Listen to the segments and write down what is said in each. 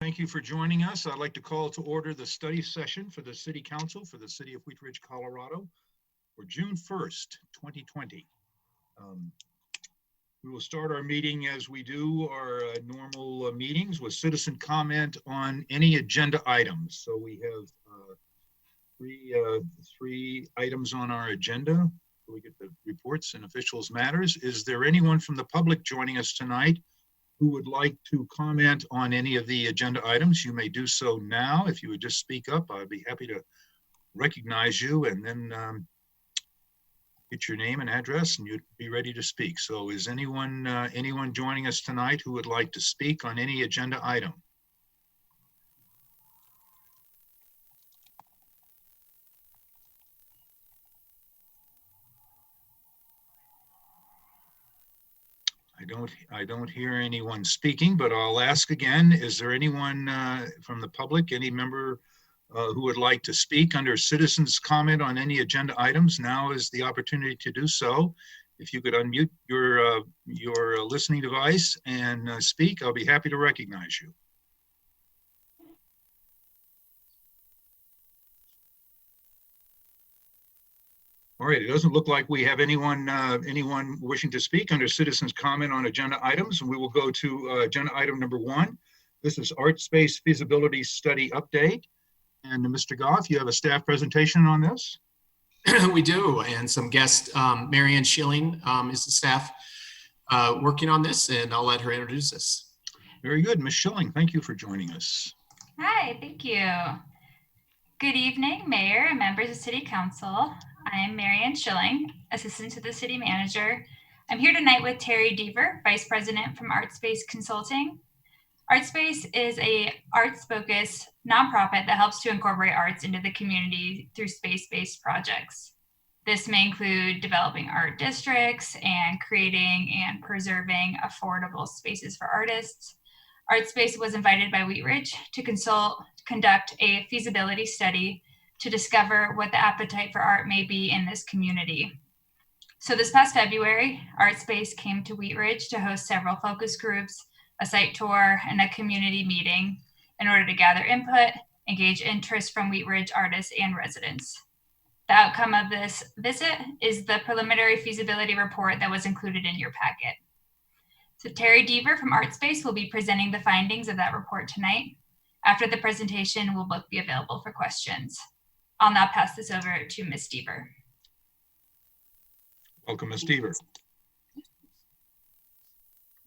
Thank you for joining us. I'd like to call to order the study session for the City Council for the City of Wheat Ridge, Colorado for June 1st, 2020. We will start our meeting as we do our normal meetings with citizen comment on any agenda items. So we have three items on our agenda. We get the reports and officials matters. Is there anyone from the public joining us tonight who would like to comment on any of the agenda items? You may do so now. If you would just speak up, I'd be happy to recognize you and then get your name and address and you'd be ready to speak. So is anyone joining us tonight who would like to speak on any agenda item? I don't hear anyone speaking, but I'll ask again, is there anyone from the public, any member who would like to speak under citizens comment on any agenda items? Now is the opportunity to do so. If you could unmute your listening device and speak, I'll be happy to recognize you. All right, it doesn't look like we have anyone wishing to speak under citizens comment on agenda items, and we will go to agenda item number 1. This is Art Space Feasibility Study Update. And Mr. Goff, you have a staff presentation on this? We do, and some guest, Marianne Schilling is the staff working on this, and I'll let her introduce us. Very good, Ms. Schilling, thank you for joining us. Hi, thank you. Good evening, Mayor and members of City Council. I am Marianne Schilling, Assistant to the City Manager. I'm here tonight with Terry Deaver, Vice President from ArtSpace Consulting. ArtSpace is a arts-focused nonprofit that helps to incorporate arts into the community through space-based projects. This may include developing art districts and creating and preserving affordable spaces for artists. ArtSpace was invited by Wheat Ridge to conduct a feasibility study to discover what the appetite for art may be in this community. So this past February, ArtSpace came to Wheat Ridge to host several focus groups, a site tour, and a community meeting in order to gather input, engage interest from Wheat Ridge artists and residents. The outcome of this visit is the preliminary feasibility report that was included in your packet. So Terry Deaver from ArtSpace will be presenting the findings of that report tonight. After the presentation, we'll both be available for questions. I'll now pass this over to Ms. Deaver. Welcome, Ms. Deaver.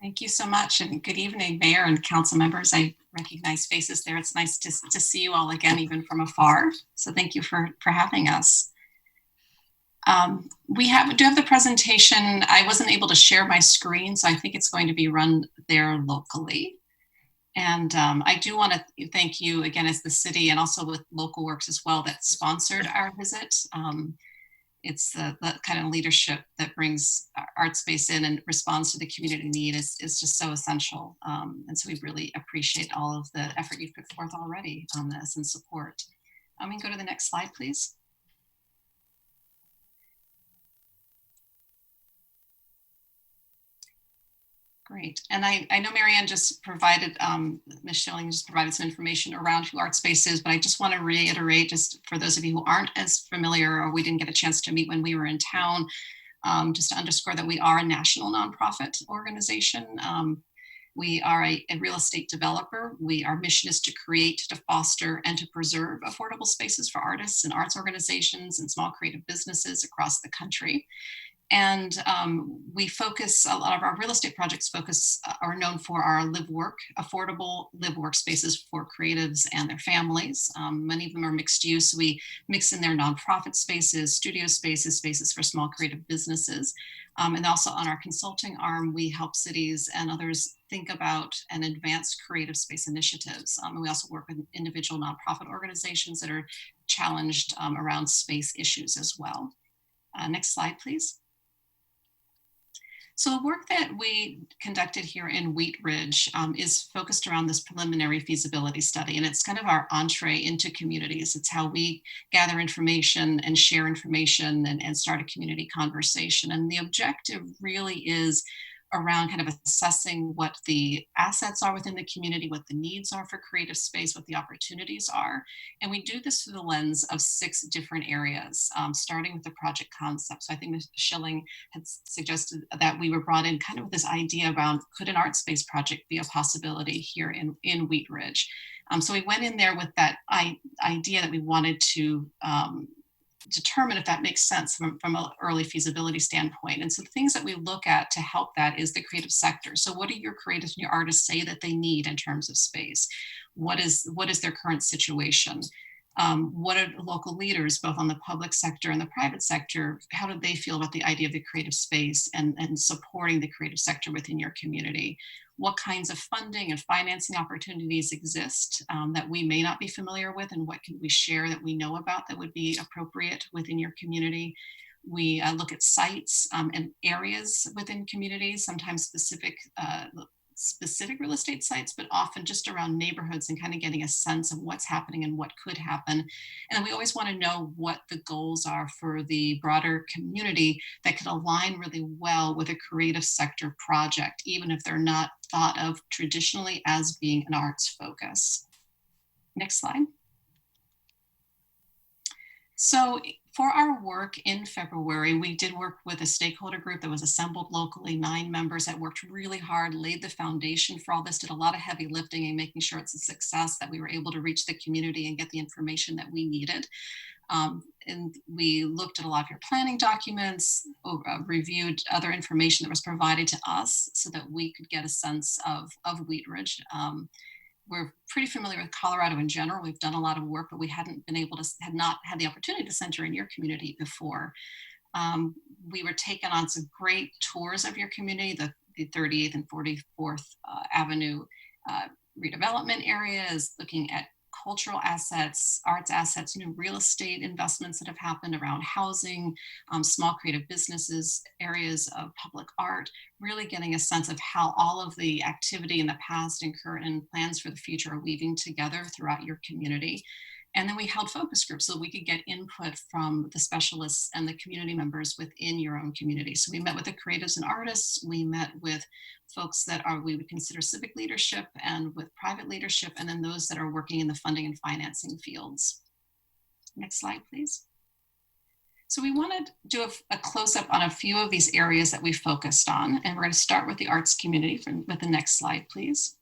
Thank you so much, and good evening, Mayor and council members. I recognize faces there. It's nice to see you all again, even from afar. So thank you for having us. We do have the presentation. I wasn't able to share my screen, so I think it's going to be run there locally. And I do want to thank you again as the city and also with Local Works as well that sponsored our visit. It's the kind of leadership that brings art space in and responds to the community need is just so essential. And so we really appreciate all of the effort you've put forth already on this and support. We can go to the next slide, please. Great. And I know Marianne just provided, Ms. Schilling just provided some information around who ArtSpace is, but I just want to reiterate, just for those of you who aren't as familiar or we didn't get a chance to meet when we were in town, just to underscore that we are a national nonprofit organization. We are a real estate developer. Our mission is to create, to foster, and to preserve affordable spaces for artists and arts organizations and small creative businesses across the country. And we focus, a lot of our real estate projects are known for our affordable live-work spaces for creatives and their families. Many of them are mixed use. We mix in their nonprofit spaces, studio spaces, spaces for small creative businesses. And also on our consulting arm, we help cities and others think about and advance creative space initiatives. And we also work with individual nonprofit organizations that are challenged around space issues as well. Next slide, please. So the work that we conducted here in Wheat Ridge is focused around this preliminary feasibility study, and it's kind of our entree into communities. It's how we gather information and share information and start a community conversation. And the objective really is around kind of assessing what the assets are within the community, what the needs are for creative space, what the opportunities are. And we do this through the lens of 6 different areas, starting with the project concept. So I think Ms. Schilling had suggested that we were brought in kind of with this idea around, could an art space project be a possibility here in Wheat Ridge? So we went in there with that idea that we wanted to determine if that makes sense from an early feasibility standpoint. And so the things that we look at to help that is the creative sector. So what do your creatives and your artists say that they need in terms of space? What is their current situation? What are local leaders, both on the public sector and the private sector, how do they feel about the idea of the creative space and supporting the creative sector within your community? What kinds of funding and financing opportunities exist that we may not be familiar with, and what can we share that we know about that would be appropriate within your community? We look at sites and areas within communities, sometimes specific real estate sites, but often just around neighborhoods and kind of getting a sense of what's happening and what could happen. And we always want to know what the goals are for the broader community that could align really well with a creative sector project, even if they're not thought of traditionally as being an arts focus. Next slide. So for our work in February, we did work with a stakeholder group that was assembled locally, 9 members that worked really hard, laid the foundation for all this, did a lot of heavy lifting and making sure it's a success, that we were able to reach the community and get the information that we needed. And we looked at a lot of your planning documents, reviewed other information that was provided to us so that we could get a sense of Wheat Ridge. We're pretty familiar with Colorado in general. We've done a lot of work, but we had not had the opportunity to center in your community before. We were taken on some great tours of your community, the 38th and 44th Avenue redevelopment areas, looking at cultural assets, arts assets, new real estate investments that have happened around housing, small creative businesses, areas of public art, really getting a sense of how all of the activity in the past and current and plans for the future are weaving together throughout your community. And then we held focus groups so we could get input from the specialists and the community members within your own community. So we met with the creatives and artists, we met with folks that we would consider civic leadership and with private leadership, and then those that are working in the funding and financing fields. Next slide, please. So we want to do a close-up on a few of these areas that we focused on, and we're going to start with the arts community with the next slide, please.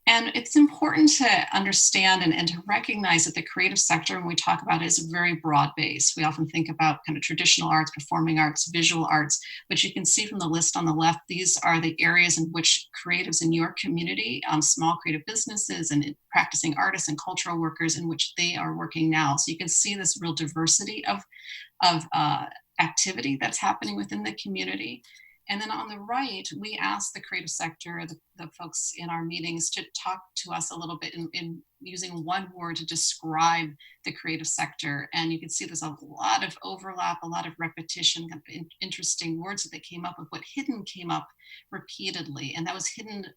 And it's important to understand and to recognize that the creative sector, when we talk about it, is a very broad base. We often think about kind of traditional arts, performing arts, visual arts, but you can see from the list on the left, these are the areas in which creatives in your community, small creative businesses and practicing artists and cultural workers, in which they are working now. So you can see this real diversity of activity that's happening within the community. And then on the right, we asked the creative sector, the folks in our meetings, to talk to us a little bit in using one word to describe the creative sector. And you can see there's a lot of overlap, a lot of repetition, kind of interesting words that they came up with. But hidden came up repeatedly, and that was hidden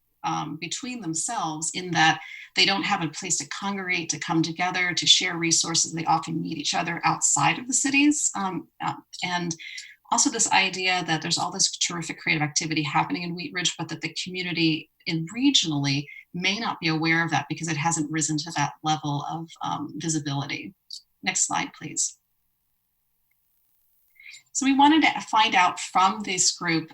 between themselves, in that they don't have a place to congregate, to come together, to share resources. They often meet each other outside of the cities. And also this idea that there's all this terrific creative activity happening in Wheat Ridge, but that the community regionally may not be aware of that because it hasn't risen to that level of visibility. Next slide, please. So we wanted to find out from this group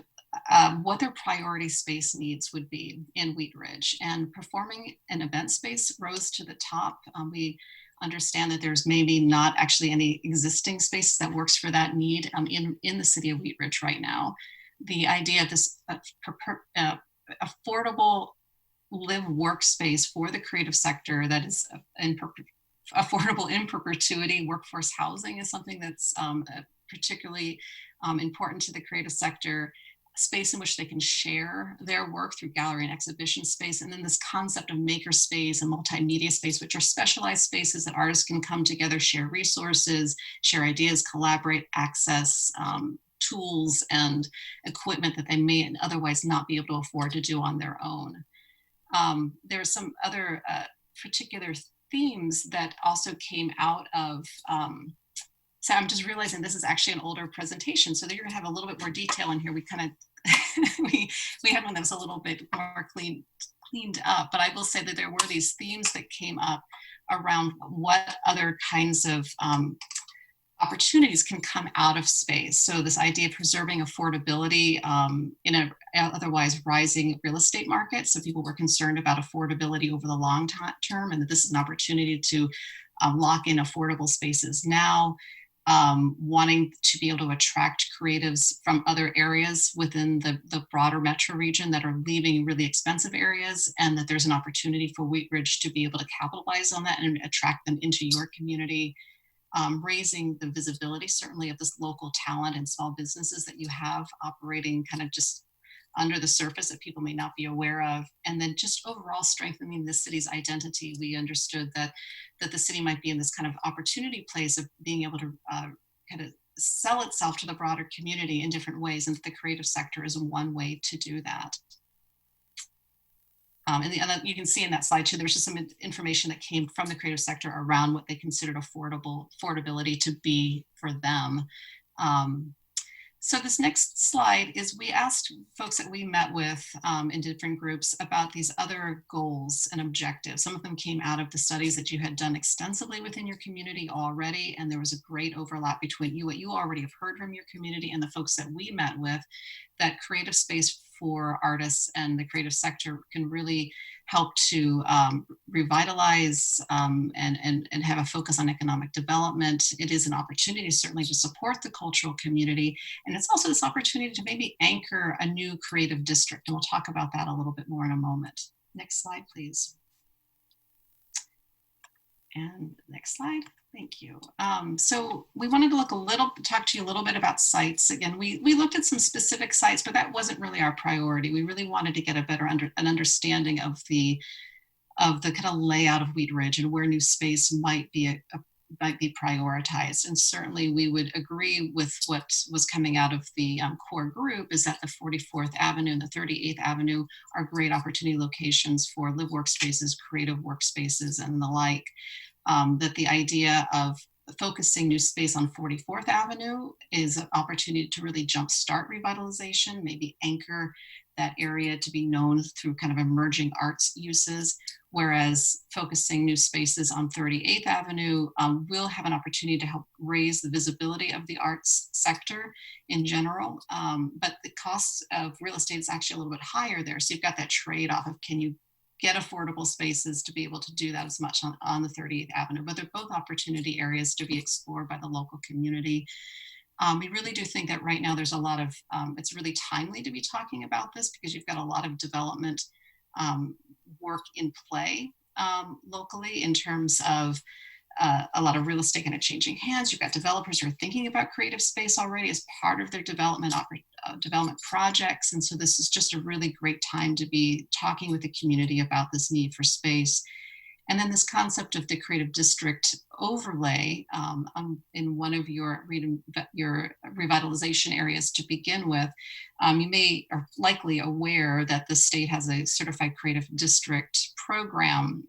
what their priority space needs would be in Wheat Ridge. And performing and event space rose to the top. We understand that there's maybe not actually any existing space that works for that need in the city of Wheat Ridge right now. The idea of this affordable live workspace for the creative sector that is affordable in perpetuity workforce housing is something that's particularly important to the creative sector. Space in which they can share their work through gallery and exhibition space. And then this concept of maker space and multimedia space, which are specialized spaces that artists can come together, share resources, share ideas, collaborate, access tools and equipment that they may otherwise not be able to afford to do on their own. There are some other particular themes that also came out of so I'm just realizing this is actually an older presentation, so you're gonna have a little bit more detail in here. We kind of we had one that was a little bit more cleaned up, but I will say that there were these themes that came up around what other kinds of opportunities can come out of space. So this idea of preserving affordability in a otherwise rising real estate market. So people were concerned about affordability over the long term, and that this is an opportunity to lock in affordable spaces now, wanting to be able to attract creatives from other areas within the broader metro region that are leaving really expensive areas, and that there's an opportunity for Wheat Ridge to be able to capitalize on that and attract them into your community. Raising the visibility, certainly, of this local talent and small businesses that you have operating kind of just under the surface that people may not be aware of. And then just overall strengthening the city's identity. We understood that the city might be in this kind of opportunity place of being able to kind of sell itself to the broader community in different ways, and that the creative sector is one way to do that. And you can see in that slide too, there's just some information that came from the creative sector around what they considered affordability to be for them. So this next slide is, we asked folks that we met with in different groups about these other goals and objectives. Some of them came out of the studies that you had done extensively within your community already, and there was a great overlap between what you already have heard from your community and the folks that we met with, that creative space for artists and the creative sector can really help to revitalize and have a focus on economic development. It is an opportunity certainly to support the cultural community. And it's also this opportunity to maybe anchor a new creative district. And we'll talk about that a little bit more in a moment. Next slide, please. And next slide. Thank you. So we wanted to talk to you a little bit about sites. Again, we looked at some specific sites, but that wasn't really our priority. We really wanted to get a better understanding of the kind of layout of Wheat Ridge and where new space might be prioritized. And certainly we would agree with what was coming out of the core group, is that the 44th Avenue and the 38th Avenue are great opportunity locations for live workspaces, creative workspaces, and the like. That the idea of focusing new space on 44th Avenue is an opportunity to really jumpstart revitalization, maybe anchor that area to be known through kind of emerging arts uses, whereas focusing new spaces on 38th Avenue will have an opportunity to help raise the visibility of the arts sector in general. But the cost of real estate is actually a little bit higher there. So you've got that trade-off of, can you get affordable spaces to be able to do that as much on the 38th Avenue, but they're both opportunity areas to be explored by the local community. We really do think that right now there's a lot of, it's really timely to be talking about this, because you've got a lot of development work in play locally, in terms of a lot of real estate kind of changing hands. You've got developers who are thinking about creative space already as part of their development projects. And so this is just a really great time to be talking with the community about this need for space. And then this concept of the creative district overlay in one of your revitalization areas to begin with. You are likely aware that the state has a certified creative district program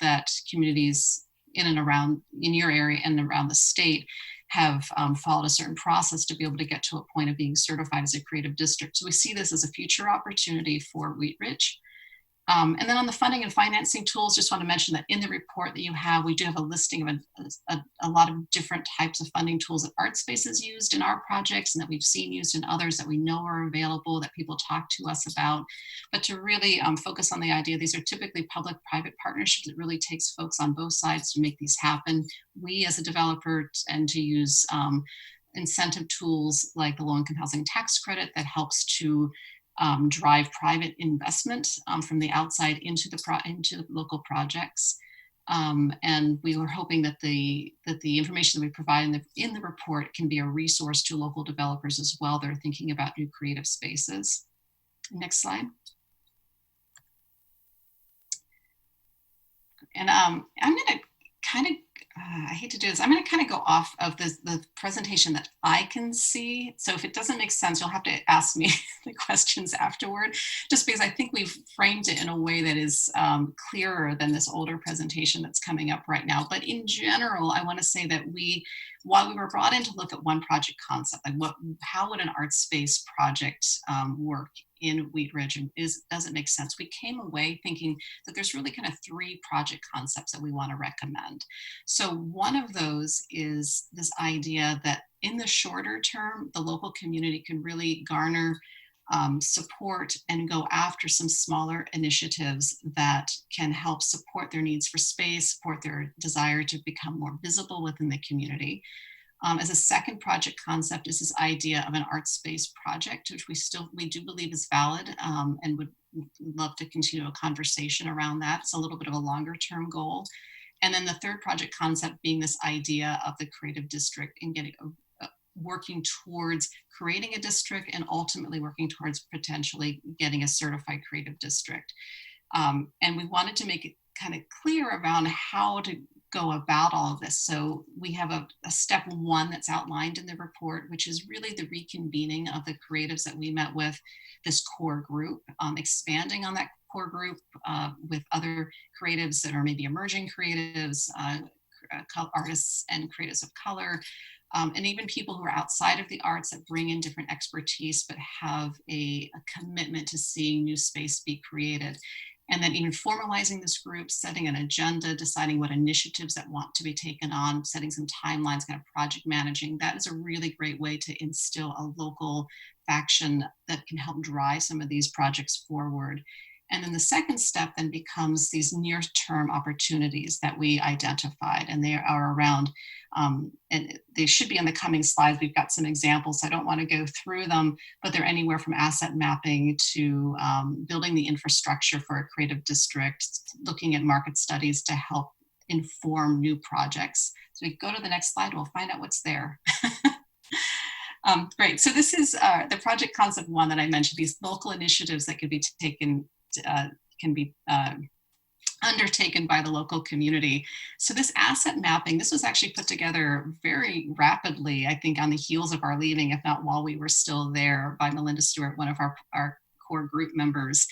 that communities in and around in your area and around the state have followed a certain process to be able to get to a point of being certified as a creative district. So we see this as a future opportunity for Wheat Ridge. And then on the funding and financing tools, just want to mention that in the report that you have, we do have a listing of a lot of different types of funding tools that ArtSpace has used in our projects, and that we've seen used in others that we know are available, that people talk to us about. But to really focus on the idea, these are typically public-private partnerships. It really takes folks on both sides to make these happen. We as a developer tend to use incentive tools like the low-income housing tax credit that helps to drive private investment from the outside into the local projects. And we were hoping that the information that we provide in the report can be a resource to local developers as well that are thinking about new creative spaces. Next slide. And I'm going to kind of, I hate to do this, I'm going to kind of go off of the presentation that I can see. So if it doesn't make sense, you'll have to ask me the questions afterward, just because I think we've framed it in a way that is clearer than this older presentation that's coming up right now. But in general, I want to say that we while we were brought in to look at one project concept, like how would an art space project work in Wheat Ridge, and does it make sense? We came away thinking that there's really kind of 3 project concepts that we want to recommend. So one of those is this idea that in the shorter term, the local community can really garner support and go after some smaller initiatives that can help support their needs for space, support their desire to become more visible within the community. As a second project concept is this idea of an art space project, which we do believe is valid, and would love to continue a conversation around that. It's a little bit of a longer term goal. And then the third project concept being this idea of the creative district and working towards creating a district and ultimately working towards potentially getting a certified creative district. And we wanted to make it kind of clear around how to go about all of this. So we have a step 1 that's outlined in the report, which is really the reconvening of the creatives that we met with, this core group, expanding on that core group with other creatives that are maybe emerging creatives, artists and creatives of color, and even people who are outside of the arts that bring in different expertise but have a commitment to seeing new space be created. And then even formalizing this group, setting an agenda, deciding what initiatives that want to be taken on, setting some timelines, kind of project managing. That is a really great way to instill a local faction that can help drive some of these projects forward. And then the second step then becomes these near-term opportunities that we identified, and they are around, and they should be on the coming slides. We've got some examples. I don't want to go through them, but they're anywhere from asset mapping to building the infrastructure for a creative district, looking at market studies to help inform new projects. So we go to the next slide, we'll find out what's there. Great, so this is the project concept 1 that I mentioned, these local initiatives that could be taken, can be undertaken by the local community. So this asset mapping, this was actually put together very rapidly, I think on the heels of our leaving, if not while we were still there, by Melinda Stewart, one of our core group members.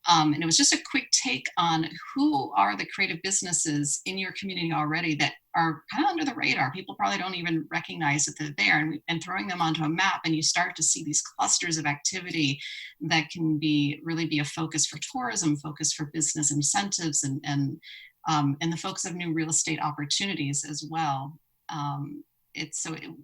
And it was just a quick take on who are the creative businesses in your community already that are kind of under the radar. People probably don't even recognize that they're there, and throwing them onto a map, and you start to see these clusters of activity that can really be a focus for tourism, focus for business incentives, and the focus of new real estate opportunities as well.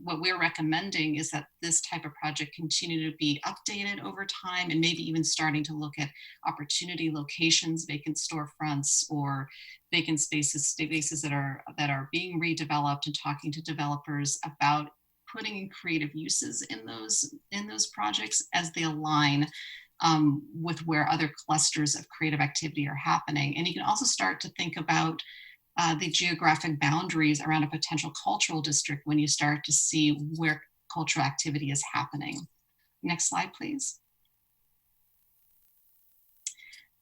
What we're recommending is that this type of project continue to be updated over time, and maybe even starting to look at opportunity locations, vacant storefronts, or vacant spaces that are being redeveloped, and talking to developers about putting in creative uses in those projects as they align with where other clusters of creative activity are happening. And you can also start to think about the geographic boundaries around a potential cultural district when you start to see where cultural activity is happening. Next slide, please.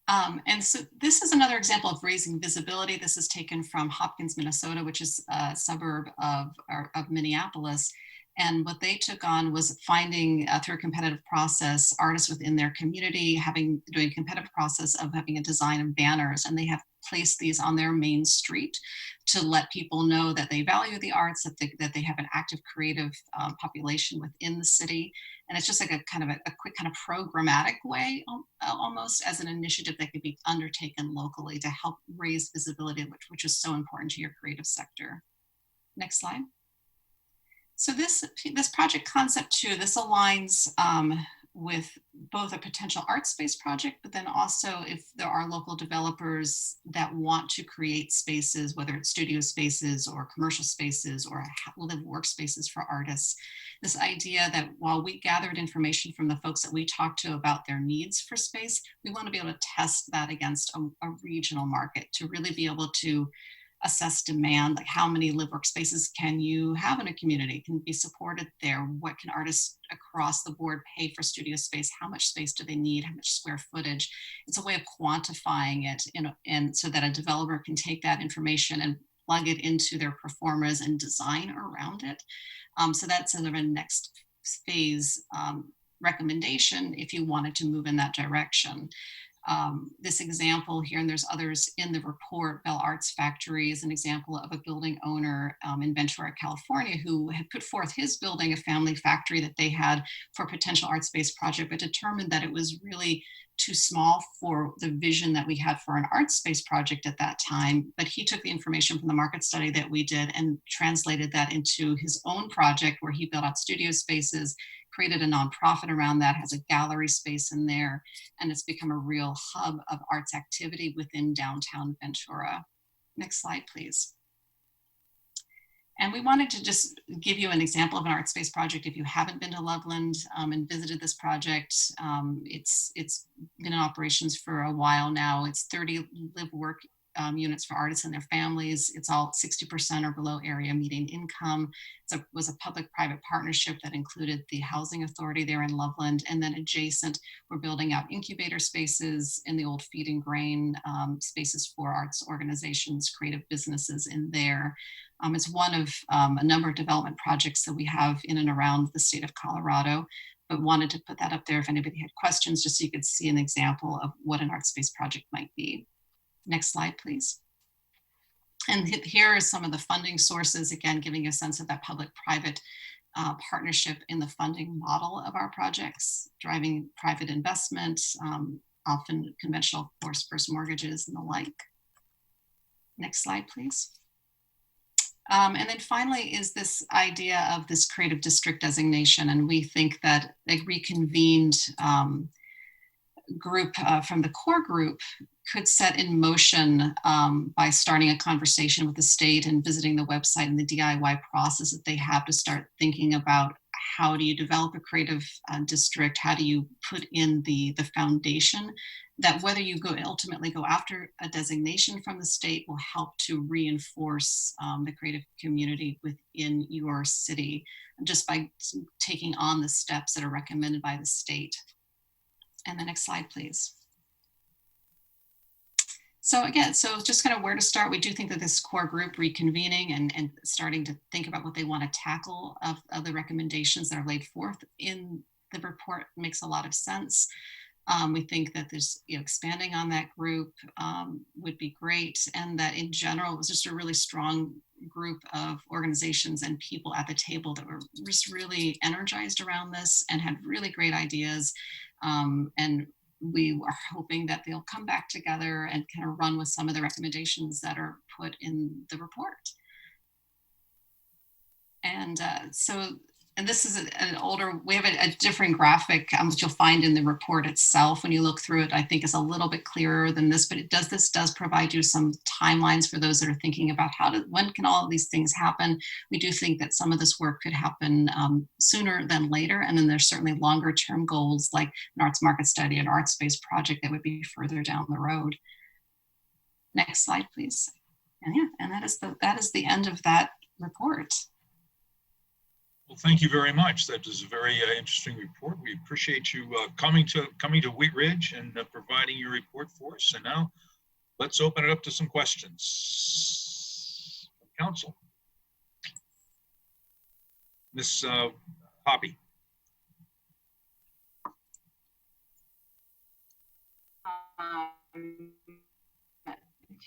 And so this is another example of raising visibility. This is taken from Hopkins, Minnesota, which is a suburb of Minneapolis. And what they took on was finding through a competitive process, artists within their community doing a competitive process of having a design of banners, and they have placed these on their main street to let people know that they value the arts, that they have an active creative population within the city. And it's just like a quick kind of programmatic way, almost as an initiative that could be undertaken locally to help raise visibility, which is so important to your creative sector. Next slide. So this project concept 2, this aligns with both a potential art space project, but then also if there are local developers that want to create spaces, whether it's studio spaces or commercial spaces or live workspaces for artists. This idea that while we gathered information from the folks that we talked to about their needs for space, we want to be able to test that against a regional market to really be able to assess demand, like how many live workspaces can you have in a community, can be supported there, what can artists across the board pay for studio space, how much space do they need, how much square footage. It's a way of quantifying it, and so that a developer can take that information and plug it into their performers and design around it. So that's sort of a next phase recommendation if you wanted to move in that direction. This example here, and there's others in the report, Bell Arts Factory is an example of a building owner in Ventura, California, who had put forth his building, a family factory that they had for a potential art space project, but determined that it was really too small for the vision that we had for an art space project at that time. But he took the information from the market study that we did and translated that into his own project, where he built out studio spaces, created a nonprofit around that, has a gallery space in there, and it's become a real hub of arts activity within downtown Ventura. Next slide, please. And we wanted to just give you an example of an art space project. If you haven't been to Loveland and visited this project, it's been in operations for a while now. It's 30 live work units for artists and their families. It's all 60% or below area median income. It was a public-private partnership that included the housing authority there in Loveland, and then adjacent, we're building out incubator spaces in the old feed and grain spaces for arts organizations, creative businesses in there. It's one of a number of development projects that we have in and around the state of Colorado, but wanted to put that up there if anybody had questions, just so you could see an example of what an art space project might be. Next slide, please. And here are some of the funding sources, again, giving you a sense of that public-private partnership in the funding model of our projects, driving private investment, often conventional first mortgages and the like. Next slide, please. And then finally is this idea of this creative district designation. And we think that a reconvened group from the core group could set in motion by starting a conversation with the state and visiting the website and the DIY process that they have to start thinking about how do you develop a creative district, how do you put in the foundation that whether you ultimately go after a designation from the state will help to reinforce the creative community within your city just by taking on the steps that are recommended by the state. And the next slide, please. So again, so just kind of where to start. We do think that this core group reconvening and starting to think about what they want to tackle of the recommendations that are laid forth in the report makes a lot of sense. We think that there's, expanding on that group would be great, and that in general it was just a really strong group of organizations and people at the table that were just really energized around this and had really great ideas. And we are hoping that they'll come back together and kind of run with some of the recommendations that are put in the report. And and this is an older, we have a different graphic that you'll find in the report itself. When you look through it, I think it's a little bit clearer than this, but this does provide you some timelines for those that are thinking about when can all of these things happen. We do think that some of this work could happen sooner than later. And then there's certainly longer term goals like an arts market study, an art space project that would be further down the road. Next slide, please. And yeah, and that is the end of that report. Well, thank you very much. That is a very interesting report. We appreciate you coming to Wheat Ridge and providing your report for us. And now let's open it up to some questions. Council. Ms. Hoppy.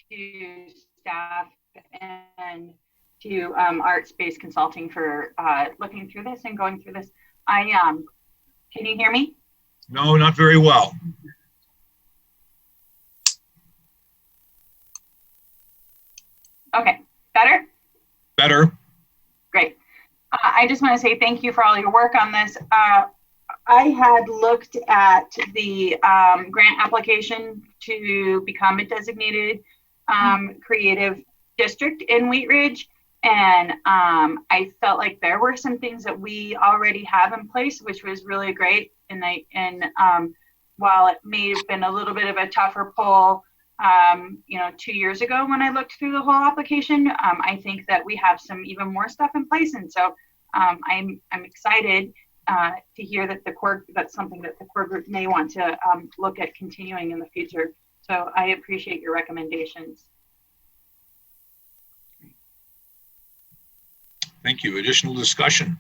To staff and to Art Space Consulting for looking through this and going through this. Can you hear me? No, not very well. Okay, better? Better. Great. I just want to say thank you for all your work on this. I had looked at the grant application to become a designated creative district in Wheat Ridge. And I felt like there were some things that we already have in place, which was really great. And while it may have been a little bit of a tougher pull, 2 years ago when I looked through the whole application, I think that we have some even more stuff in place. And so I'm excited to hear that that's something that the core group may want to look at continuing in the future. So I appreciate your recommendations. Thank you. Additional discussion.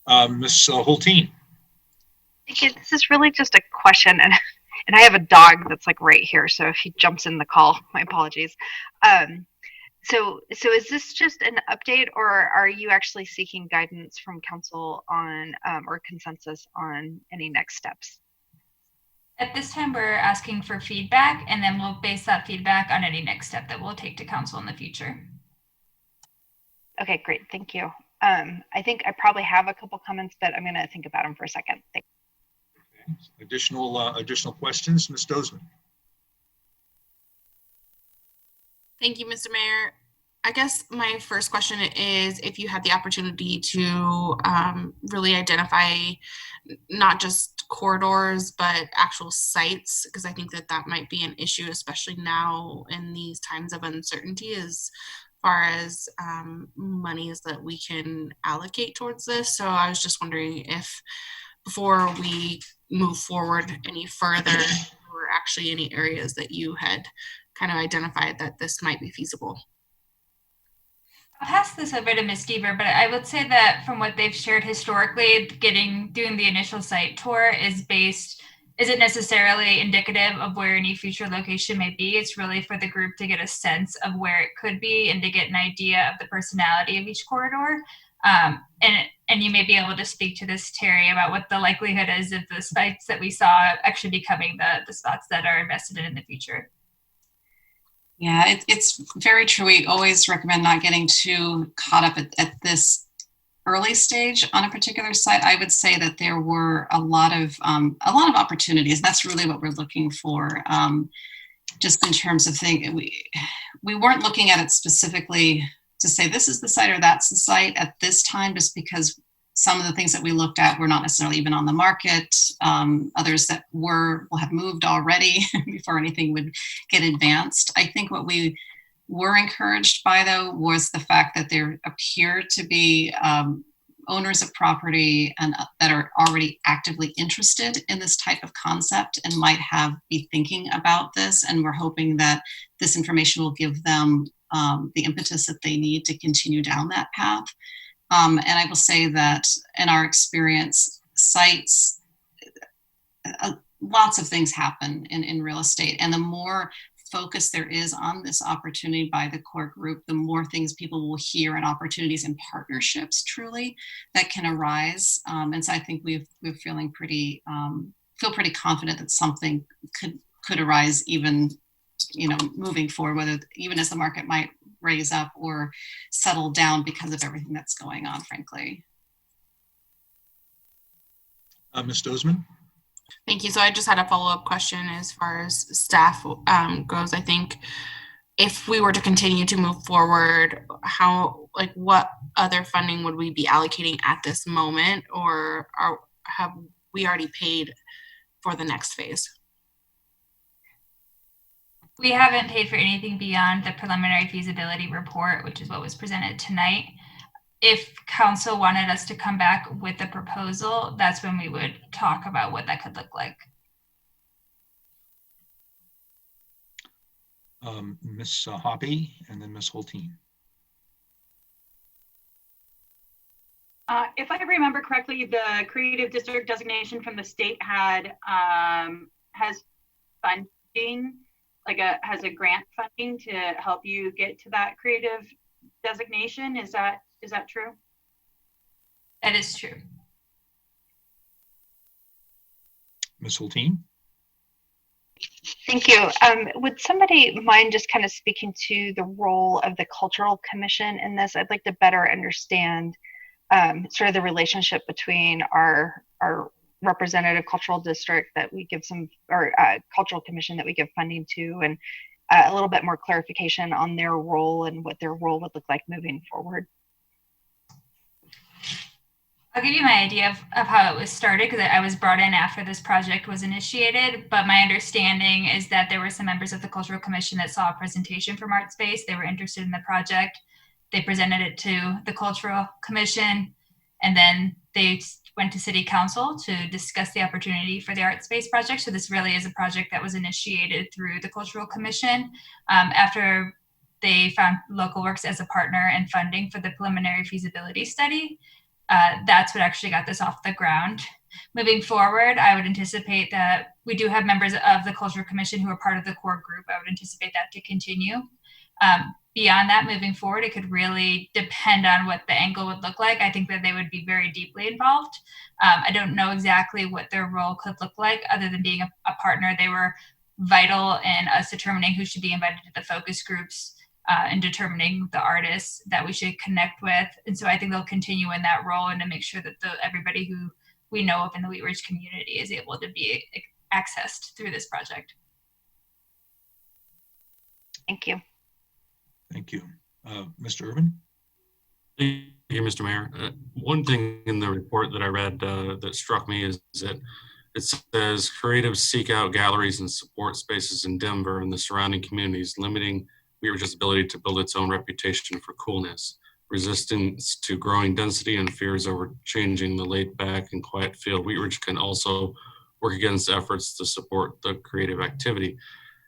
Ms. Hulteen. Thank you. This is really just a question, and I have a dog that's like right here, so if he jumps in the call, my apologies. So is this just an update, or are you actually seeking guidance from council on or consensus on any next steps? At this time, we're asking for feedback, and then we'll base that feedback on any next step that we'll take to council in the future. Okay, great. Thank you. I think I probably have a couple comments, but I'm going to think about them for a second. Thank Okay. Additional questions, Ms. Dozeman? Thank you, Mr. Mayor. I guess my first question is if you had the opportunity to really identify not just corridors, but actual sites, because I think that that might be an issue, especially now in these times of uncertainty, as far as monies that we can allocate towards this. So I was just wondering if before we move forward any further, there were actually any areas that you had kind of identified that this might be feasible. I'll pass this over to Ms. Deaver, but I would say that from what they've shared historically, doing the initial site tour isn't necessarily indicative of where any future location may be. It's really for the group to get a sense of where it could be and to get an idea of the personality of each corridor. And you may be able to speak to this, Terry, about what the likelihood is of the sites that we saw actually becoming the spots that are invested in the future. Yeah, it's very true. We always recommend not getting too caught up at this early stage on a particular site. I would say that there were a lot of opportunities. That's really what we're looking for. Just in terms of we weren't looking at it specifically to say this is the site or that's the site at this time, just because some of the things that we looked at were not necessarily even on the market. Others that will have moved already before anything would get advanced. I think what we were encouraged by, though, was the fact that there appeared to be owners of property and that are already actively interested in this type of concept and might be thinking about this. And we're hoping that this information will give them the impetus that they need to continue down that path. And I will say that in our experience, sites, lots of things happen in real estate. And the more focus there is on this opportunity by the core group, the more things people will hear and opportunities and partnerships truly that can arise. And so I think we're feeling feel pretty confident that something could arise even, moving forward, whether even as the market might raise up or settle down because of everything that's going on, frankly. Ms. Dozeman? Thank you. So I just had a follow-up question as far as staff goes. I think if we were to continue to move forward, what other funding would we be allocating at this moment, or have we already paid for the next phase? We haven't paid for anything beyond the preliminary feasibility report, which is what was presented tonight. If council wanted us to come back with a proposal, that's when we would talk about what that could look like. Ms. Hoppy and then Ms. Holteen. If I remember correctly, the creative district designation from the state has funding, has a grant funding to help you get to that creative designation. Is that true? That is true. Ms. Holteen? Thank you. Would somebody mind just kind of speaking to the role of the Cultural Commission in this? I'd like to better understand sort of the relationship between our representative cultural district that we give Cultural Commission that we give funding to, and a little bit more clarification on their role and what their role would look like moving forward. I'll give you my idea of how it was started, because I was brought in after this project was initiated. But my understanding is that there were some members of the Cultural Commission that saw a presentation from ArtSpace. They were interested in the project. They presented it to the Cultural Commission, and then they went to City Council to discuss the opportunity for the ArtSpace project. So this really is a project that was initiated through the Cultural Commission after they found Local Works as a partner and funding for the preliminary feasibility study. that's what actually got this off the ground. Moving forward, I would anticipate that we do have members of the Cultural Commission who are part of the core group. I would anticipate that to continue. Beyond that, moving forward, it could really depend on what the angle would look like. I think that they would be very deeply involved. I don't know exactly what their role could look like other than being a partner. They were vital in us determining who should be invited to the focus groups and determining the artists that we should connect with. And so I think they'll continue in that role and to make sure that everybody who we know of in the Wheat Ridge community is able to be accessed through this project. Thank you. Thank you. Mr. Urban? Thank you, Mr. Mayor. One thing in the report that I read that struck me is that it says creatives seek out galleries and support spaces in Denver and the surrounding communities, limiting Wheat Ridge's ability to build its own reputation for coolness, resistance to growing density, and fears over changing the laid back and quiet feel. Wheat Ridge can also work against efforts to support the creative activity.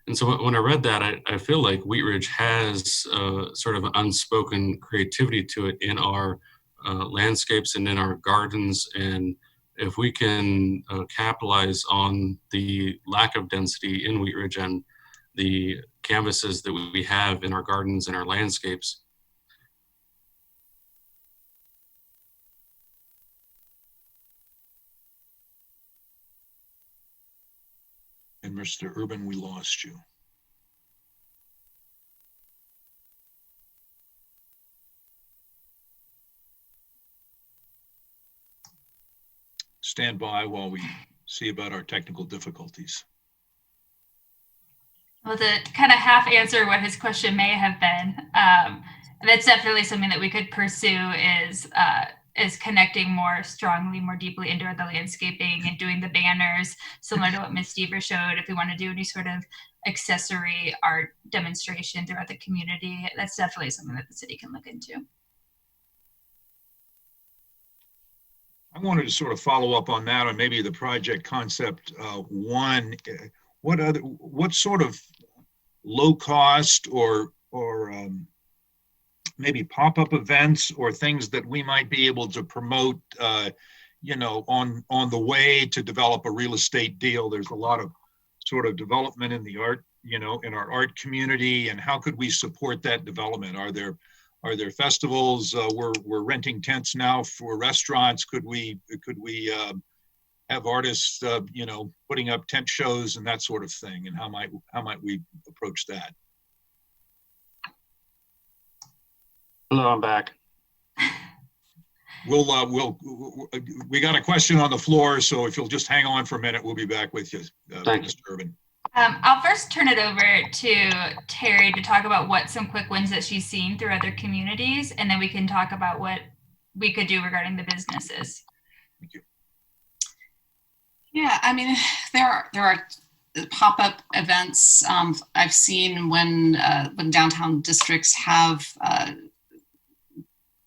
And so when I read that, I feel like Wheat Ridge has sort of an unspoken creativity to it in our landscapes and in our gardens. And if we can capitalize on the lack of density in Wheat Ridge and the canvases that we have in our gardens and our landscapes, And Mr. Urban, we lost you. Stand by while we see about our technical difficulties. Well, to kind of half answer what his question may have been, that's definitely something that we could pursue is connecting more strongly, more deeply into the landscaping and doing the banners, similar to what Ms. Deaver showed. If we want to do any sort of accessory art demonstration throughout the community, that's definitely something that the city can look into. I wanted to sort of follow up on that, on maybe the project concept one. What sort of low cost or maybe pop-up events or things that we might be able to promote, on the way to develop a real estate deal? There's a lot of sort of development in the art, in our art community, and how could we support that development? Are there festivals? We're renting tents now for restaurants. Could we have artists, putting up tent shows and that sort of thing? And how might we approach that? hello, I'm back. We got a question on the floor, so if you'll just hang on for a minute, we'll be back with you, Thank you. Mr. Urban. I'll first turn it over to Terry to talk about what some quick wins that she's seen through other communities, and then we can talk about what we could do regarding the businesses. Thank you. Yeah, I mean, there are pop-up events I've seen when downtown districts have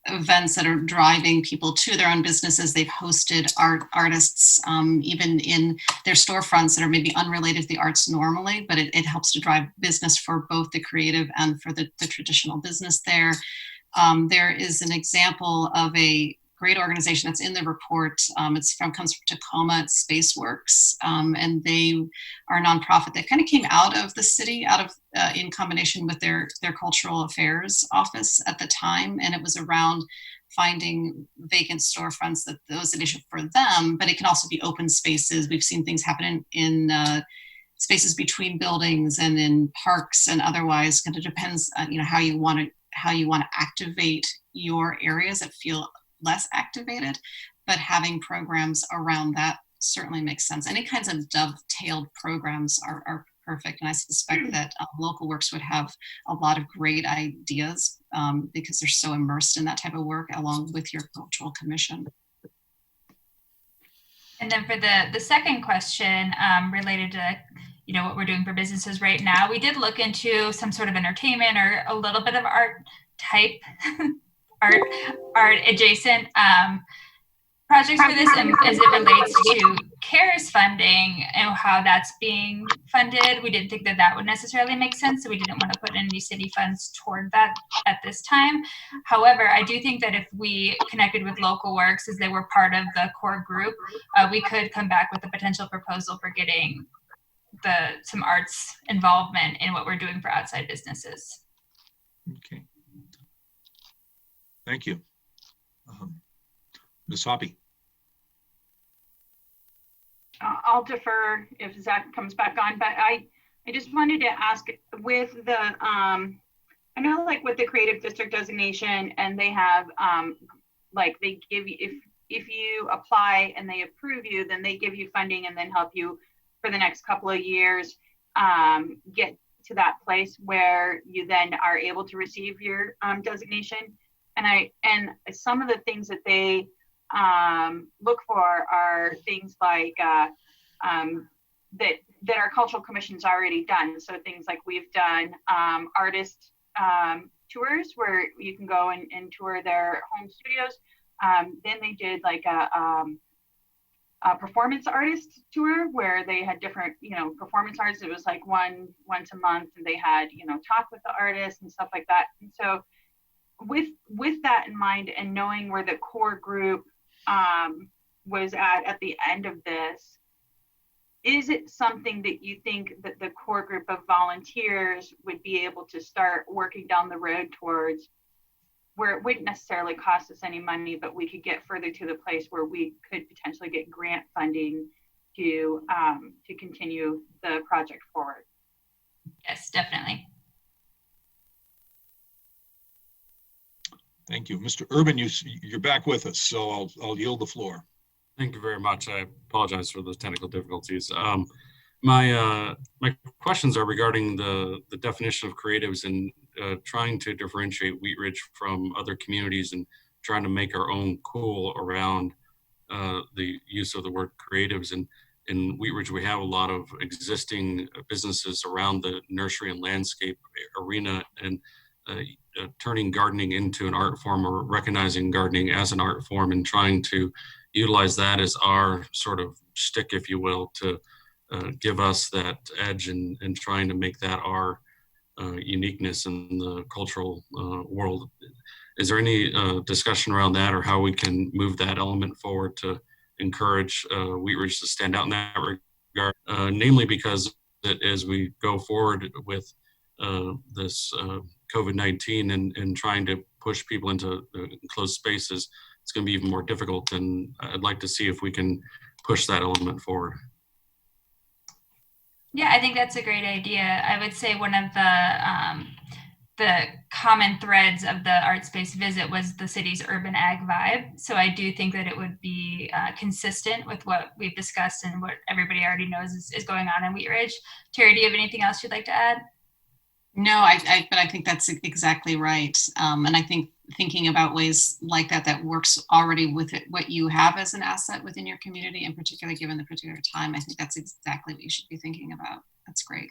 events that are driving people to their own businesses. They've hosted artists even in their storefronts that are maybe unrelated to the arts normally, but it helps to drive business for both the creative and for the traditional business there. There is an example of a great organization that's in the report. Comes from Tacoma. It's Spaceworks, and they are a nonprofit that kind of came out of the city, in combination with their cultural affairs office at the time, and it was around finding vacant storefronts. That was an issue for them, but it can also be open spaces. We've seen things happen in spaces between buildings and in parks and otherwise. Kind of depends, how you want to activate your areas that feel less activated, but having programs around that certainly makes sense. Any kinds of dovetailed programs are perfect, and I suspect that Local Works would have a lot of great ideas because they're so immersed in that type of work, along with your cultural commission. And then for the second question related to what we're doing for businesses right now, we did look into some sort of entertainment or a little bit of art type art adjacent. projects for this, and as it relates to CARES funding and how that's being funded, we didn't think that that would necessarily make sense, so we didn't want to put any city funds toward that at this time. However, I do think that if we connected with Local Works, as they were part of the core group, we could come back with a potential proposal for getting some arts involvement in what we're doing for outside businesses. Okay. Thank you. Ms. Hoppy. I'll defer if Zach comes back on, but I just wanted to ask with the, I know like with the creative district designation, and they have, like they give you, if you apply and they approve you, then they give you funding and then help you for the next couple of years get to that place where you then are able to receive your designation. And some of the things that they look for are things like that our cultural commission's already done. So things like we've done artist tours where you can go and tour their home studios. Then they did like a performance artist tour where they had different, performance artists. It was like once a month, and they had, talk with the artists and stuff like that. And so with that in mind, and knowing where the core group was at the end of this, is it something that you think that the core group of volunteers would be able to start working down the road towards, where it wouldn't necessarily cost us any money, but we could get further to the place where we could potentially get grant funding to continue the project forward? Yes, definitely. Thank you. Mr. Urban, you're back with us, so I'll yield the floor. Thank you very much. I apologize for those technical difficulties. My questions are regarding the definition of creatives and trying to differentiate Wheat Ridge from other communities and trying to make our own cool around the use of the word creatives. And in Wheat Ridge, we have a lot of existing businesses around the nursery and landscape arena, and turning gardening into an art form, or recognizing gardening as an art form, and trying to utilize that as our sort of shtick, if you will, to give us that edge and trying to make that our uniqueness in the cultural world. Is there any discussion around that, or how we can move that element forward to encourage Wheat Ridge to stand out in that regard? Namely because that as we go forward with this COVID-19 and trying to push people into enclosed spaces, it's going to be even more difficult. And I'd like to see if we can push that element forward. Yeah, I think that's a great idea. I would say one of the common threads of the art space visit was the city's urban ag vibe. So I do think that it would be consistent with what we've discussed and what everybody already knows is going on in Wheat Ridge. Terry, do you have anything else you'd like to add? No, but I think that's exactly right. And I think thinking about ways like that works already with it, what you have as an asset within your community, and particularly given the particular time, I think that's exactly what you should be thinking about. That's great.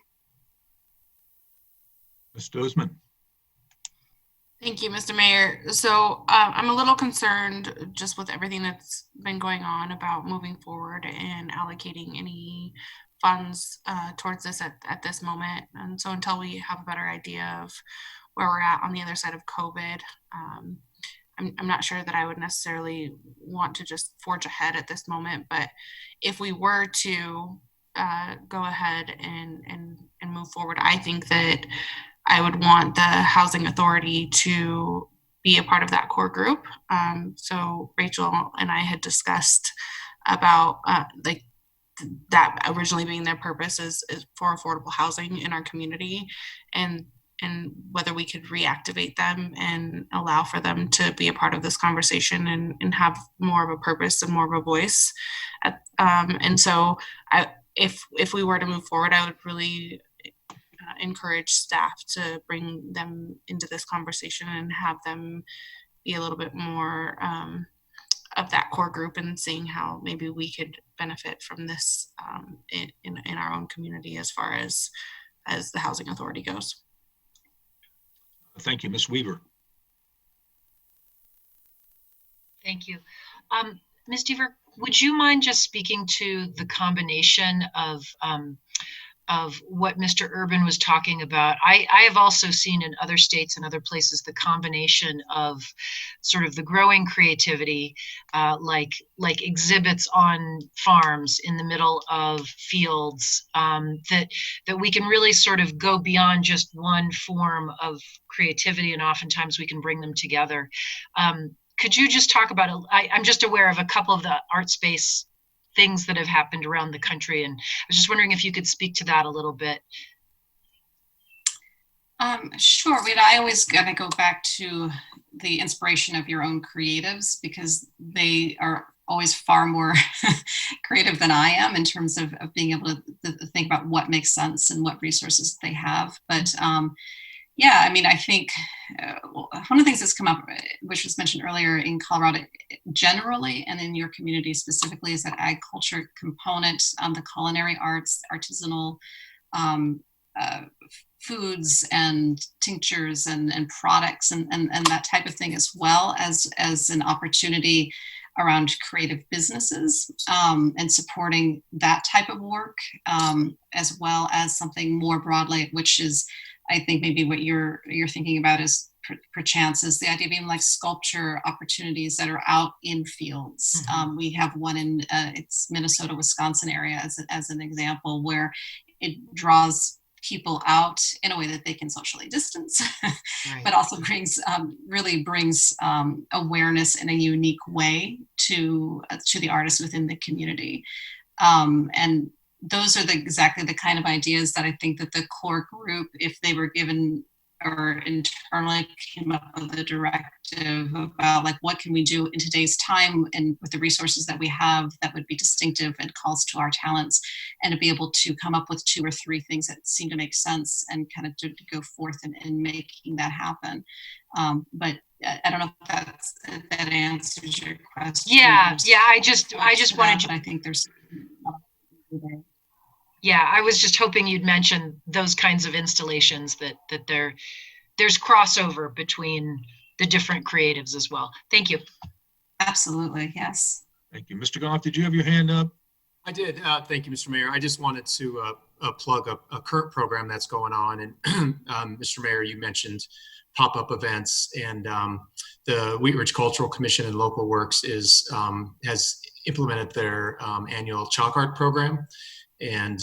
Ms. Dozeman. Thank you, Mr. Mayor. So I'm a little concerned just with everything that's been going on about moving forward and allocating any funds towards this at this moment. And so until we have a better idea of where we're at on the other side of COVID, I'm not sure that I would necessarily want to just forge ahead at this moment. But if we were to go ahead and move forward, I think that I would want the housing authority to be a part of that core group. So Rachel and I had discussed about that originally being their purpose is for affordable housing in our community, and whether we could reactivate them and allow for them to be a part of this conversation and have more of a purpose and more of a voice. And so if we were to move forward, I would really encourage staff to bring them into this conversation and have them be a little bit more of that core group, and seeing how maybe we could benefit from this in our own community as far as the housing authority goes. Thank you. Ms. Weaver. Thank you. Ms. Deaver, would you mind just speaking to the combination of what Mr. Urban was talking about? I have also seen in other states and other places the combination of sort of the growing creativity, like exhibits on farms in the middle of fields, that we can really sort of go beyond just one form of creativity, and oftentimes we can bring them together. Could you just talk about, I'm just aware of a couple of the art space things that have happened around the country, and I was just wondering if you could speak to that a little bit. Sure. I always got to go back to the inspiration of your own creatives, because they are always far more creative than I am in terms of being able to think about what makes sense and what resources they have. But yeah, I mean, I think one of the things that's come up, which was mentioned earlier in Colorado generally, and in your community specifically, is that ag culture component, the culinary arts, artisanal foods and tinctures and products and that type of thing, as well as an opportunity around creative businesses and supporting that type of work, as well as something more broadly, which is, I think, maybe what you're thinking about is perchance is the idea of being like sculpture opportunities that are out in fields. Mm-hmm. We have one in it's Minnesota, Wisconsin area as an example, where it draws people out in a way that they can socially distance, Right. but also really brings awareness in a unique way to the artists within the community. And those are exactly the kind of ideas that I think that the core group, if they were given or internally came up with a directive about like what can we do in today's time and with the resources that we have that would be distinctive and calls to our talents, and to be able to come up with 2 or 3 things that seem to make sense and kind of to go forth in making that happen. But I don't know if that answers your question. Yeah, I just wanted to. I think there's. Yeah, I was just hoping you'd mention those kinds of installations that there's crossover between the different creatives as well. Thank you. Absolutely, yes. Thank you. Mr. Goff, did you have your hand up? I did. Thank you, Mr. Mayor. I just wanted to plug a current program that's going on. And Mr. Mayor, you mentioned pop-up events, and the Wheat Ridge Cultural Commission and Local Works has implemented their annual chalk art program. And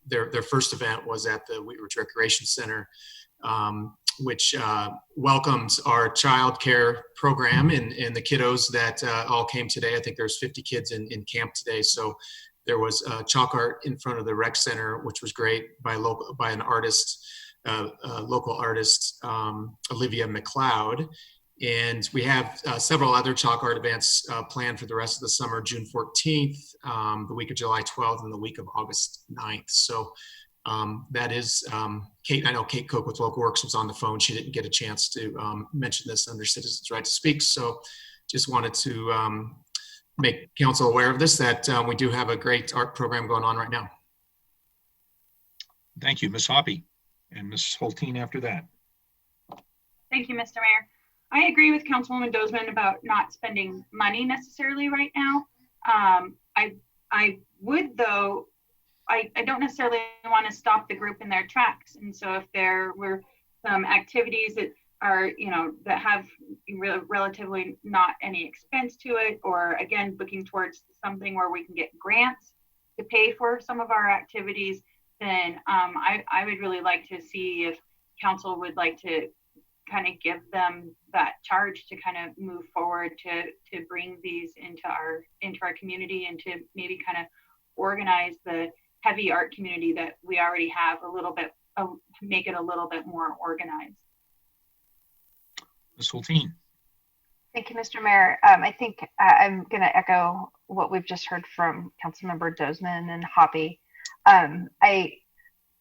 their first event was at the Wheat Ridge Recreation Center, which welcomes our child care program and the kiddos that all came today. I think there's 50 kids in camp today. So there was chalk art in front of the rec center, which was great, by an artist, local artist, Olivia McLeod. And we have several other chalk art events planned for the rest of the summer: June 14th, the week of July 12th, and the week of August 9th. So that is Kate. I know Kate Cook with Local Works was on the phone. She didn't get a chance to mention this under Citizens' Right to Speak. So just wanted to make council aware of this, that we do have a great art program going on right now. Thank you, Ms. Hoppy, and Ms. Hulteen after that. Thank you, Mr. Mayor. I agree with Councilwoman Dozeman about not spending money necessarily right now. I would, though, I don't necessarily want to stop the group in their tracks. And so if there were some activities that are, that have relatively not any expense to it, or again, looking towards something where we can get grants to pay for some of our activities, then I would really like to see if council would like to kind of give them that charge to kind of move forward to bring these into our community, and to maybe kind of organize the heavy art community that we already have a little bit, make it a little bit more organized. Ms. Hulteen. Thank you, Mr. Mayor. I think I'm going to echo what we've just heard from Councilmember Dozeman and Hoppy.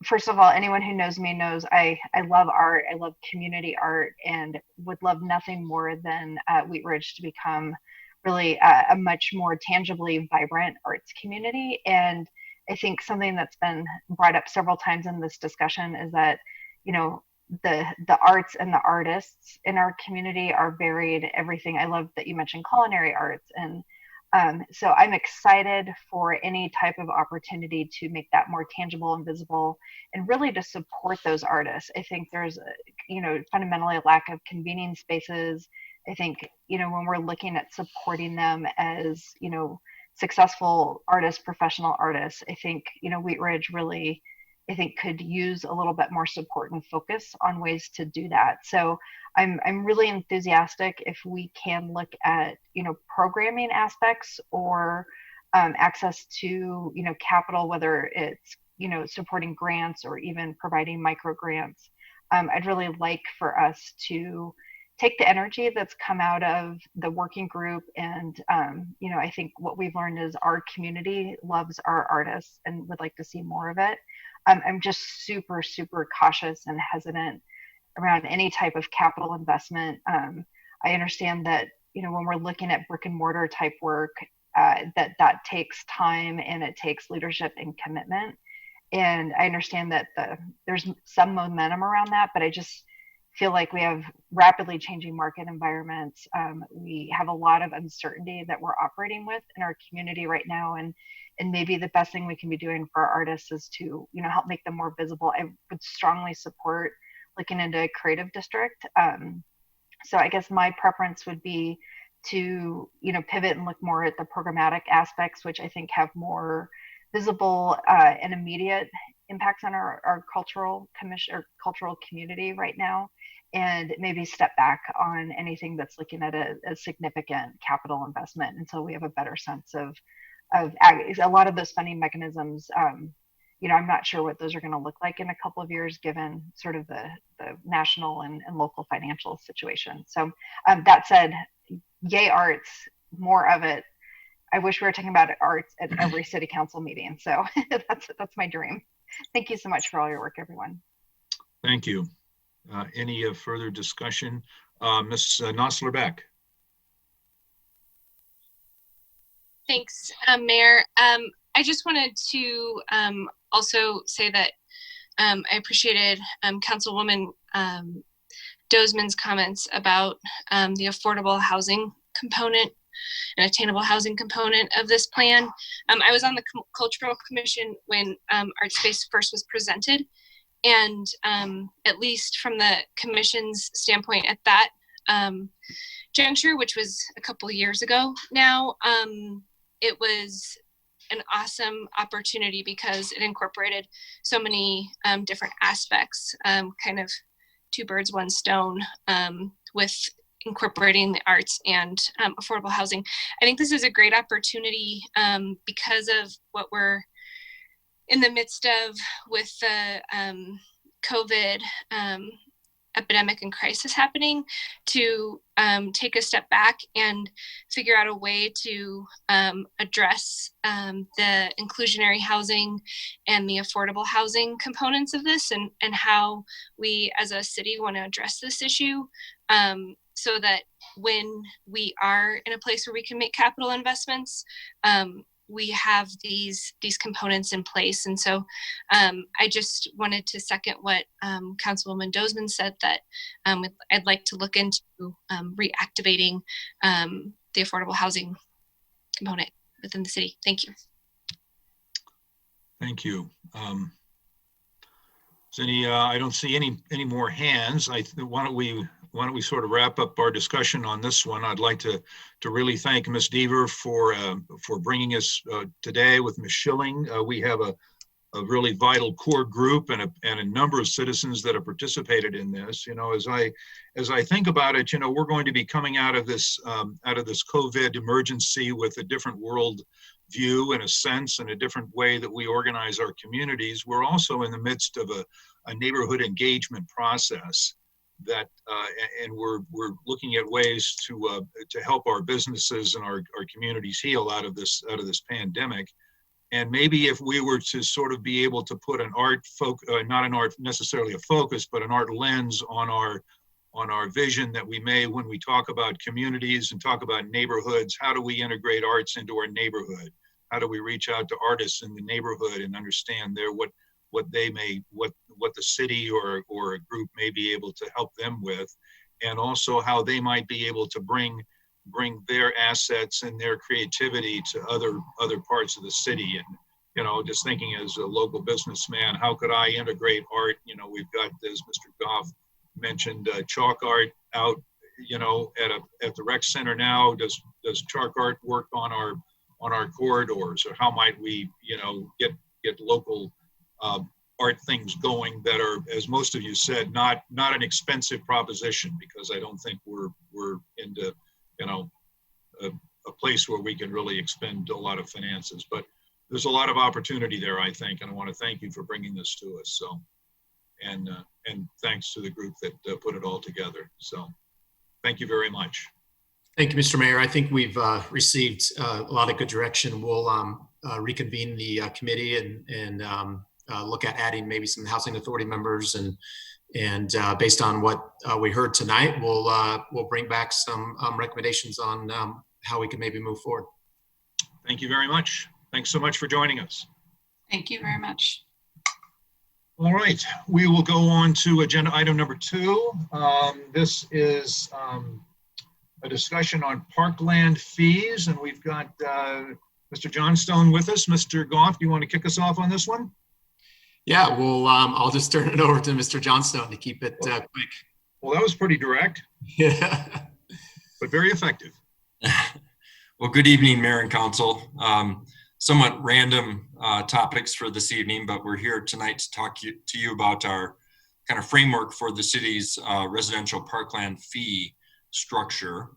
First of all, anyone who knows me knows I love art. I love community art, and would love nothing more than Wheat Ridge to become really a much more tangibly vibrant arts community. And I think something that's been brought up several times in this discussion is that, the arts and the artists in our community are varied. Everything. I love that you mentioned culinary arts, and So I'm excited for any type of opportunity to make that more tangible and visible, and really to support those artists. I think there's, fundamentally a lack of convening spaces. I think, when we're looking at supporting them as, successful artists, professional artists, I think, Wheat Ridge really, I think, could use a little bit more support and focus on ways to do that. So I'm really enthusiastic if we can look at, programming aspects or access to, capital, whether it's, supporting grants or even providing micro grants. I'd really like for us to take the energy that's come out of the working group. And, I think what we've learned is our community loves our artists and would like to see more of it. I'm just super, super cautious and hesitant around any type of capital investment. I understand that, when we're looking at brick and mortar type work, that takes time and it takes leadership and commitment. And I understand that there's some momentum around that, but I just feel like we have rapidly changing market environments. We have a lot of uncertainty that we're operating with in our community right now. And maybe the best thing we can be doing for our artists is to, help make them more visible. I would strongly support looking into a creative district. So I guess my preference would be to, pivot and look more at the programmatic aspects, which I think have more visible and immediate impacts on our cultural commission or cultural community right now, and maybe step back on anything that's looking at a significant capital investment until we have a better sense of a lot of those funding mechanisms. I'm not sure what those are going to look like in a couple of years, given sort of the national and local financial situation. So that said, yay arts, more of it. I wish we were talking about arts at every city council meeting. So that's my dream. Thank you so much for all your work, everyone. Thank you. Any further discussion? Ms. Nosler-Beck. Thanks, Mayor. I just wanted to also say that I appreciated Councilwoman Dozman's comments about the affordable housing component and attainable housing component of this plan. I was on the Cultural Commission when Art Space first was presented, and at least from the Commission's standpoint at that juncture, which was a couple of years ago now, it was an awesome opportunity because it incorporated so many different aspects, kind of two birds, one stone, with incorporating the arts and affordable housing. I think this is a great opportunity because of what we're in the midst of with the COVID epidemic and crisis happening, to take a step back and figure out a way to address the inclusionary housing and the affordable housing components of this, and how we as a city want to address this issue, so that when we are in a place where we can make capital investments, we have these components in place. And so I just wanted to second what Councilwoman Dozman said, that I'd like to look into reactivating the affordable housing component within the city. Thank you. Thank you. I don't see any more hands. Why don't we sort of wrap up our discussion on this one? I'd like to really thank Ms. Deaver for bringing us today with Ms. Schilling. We have a really vital core group and a number of citizens that have participated in this. As I think about it, we're going to be coming out of this COVID emergency with a different world view, in a sense, and a different way that we organize our communities. We're also in the midst of a neighborhood engagement process that, and we're looking at ways to help our businesses and our communities heal out of this pandemic. And maybe if we were to sort of be able to put an art not an art necessarily a focus, but an art lens on our vision that we may, when we talk about communities and talk about neighborhoods, how do we integrate arts into our neighborhood? How do we reach out to artists in the neighborhood and understand what the city or a group may be able to help them with, and also how they might be able to bring bring their assets and their creativity to other parts of the city. And, you know, just thinking as a local businessman, how could I integrate art? You know, we've got, as Mr. Goff mentioned, chalk art out, you know, at the rec center now. Does chalk art work on our corridors, or how might we, you know, get local art things going that are, as most of you said, not an expensive proposition, because I don't think we're into, you know, a place where we can really expend a lot of finances. But there's a lot of opportunity there, I think, and I want to thank you for bringing this to us. So, and thanks to the group that put it all together. So, thank you very much. Thank you, Mr. Mayor. I think we've received a lot of good direction. We'll reconvene the committee and look at adding maybe some housing authority members, and based on what we heard tonight, we'll bring back some recommendations on how we can maybe move forward. Thank you very much. Thanks so much for joining us. Thank you very much. All right, we will go on to agenda item number 2. This is a discussion on parkland fees, and we've got Mr. Johnstone with us. Mr. Goff, do you want to kick us off on this one? Yeah, well, I'll just turn it over to Mr. Johnstone to keep it quick. Well, that was pretty direct. Yeah. But very effective. Well, good evening, Mayor and Council. Somewhat random topics for this evening, but we're here tonight to talk to you about our kind of framework for the city's residential parkland fee structure.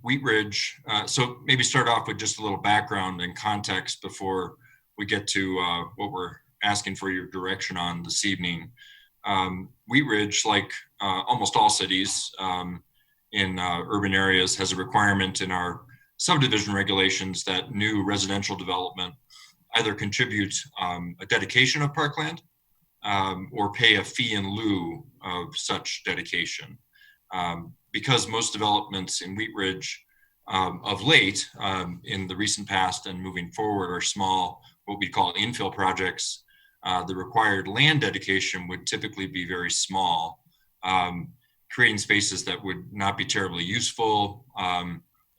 Wheat Ridge, so maybe start off with just a little background and context before we get to what we're asking for your direction on this evening. Wheat Ridge, like almost all cities in urban areas, has a requirement in our subdivision regulations that new residential development either contribute a dedication of parkland or pay a fee in lieu of such dedication. Because most developments in Wheat Ridge of late, in the recent past and moving forward, are small, what we call infill projects, the required land dedication would typically be very small, creating spaces that would not be terribly useful,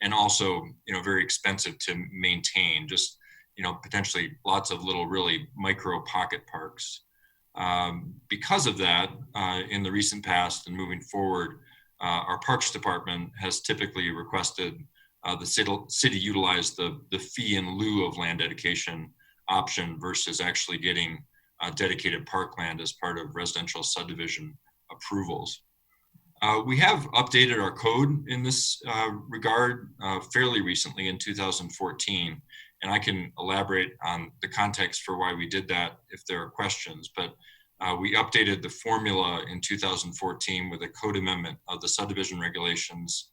and also, you know, very expensive to maintain, just, you know, potentially lots of little really micro pocket parks. Because of that, in the recent past and moving forward, our Parks Department has typically requested the city utilize the fee in lieu of land dedication option versus actually getting dedicated parkland as part of residential subdivision approvals. We have updated our code in this regard fairly recently in 2014, and I can elaborate on the context for why we did that if there are questions, but we updated the formula in 2014 with a code amendment of the subdivision regulations.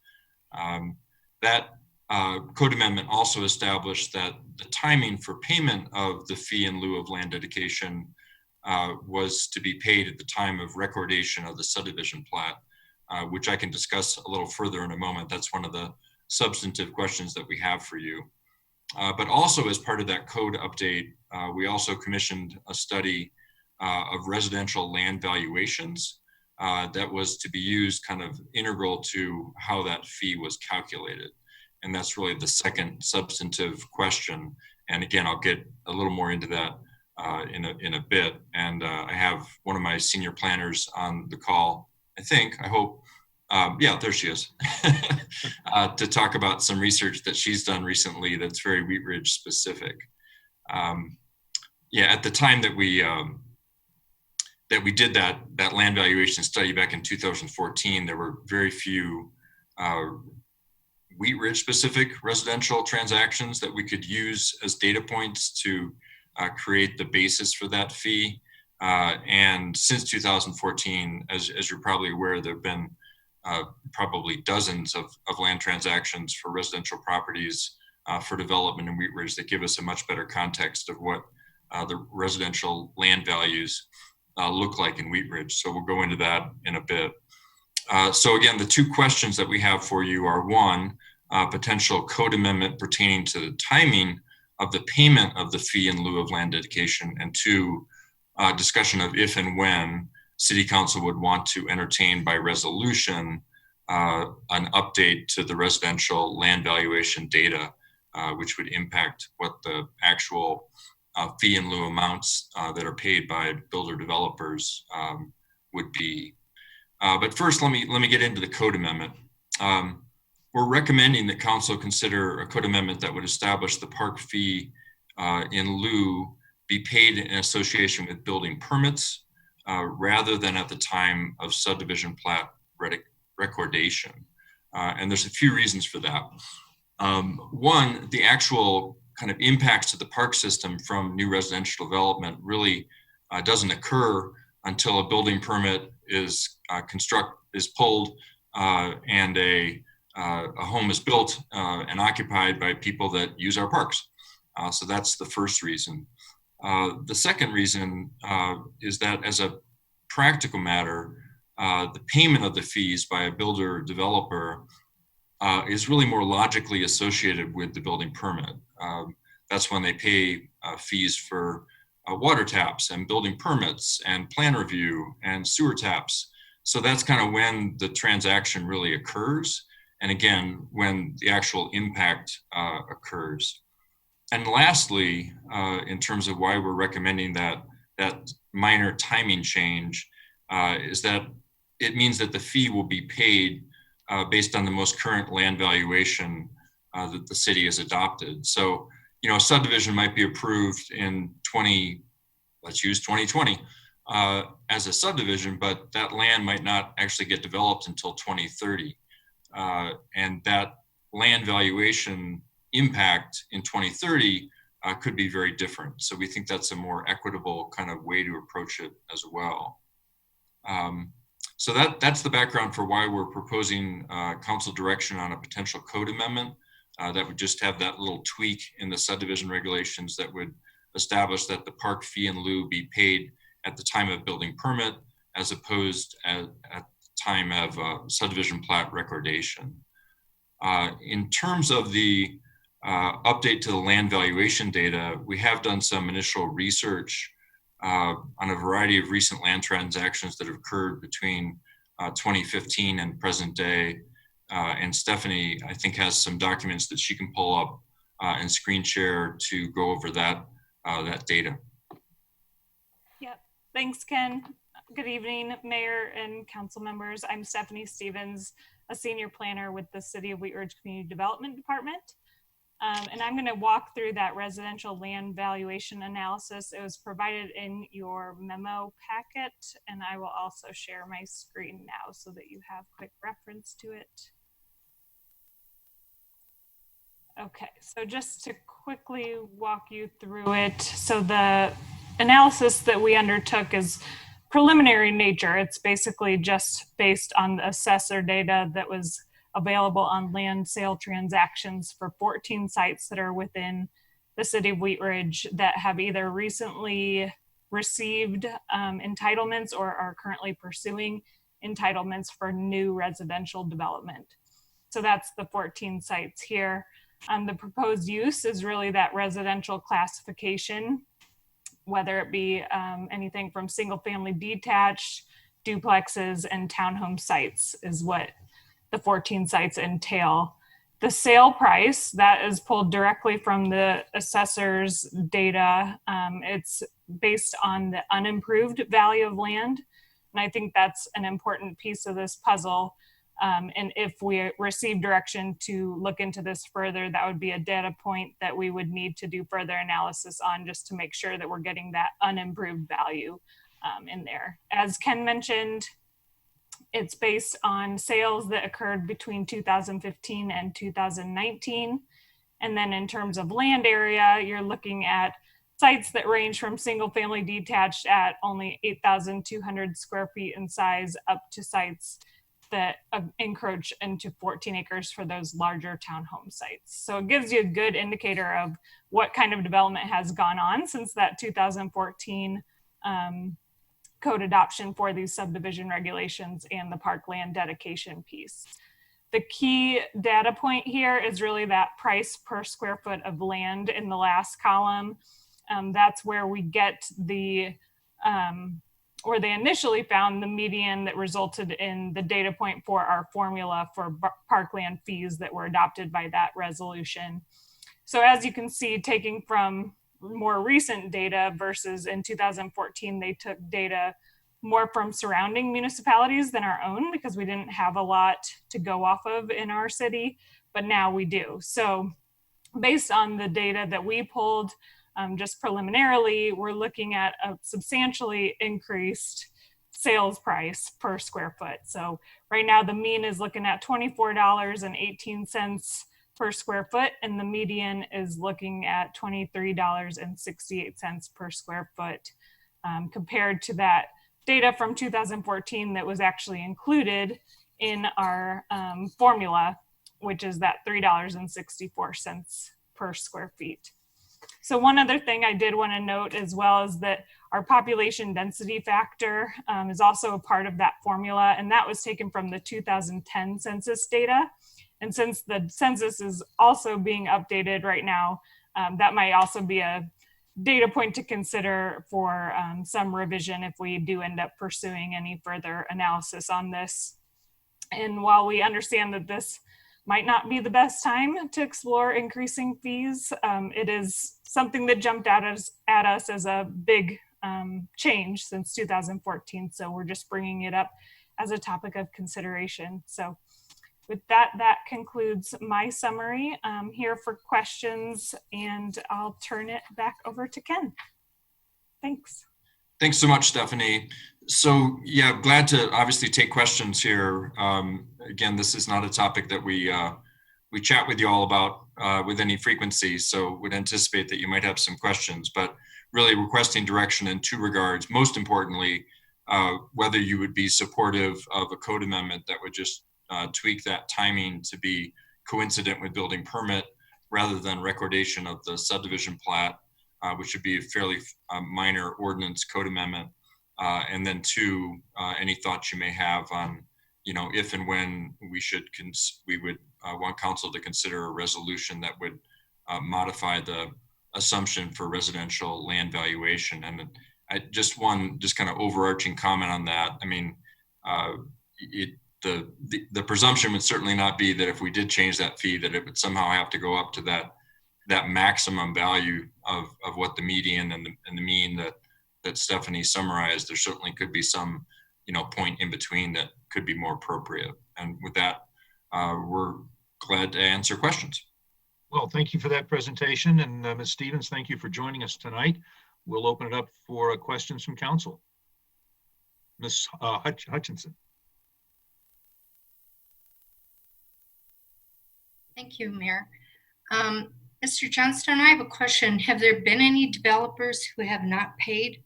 That code amendment also established that the timing for payment of the fee in lieu of land dedication was to be paid at the time of recordation of the subdivision plat, which I can discuss a little further in a moment. That's one of the substantive questions that we have for you. But also, as part of that code update, we also commissioned a study of residential land valuations that was to be used kind of integral to how that fee was calculated. And that's really the second substantive question. And again, I'll get a little more into that in a bit. And I have one of my senior planners on the call, I hope, yeah, there she is, to talk about some research that she's done recently that's very Wheat Ridge specific. Yeah, at the time that we did that land valuation study back in 2014, there were very few Wheat Ridge specific residential transactions that we could use as data points to create the basis for that fee. And since 2014, as you're probably aware, there have been probably dozens of land transactions for residential properties for development in Wheat Ridge that give us a much better context of what the residential land values look like in Wheat Ridge. So we'll go into that in a bit. So again, the two questions that we have for you are: one, potential code amendment pertaining to the timing of the payment of the fee in lieu of land dedication, and two, discussion of if and when City Council would want to entertain by resolution an update to the residential land valuation data, which would impact what the actual fee in lieu amounts that are paid by builder developers would be. But first, let me get into the code amendment. We're recommending that council consider a code amendment that would establish the park fee in lieu be paid in association with building permits rather than at the time of subdivision plat recordation. And there's a few reasons for that. One, the actual kind of impacts to the park system from new residential development really doesn't occur until a building permit is pulled and a home is built and occupied by people that use our parks. So that's the first reason. The second reason is that as a practical matter, the payment of the fees by a builder developer is really more logically associated with the building permit. That's when they pay fees for water taps and building permits and plan review and sewer taps. So that's kind of when the transaction really occurs. And again, when the actual impact occurs. And lastly, in terms of why we're recommending that minor timing change, is that it means that the fee will be paid based on the most current land valuation that the city has adopted. So, you know, a subdivision might be approved in 2020 as a subdivision, but that land might not actually get developed until 2030. And that land valuation impact in 2030 could be very different. So we think that's a more equitable kind of way to approach it as well. So that's the background for why we're proposing council direction on a potential code amendment that would just have that little tweak in the subdivision regulations that would establish that the park fee in lieu be paid at the time of building permit as opposed at time of subdivision plat recordation. In terms of the update to the land valuation data, we have done some initial research on a variety of recent land transactions that have occurred between 2015 and present day. And Stephanie, I think, has some documents that she can pull up and screen share to go over that data. Yep. Thanks, Ken. Good evening, Mayor and council members. I'm Stephanie Stevens, a senior planner with the City of Wheat Ridge Community Development Department. And I'm going to walk through that residential land valuation analysis. It was provided in your memo packet, and I will also share my screen now so that you have quick reference to it. Okay, so just to quickly walk you through it. So the analysis that we undertook is preliminary in nature. It's basically just based on the assessor data that was available on land sale transactions for 14 sites that are within the city of Wheat Ridge that have either recently received entitlements or are currently pursuing entitlements for new residential development. So that's the 14 sites here. The proposed use is really that residential classification, whether it be anything from single family detached, duplexes, and townhome sites is what the 14 sites entail. The sale price that is pulled directly from the assessor's data. It's based on the unimproved value of land. And I think that's an important piece of this puzzle. And if we receive direction to look into this further, that would be a data point that we would need to do further analysis on just to make sure that we're getting that unimproved value in there. As Ken mentioned, it's based on sales that occurred between 2015 and 2019. And then in terms of land area, you're looking at sites that range from single family detached at only 8,200 square feet in size up to sites that encroach into 14 acres for those larger townhome sites. So it gives you a good indicator of what kind of development has gone on since that 2014 code adoption for these subdivision regulations and the parkland dedication piece. The key data point here is really that price per square foot of land in the last column. That's where we get the or they initially found the median that resulted in the data point for our formula for parkland fees that were adopted by that resolution. So as you can see, taking from more recent data versus in 2014, they took data more from surrounding municipalities than our own because we didn't have a lot to go off of in our city, but now we do. So based on the data that we pulled, just preliminarily, we're looking at a substantially increased sales price per square foot. So right now the mean is looking at $24.18 per square foot, and the median is looking at $23.68 per square foot, compared to that data from 2014 that was actually included in our formula, which is that $3.64 per square feet. So one other thing I did want to note as well is that our population density factor is also a part of that formula, and that was taken from the 2010 census data. And since the census is also being updated right now, that might also be a data point to consider for some revision if we do end up pursuing any further analysis on this. And while we understand that this might not be the best time to explore increasing fees, it is something that jumped at us as a big change since 2014. So we're just bringing it up as a topic of consideration. So with that, that concludes my summary. I'm here for questions, and I'll turn it back over to Ken. Thanks. Thanks so much, Stephanie. So yeah, glad to obviously take questions here. Again, this is not a topic that we chat with you all about with any frequency, so would anticipate that you might have some questions, but really requesting direction in two regards. Most importantly, whether you would be supportive of a code amendment that would just tweak that timing to be coincident with building permit rather than recordation of the subdivision plat, which would be a fairly minor ordinance code amendment. And then two, any thoughts you may have on, if and when we would want council to consider a resolution that would modify the assumption for residential land valuation. And just kind of overarching comment on that. I mean, the presumption would certainly not be that if we did change that fee, that it would somehow have to go up to that maximum value of what the median and the mean that Stephanie summarized. There certainly could be some, point in between that could be more appropriate. And with that, we're glad to answer questions. Well, thank you for that presentation. And Ms. Stevens, thank you for joining us tonight. We'll open it up for questions from council. Ms. Hutchinson. Thank you, Mayor. Mr. Johnston, I have a question. Have there been any developers who have not paid?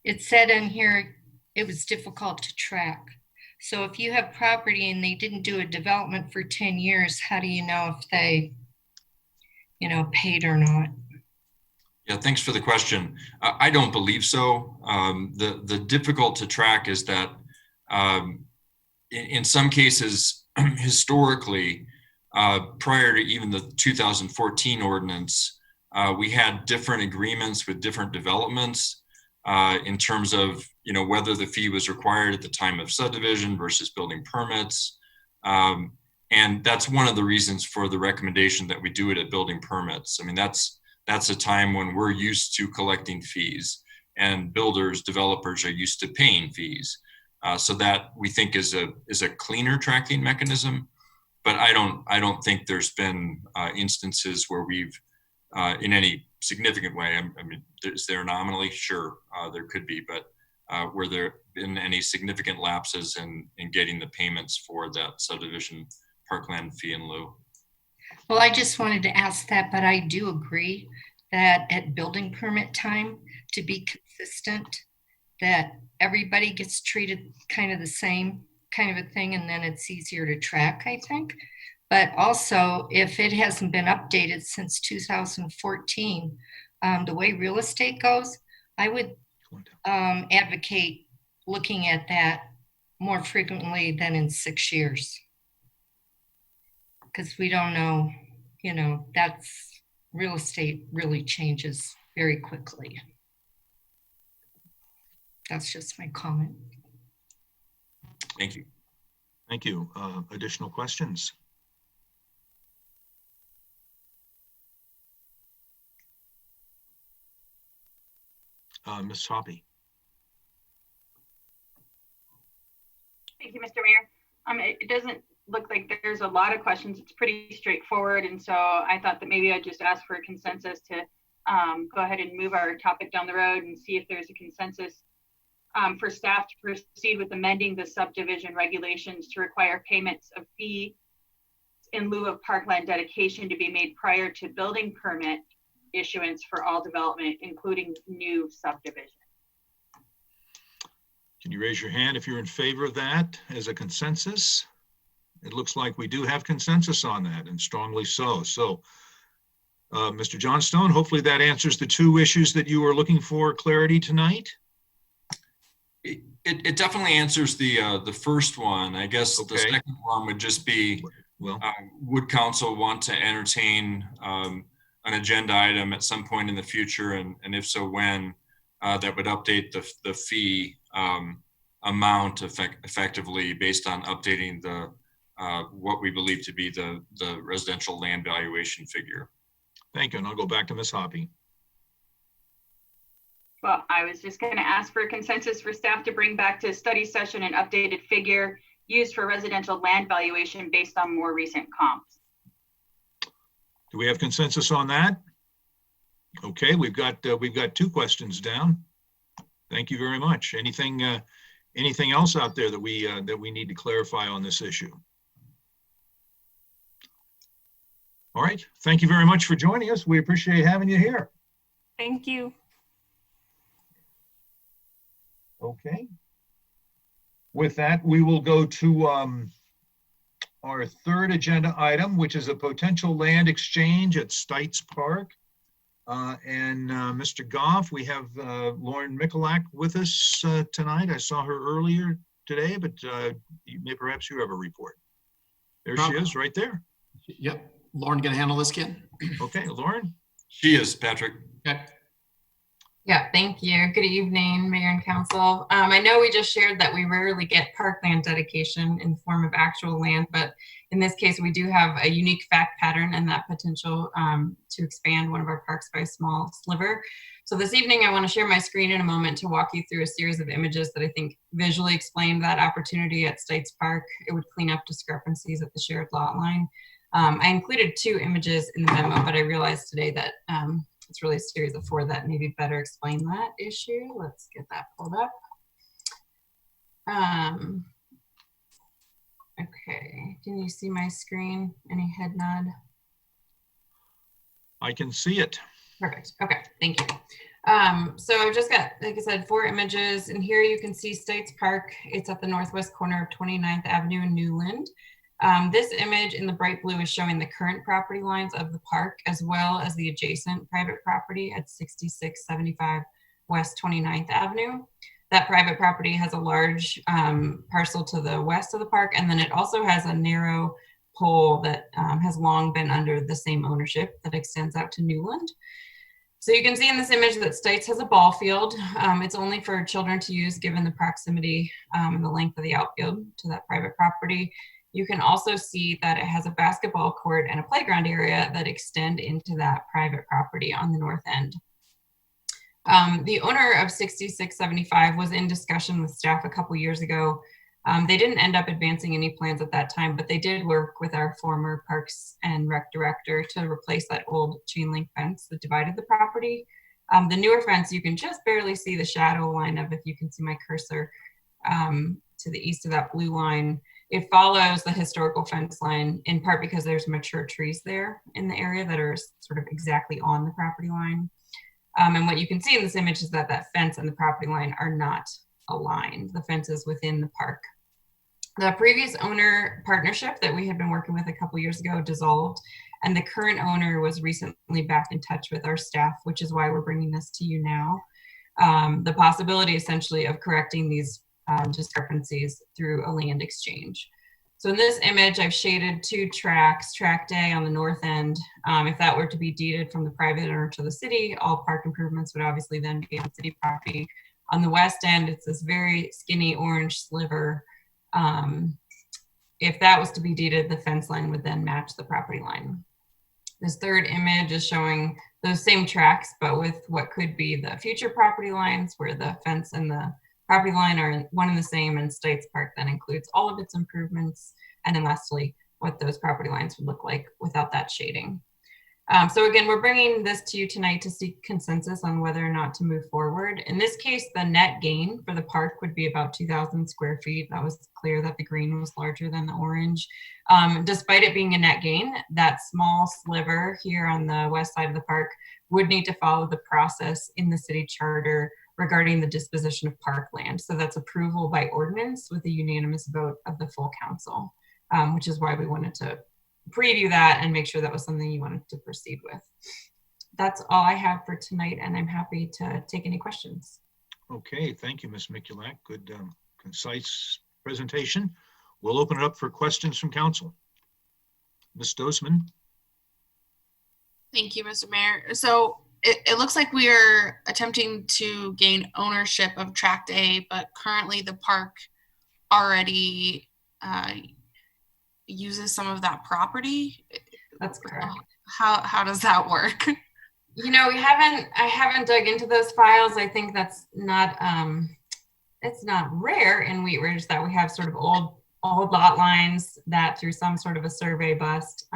It said in here it was difficult to track. So if you have property and they didn't do a development for 10 years, how do you know if they, paid or not? Yeah, thanks for the question. I don't believe so. The difficult to track is that in some cases, historically, prior to even the 2014 ordinance, we had different agreements with different developments in terms of, whether the fee was required at the time of subdivision versus building permits. And that's one of the reasons for the recommendation that we do it at building permits. I mean, that's a time when we're used to collecting fees, and developers are used to paying fees. So that we think is a cleaner tracking mechanism, but I don't think there's been instances where we've in any significant way. I mean, is there nominally? Sure, there could be, but were there been any significant lapses in getting the payments for that subdivision parkland fee in lieu? Well, I just wanted to ask that, but I do agree that at building permit time, to be consistent, that everybody gets treated kind of the same kind of a thing, and then it's easier to track, I think. But also, if it hasn't been updated since 2014, the way real estate goes, I would advocate looking at that more frequently than in 6 years. Because we don't know, that's real estate really changes very quickly. That's just my comment. Thank you. Thank you. Additional questions? Ms. Hoppy. Thank you, Mr. Mayor. It doesn't look like there's a lot of questions. It's pretty straightforward. And so I thought that maybe I'd just ask for a consensus to go ahead and move our topic down the road and see if there's a consensus for staff to proceed with amending the subdivision regulations to require payments of fee in lieu of parkland dedication to be made prior to building permit issuance for all development, including new subdivision. Can you raise your hand if you're in favor of that as a consensus? It looks like we do have consensus on that, and strongly so. So, Mr. Johnstone, hopefully that answers the two issues that you were looking for clarity tonight. It definitely answers the first one. I guess Okay. the second one would just be, Well, would council want to entertain an agenda item at some point in the future, and if so, when, that would update the fee amount effectively based on updating the what we believe to be the residential land valuation figure. thank you, and I'll go back to Ms. Hoppy. Well, I was just going to ask for a consensus for staff to bring back to study session an updated figure used for residential land valuation based on more recent comps. Do we have consensus on that? Okay, we've got two questions down. Thank you very much. Anything else out there that we need to clarify on this issue? All right, thank you very much for joining us. We appreciate having you here. Thank you. Okay. With that, we will go to our third agenda item, which is a potential land exchange at Stites Park. And Mr. Goff, we have Lauren Mikulak with us tonight. I saw her earlier today, but perhaps you have a report. There she is, right there. Yep. Lauren, gonna handle this, kid? Okay, Lauren. She is, Patrick. Okay. Yeah, thank you. Good evening, Mayor and Council. I know we just shared that we rarely get parkland dedication in the form of actual land, but in this case, we do have a unique fact pattern and that potential to expand one of our parks by a small sliver. So this evening, I want to share my screen in a moment to walk you through a series of images that I think visually explain that opportunity at Stites Park. It would clean up discrepancies at the shared lot line. I included 2 images in the memo, but I realized today that it's really a series of 4 that maybe better explain that issue. Let's get that pulled up. Okay, can you see my screen? Any head nod? I can see it. Perfect. Okay, thank you. So I've just got, like I said, 4 images, and here you can see Stites Park. It's at the northwest corner of 29th Avenue in Newland. This image in the bright blue is showing the current property lines of the park as well as the adjacent private property at 6675 West 29th Avenue. That private property has a large parcel to the west of the park, and then it also has a narrow pole that has long been under the same ownership that extends out to Newland. So you can see in this image that Stites has a ball field. It's only for children to use given the proximity and the length of the outfield to that private property. You can also see that it has a basketball court and a playground area that extend into that private property on the north end. The owner of 6675 was in discussion with staff a couple years ago. They didn't end up advancing any plans at that time, but they did work with our former Parks and Rec director to replace that old chain link fence that divided the property. The newer fence, you can just barely see the shadow line of, if you can see my cursor, to the east of that blue line. It follows the historical fence line in part because there's mature trees there in the area that are sort of exactly on the property line. And what you can see in this image is that that fence and the property line are not aligned. The fence is within the park. The previous owner partnership that we had been working with a couple years ago dissolved, and the current owner was recently back in touch with our staff, which is why we're bringing this to you now. The possibility essentially of correcting these discrepancies through a land exchange. So in this image, I've shaded 2 tracks, track A on the north end. If that were to be deeded from the private owner to the city, all park improvements would obviously then be on city property. On the west end, it's this very skinny orange sliver. If that was to be deeded, the fence line would then match the property line. This third image is showing those same tracks, but with what could be the future property lines, where the fence and the property line are one and the same, and Stites Park then includes all of its improvements. And then lastly, what those property lines would look like without that shading. So again, we're bringing this to you tonight to seek consensus on whether or not to move forward. In this case, the net gain for the park would be about 2,000 square feet. That was clear that the green was larger than the orange. Despite it being a net gain, that small sliver here on the west side of the park would need to follow the process in the city charter regarding the disposition of parkland. So that's approval by ordinance with a unanimous vote of the full council, which is why we wanted to preview that and make sure that was something you wanted to proceed with. That's all I have for tonight, and I'm happy to take any questions. Okay, thank you, Ms. Mikulak. Good, concise presentation. We'll open it up for questions from council. Ms. Dosman. Thank you, Mr. Mayor. So it looks like we are attempting to gain ownership of Tract A, but currently the park already uses some of that property. That's correct. How does that work? You know, I haven't dug into those files. I think that's not, it's not rare in Wheat Ridge that we have sort of old lot lines that through some sort of a survey bust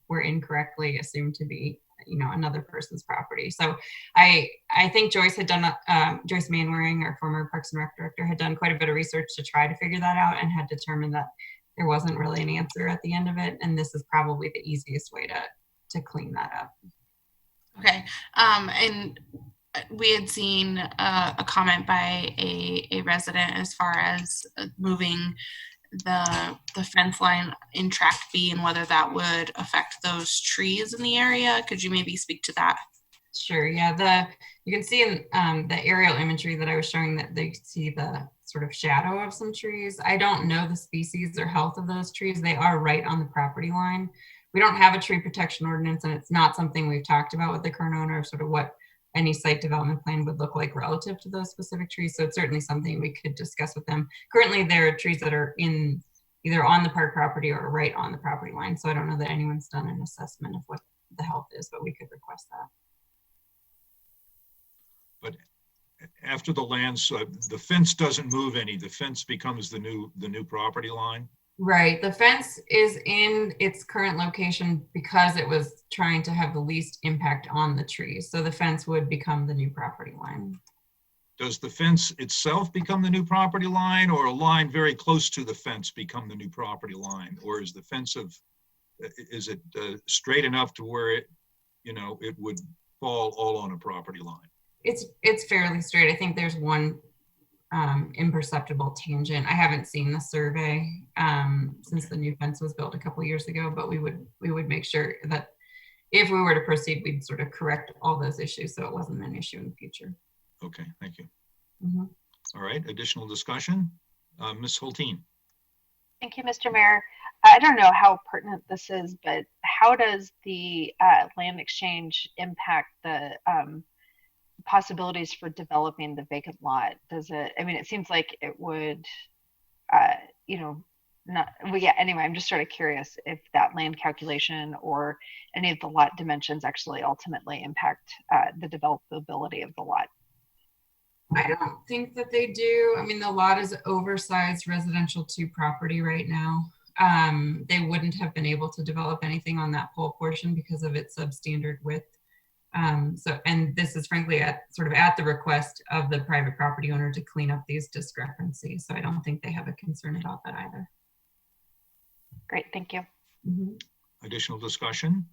were incorrectly assumed to be, you know, another person's property. So I think Joyce had done, Joyce Manwaring, our former Parks and Rec director, had done quite a bit of research to try to figure that out and had determined that there wasn't really an answer at the end of it. And this is probably the easiest way to clean that up. Okay. And we had seen a comment by a resident as far as moving the fence line in Tract B and whether that would affect those trees in the area. Could you maybe speak to that? Sure. Yeah. You can see in the aerial imagery that I was showing that they see the sort of shadow of some trees. I don't know the species or health of those trees. They are right on the property line. We don't have a tree protection ordinance, and it's not something we've talked about with the current owner of sort of what any site development plan would look like relative to those specific trees. So it's certainly something we could discuss with them. Currently, there are trees that are in either on the park property or right on the property line. So I don't know that anyone's done an assessment of what the health is, but we could request that. But after the lands, the fence doesn't move any. The fence becomes the new property line. Right. The fence is in its current location because it was trying to have the least impact on the trees. So the fence would become the new property line. Does the fence itself become the new property line, or a line very close to the fence become the new property line? Or is the fence is it straight enough to where it, you know, it would fall all on a property line? It's fairly straight. I think there's one imperceptible tangent. I haven't seen the survey since the new fence was built a couple years ago, but we would make sure that if we were to proceed, we'd sort of correct all those issues so it wasn't an issue in the future. Okay, thank you. Mm-hmm. All right, additional discussion. Ms. Hulteen. Thank you, Mr. Mayor. I don't know how pertinent this is, but how does the land exchange impact the possibilities for developing the vacant lot? Does it, I mean, it seems like it would, you know, not, well, yeah, anyway, I'm just sort of curious if that land calculation or any of the lot dimensions actually ultimately impact the developability of the lot. I don't think that they do. I mean, the lot is oversized residential 2 property right now. They wouldn't have been able to develop anything on that pole portion because of its substandard width. And this is frankly at the request of the private property owner to clean up these discrepancies. So I don't think they have a concern about that either. Great, thank you. Mm-hmm. Additional discussion,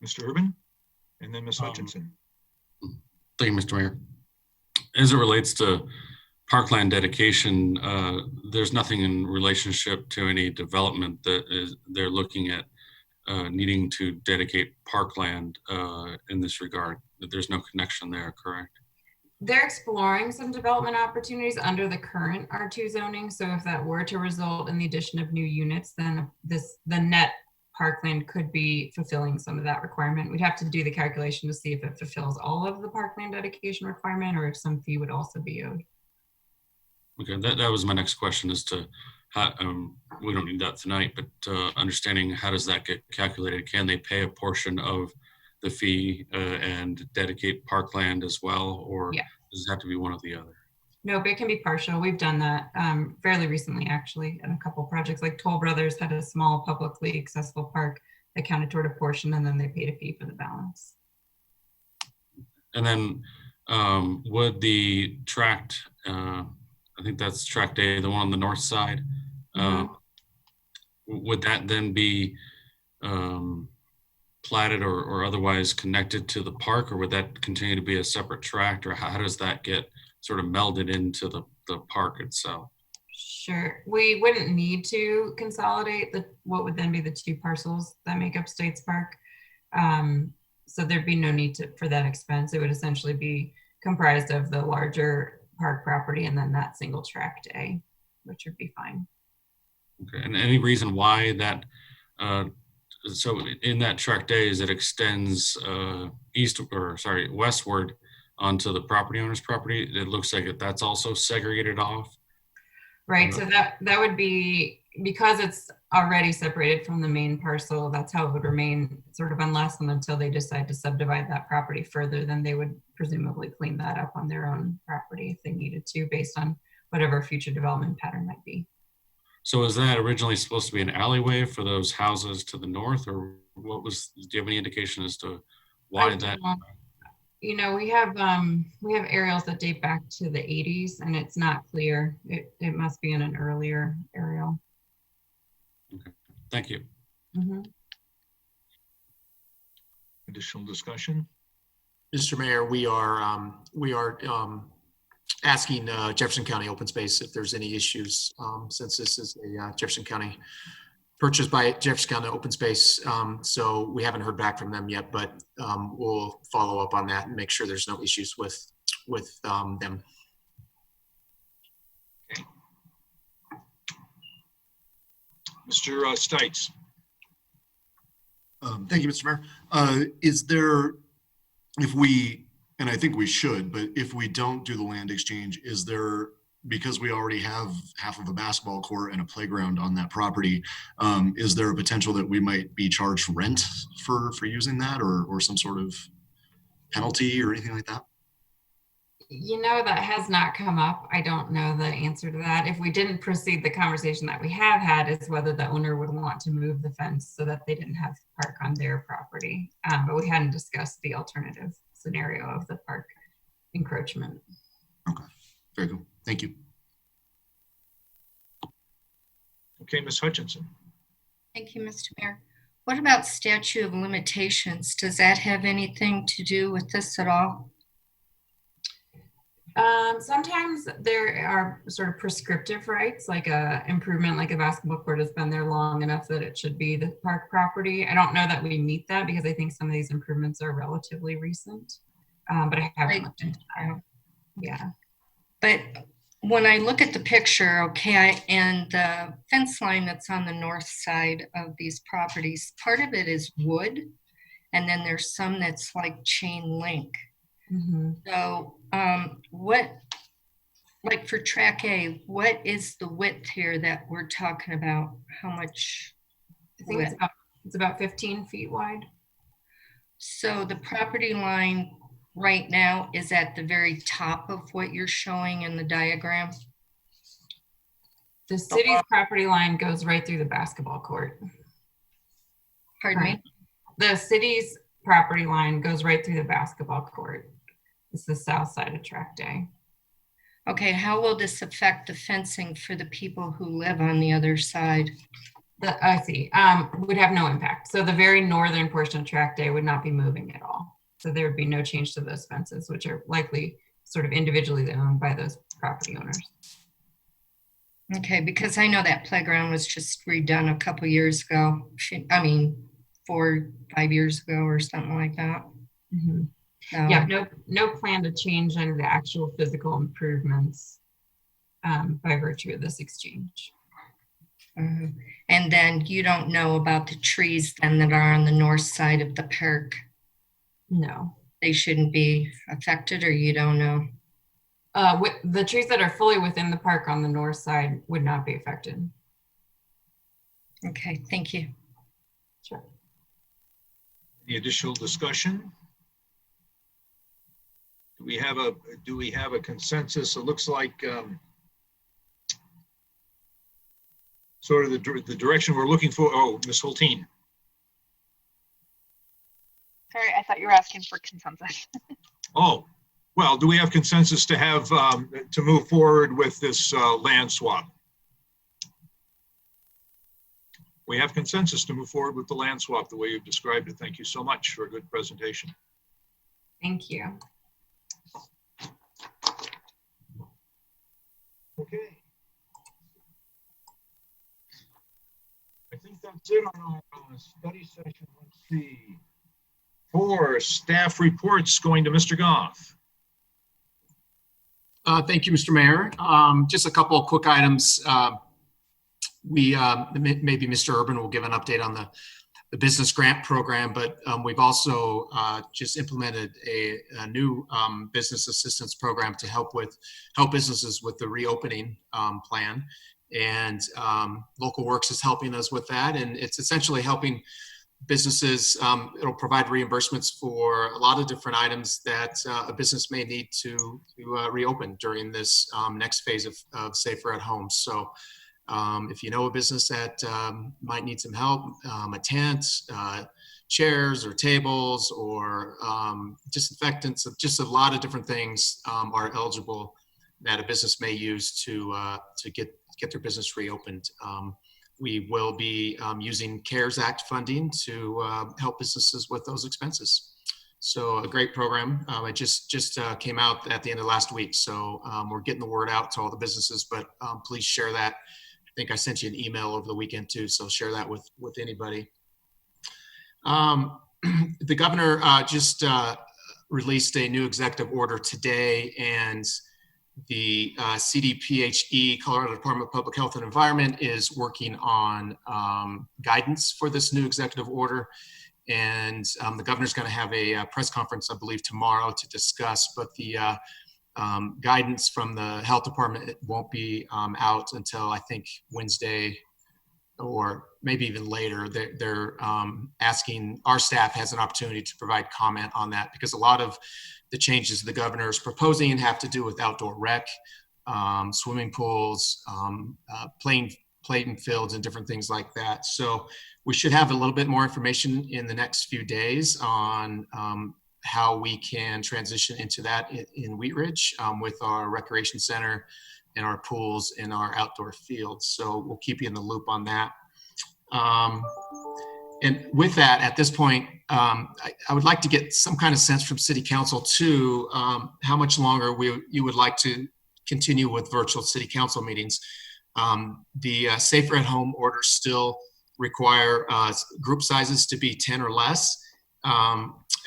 Mr. Urban, and then Ms. Hutchinson. Thank you, Mr. Mayor. As it relates to parkland dedication, there's nothing in relationship to any development that they're looking at needing to dedicate parkland in this regard. There's no connection there, correct? They're exploring some development opportunities under the current R2 zoning. So if that were to result in the addition of new units, then the net parkland could be fulfilling some of that requirement. We'd have to do the calculation to see if it fulfills all of the parkland dedication requirement or if some fee would also be owed. Okay, that was my next question as to how, we don't need that tonight, but understanding how does that get calculated? Can they pay a portion of the fee and dedicate parkland as well, or Yeah. does it have to be one or the other? Nope, it can be partial. We've done that fairly recently, actually, in a couple projects. Like Toll Brothers had a small publicly accessible park that counted toward a portion, and then they paid a fee for the balance. And then would the tract, I think that's tract A, the one on the north side, would that then be platted or otherwise connected to the park, or would that continue to be a separate tract, or how does that get sort of melded into the park itself? Sure. We wouldn't need to consolidate what would then be the two parcels that make up States Park. So there'd be no need for that expense. It would essentially be comprised of the larger park property and then that single tract A, which would be fine. Okay, and any reason why that, so in that tract A, as it extends westward onto the property owner's property, it looks like that's also segregated off? Right, so that would be, because it's already separated from the main parcel, that's how it would remain, sort of unless and until they decide to subdivide that property further, then they would presumably clean that up on their own property if they needed to, based on whatever future development pattern might be. So is that originally supposed to be an alleyway for those houses to the north, or do you have any indication as to why that? You know, we have aerials that date back to the 80s, and it's not clear. It must be in an earlier aerial. Okay, thank you. Additional discussion? Mr. Mayor, we are asking Jefferson County Open Space if there's any issues, since this is a Jefferson County purchased by Jefferson County Open Space. So we haven't heard back from them yet, but we'll follow up on that and make sure there's no issues with them. Okay. Mr. Stites. Thank you, Mr. Mayor. Is there, and I think we should, but if we don't do the land exchange, is there, because we already have half of a basketball court and a playground on that property, is there a potential that we might be charged rent for using that, or some sort of penalty or anything like that? You know, that has not come up. I don't know the answer to that. If we didn't proceed, the conversation that we have had is whether the owner would want to move the fence so that they didn't have to park on their property. But we hadn't discussed the alternative scenario of the park encroachment. Okay, very cool. Thank you. Okay, Ms. Hutchinson. Thank you, Mr. Mayor. What about statute of limitations? Does that have anything to do with this at all? Sometimes there are sort of prescriptive rights, like a improvement, like a basketball court has been there long enough that it should be the park property. I don't know that we meet that because I think some of these improvements are relatively recent, but I haven't looked into that. Yeah. But when I look at the picture, okay, and the fence line that's on the north side of these properties, part of it is wood, and then there's some that's like chain link. So like for track A, what is the width here that we're talking about? How much? I think it's about 15 feet wide. So the property line right now is at the very top of what you're showing in the diagram? The city's property line goes right through the basketball court. Pardon me? The city's property line goes right through the basketball court. It's the south side of tract A. Okay, how will this affect the fencing for the people who live on the other side? I see. Would have no impact. So the very northern portion of tract A would not be moving at all. So there would be no change to those fences, which are likely sort of individually owned by those property owners. Okay, because I know that playground was just redone a couple years ago. I mean, 4 or 5 years ago or something like that. Yeah, no plan to change any of the actual physical improvements by virtue of this exchange. And then you don't know about the trees then that are on the north side of the park? No. They shouldn't be affected, or you don't know? The trees that are fully within the park on the north side would not be affected. Okay, thank you. Sure. Any additional discussion? Do we have a consensus? It looks like sort of the direction we're looking for. Oh, Ms. Hulteen. Sorry, I thought you were asking for consensus. Oh, well, do we have consensus to have to move forward with this land swap? We have consensus to move forward with the land swap the way you've described it. Thank you so much for a good presentation. Thank you. Okay. I think that's it on our study session. Let's see. For staff reports, going to Mr. Goff. Thank you, Mr. Mayor. Just a couple of quick items. Maybe Mr. Urban will give an update on the business grant program, but we've also just implemented a new business assistance program to help businesses with the reopening plan. And Local Works is helping us with that, and it's essentially helping businesses. It'll provide reimbursements for a lot of different items that a business may need to reopen during this next phase of Safer at Home. So if you know a business that might need some help, a tent, chairs or tables or disinfectants, just a lot of different things are eligible that a business may use to get their business reopened. We will be using CARES Act funding to help businesses with those expenses. So a great program. It just came out at the end of last week. So we're getting the word out to all the businesses, but please share that. I think I sent you an email over the weekend too, so share that with anybody. The governor just released a new executive order today, and the CDPHE, Colorado Department of Public Health and Environment, is working on guidance for this new executive order. And the governor's going to have a press conference, I believe, tomorrow to discuss, but the guidance from the health department won't be out until I think Wednesday or maybe even later. They're asking, our staff has an opportunity to provide comment on that, because a lot of the changes the governor is proposing have to do with outdoor rec, swimming pools, playing fields and different things like that. So we should have a little bit more information in the next few days on how we can transition into that in Wheat Ridge with our recreation center and our pools and our outdoor fields. So we'll keep you in the loop on that. And with that, at this point, I would like to get some kind of sense from City Council too, how much longer you would like to continue with virtual City Council meetings. The Safer at Home orders still require group sizes to be 10 or less.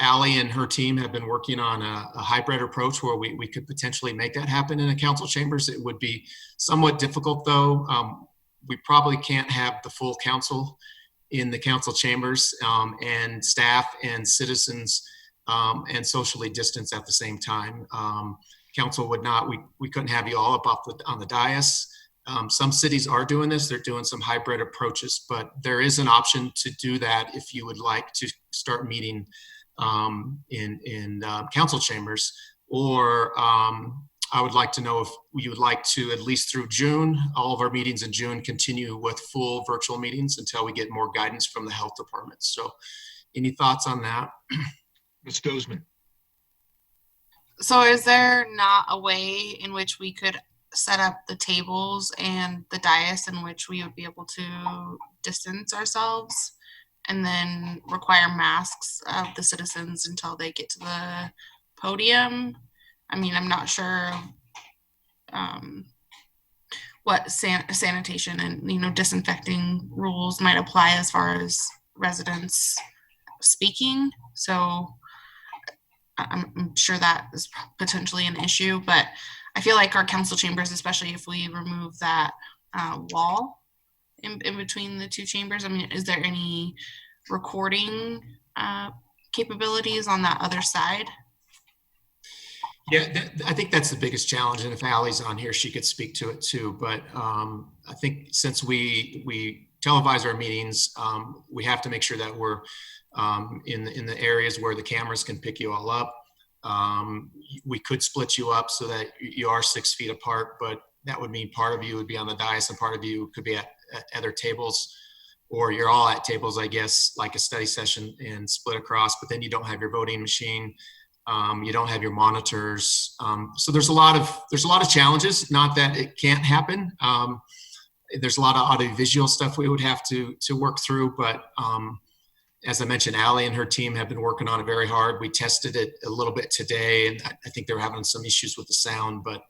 Allie and her team have been working on a hybrid approach where we could potentially make that happen in a council chambers. It would be somewhat difficult though. We probably can't have the full council in the council chambers, and staff and citizens and socially distance at the same time. Council would not, we couldn't have you all up on the dais. Some cities are doing this. They're doing some hybrid approaches, but there is an option to do that if you would like to start meeting in council chambers. Or I would like to know if you would like to, at least through June, all of our meetings in June, continue with full virtual meetings until we get more guidance from the health department. So any thoughts on that? Ms. Dozman. So is there not a way in which we could set up the tables and the dais in which we would be able to distance ourselves and then require masks of the citizens until they get to the podium? I mean, I'm not sure what sanitation and, disinfecting rules might apply as far as residents speaking. So I'm sure that is potentially an issue, but I feel like our council chambers, especially if we remove that wall in between the two chambers, I mean, is there any recording capabilities on that other side? Yeah, I think that's the biggest challenge. And if Ally's on here, she could speak to it too. But I think since we televise our meetings, we have to make sure that we're in the areas where the cameras can pick you all up. We could split you up so that you are 6 feet apart, but that would mean part of you would be on the dais and part of you could be at other tables, or you're all at tables, I guess, like a study session and split across, but then you don't have your voting machine. You don't have your monitors. So there's a lot of challenges, not that it can't happen. There's a lot of audiovisual stuff we would have to work through, but as I mentioned, Ally and her team have been working on it very hard. We tested it a little bit today, and I think they're having some issues with the sound, but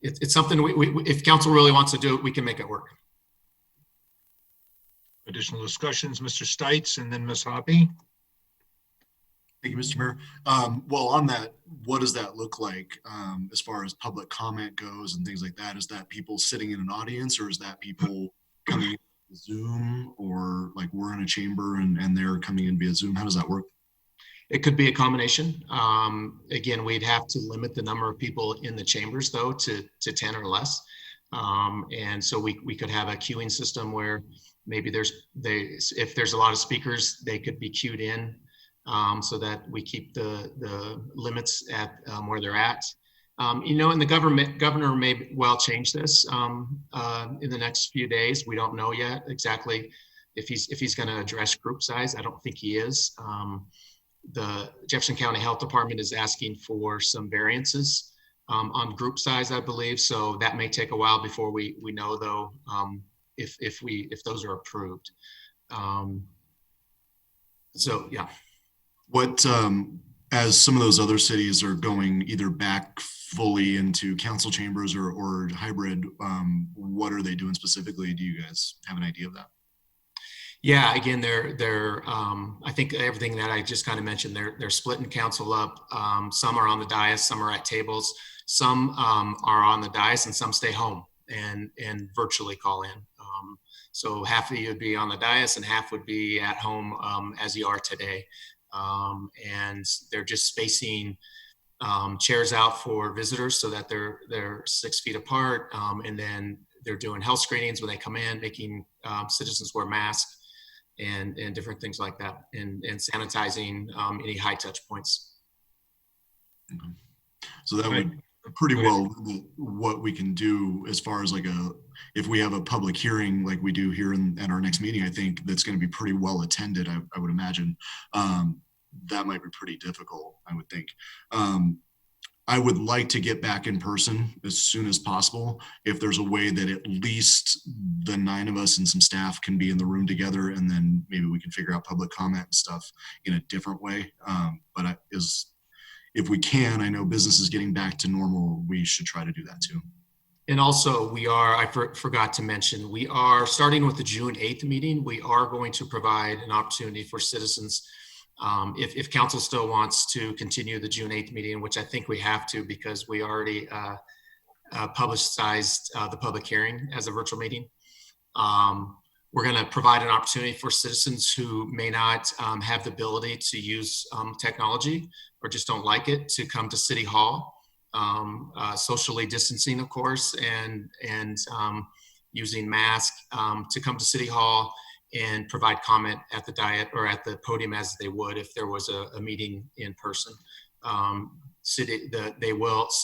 it's something if council really wants to do it, we can make it work. Additional discussions, Mr. Stites and then Ms. Hoppy. Thank you, Mr. Mayor. Well, on that, what does that look like as far as public comment goes and things like that? Is that people sitting in an audience, or is that people coming in via Zoom, or like we're in a chamber and they're coming in via Zoom? How does that work? It could be a combination. Again, we'd have to limit the number of people in the chambers though to 10 or less. And so we could have a queuing system where maybe if there's a lot of speakers, they could be queued in so that we keep the limits at where they're at. And the governor may well change this in the next few days. We don't know yet exactly if he's going to address group size. I don't think he is. The Jefferson County Health Department is asking for some variances on group size, I believe. So that may take a while before we know, though, if those are approved. So yeah. What as some of those other cities are going either back fully into council chambers or hybrid, what are they doing specifically? Do you guys have an idea of that? Yeah, again, they're I think everything that I just kind of mentioned, they're splitting council up. Some are on the dais, some are at tables, some are on the dais, and some stay home and virtually call in. So half of you would be on the dais and half would be at home as you are today. And they're just spacing chairs out for visitors so that they're 6 feet apart. And then they're doing health screenings when they come in, making citizens wear masks and different things like that, and sanitizing any high touch points. Okay. So that would pretty well limit what we can do as far as like if we have a public hearing like we do here at our next meeting. I think that's going to be pretty well attended. I would imagine that might be pretty difficult. I would think. I would like to get back in person as soon as possible. If there's a way that at least the 9 of us and some staff can be in the room together, and then maybe we can figure out public comment and stuff in a different way. But if we can, I know business is getting back to normal. We should try to do that too. And also I forgot to mention, we are starting with the June 8th meeting. We are going to provide an opportunity for citizens if council still wants to continue the June 8th meeting, which I think we have to because we already publicized the public hearing as a virtual meeting. We're going to provide an opportunity for citizens who may not have the ability to use technology or just don't like it to come to City Hall, socially distancing, of course, and using masks to come to City Hall and provide comment at the diet or at the podium as they would if there was a meeting in person.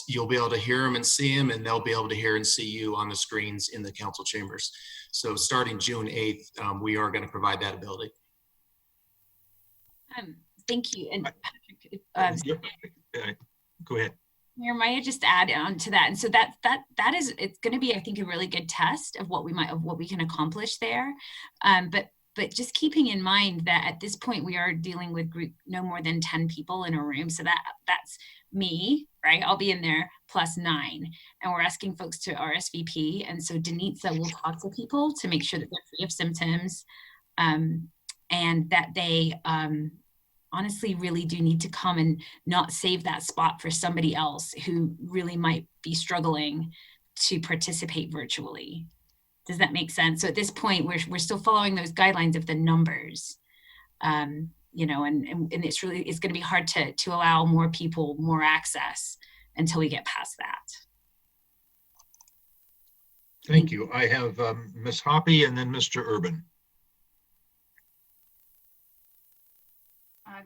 You'll be able to hear them and see them, and they'll be able to hear and see you on the screens in the council chambers. So starting June 8th, we are going to provide that ability. Thank you. And go ahead. Mayor, might I just add on to that? And so that is, it's going to be, I think, a really good test of what we can accomplish there. But just keeping in mind that at this point we are dealing with no more than 10 people in a room. So that's me, right? I'll be in there plus 9, and we're asking folks to RSVP. And so Denitza will talk to people to make sure that they're free of symptoms, and that they honestly really do need to come and not save that spot for somebody else who really might be struggling to participate virtually. Does that make sense? So at this point, we're still following those guidelines of the numbers. you know, and it's going to be hard to allow more people more access until we get past that. Thank you. I have Ms. Hoppy and then Mr. Urban.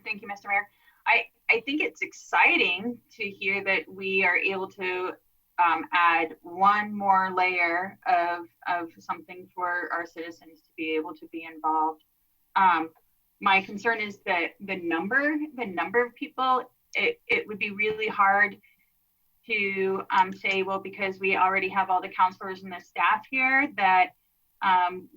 Thank you, Mr. Mayor. I think it's exciting to hear that we are able to add one more layer of something for our citizens to be able to be involved. My concern is that the number of people, it would be really hard to say, well, because we already have all the counselors and the staff here, that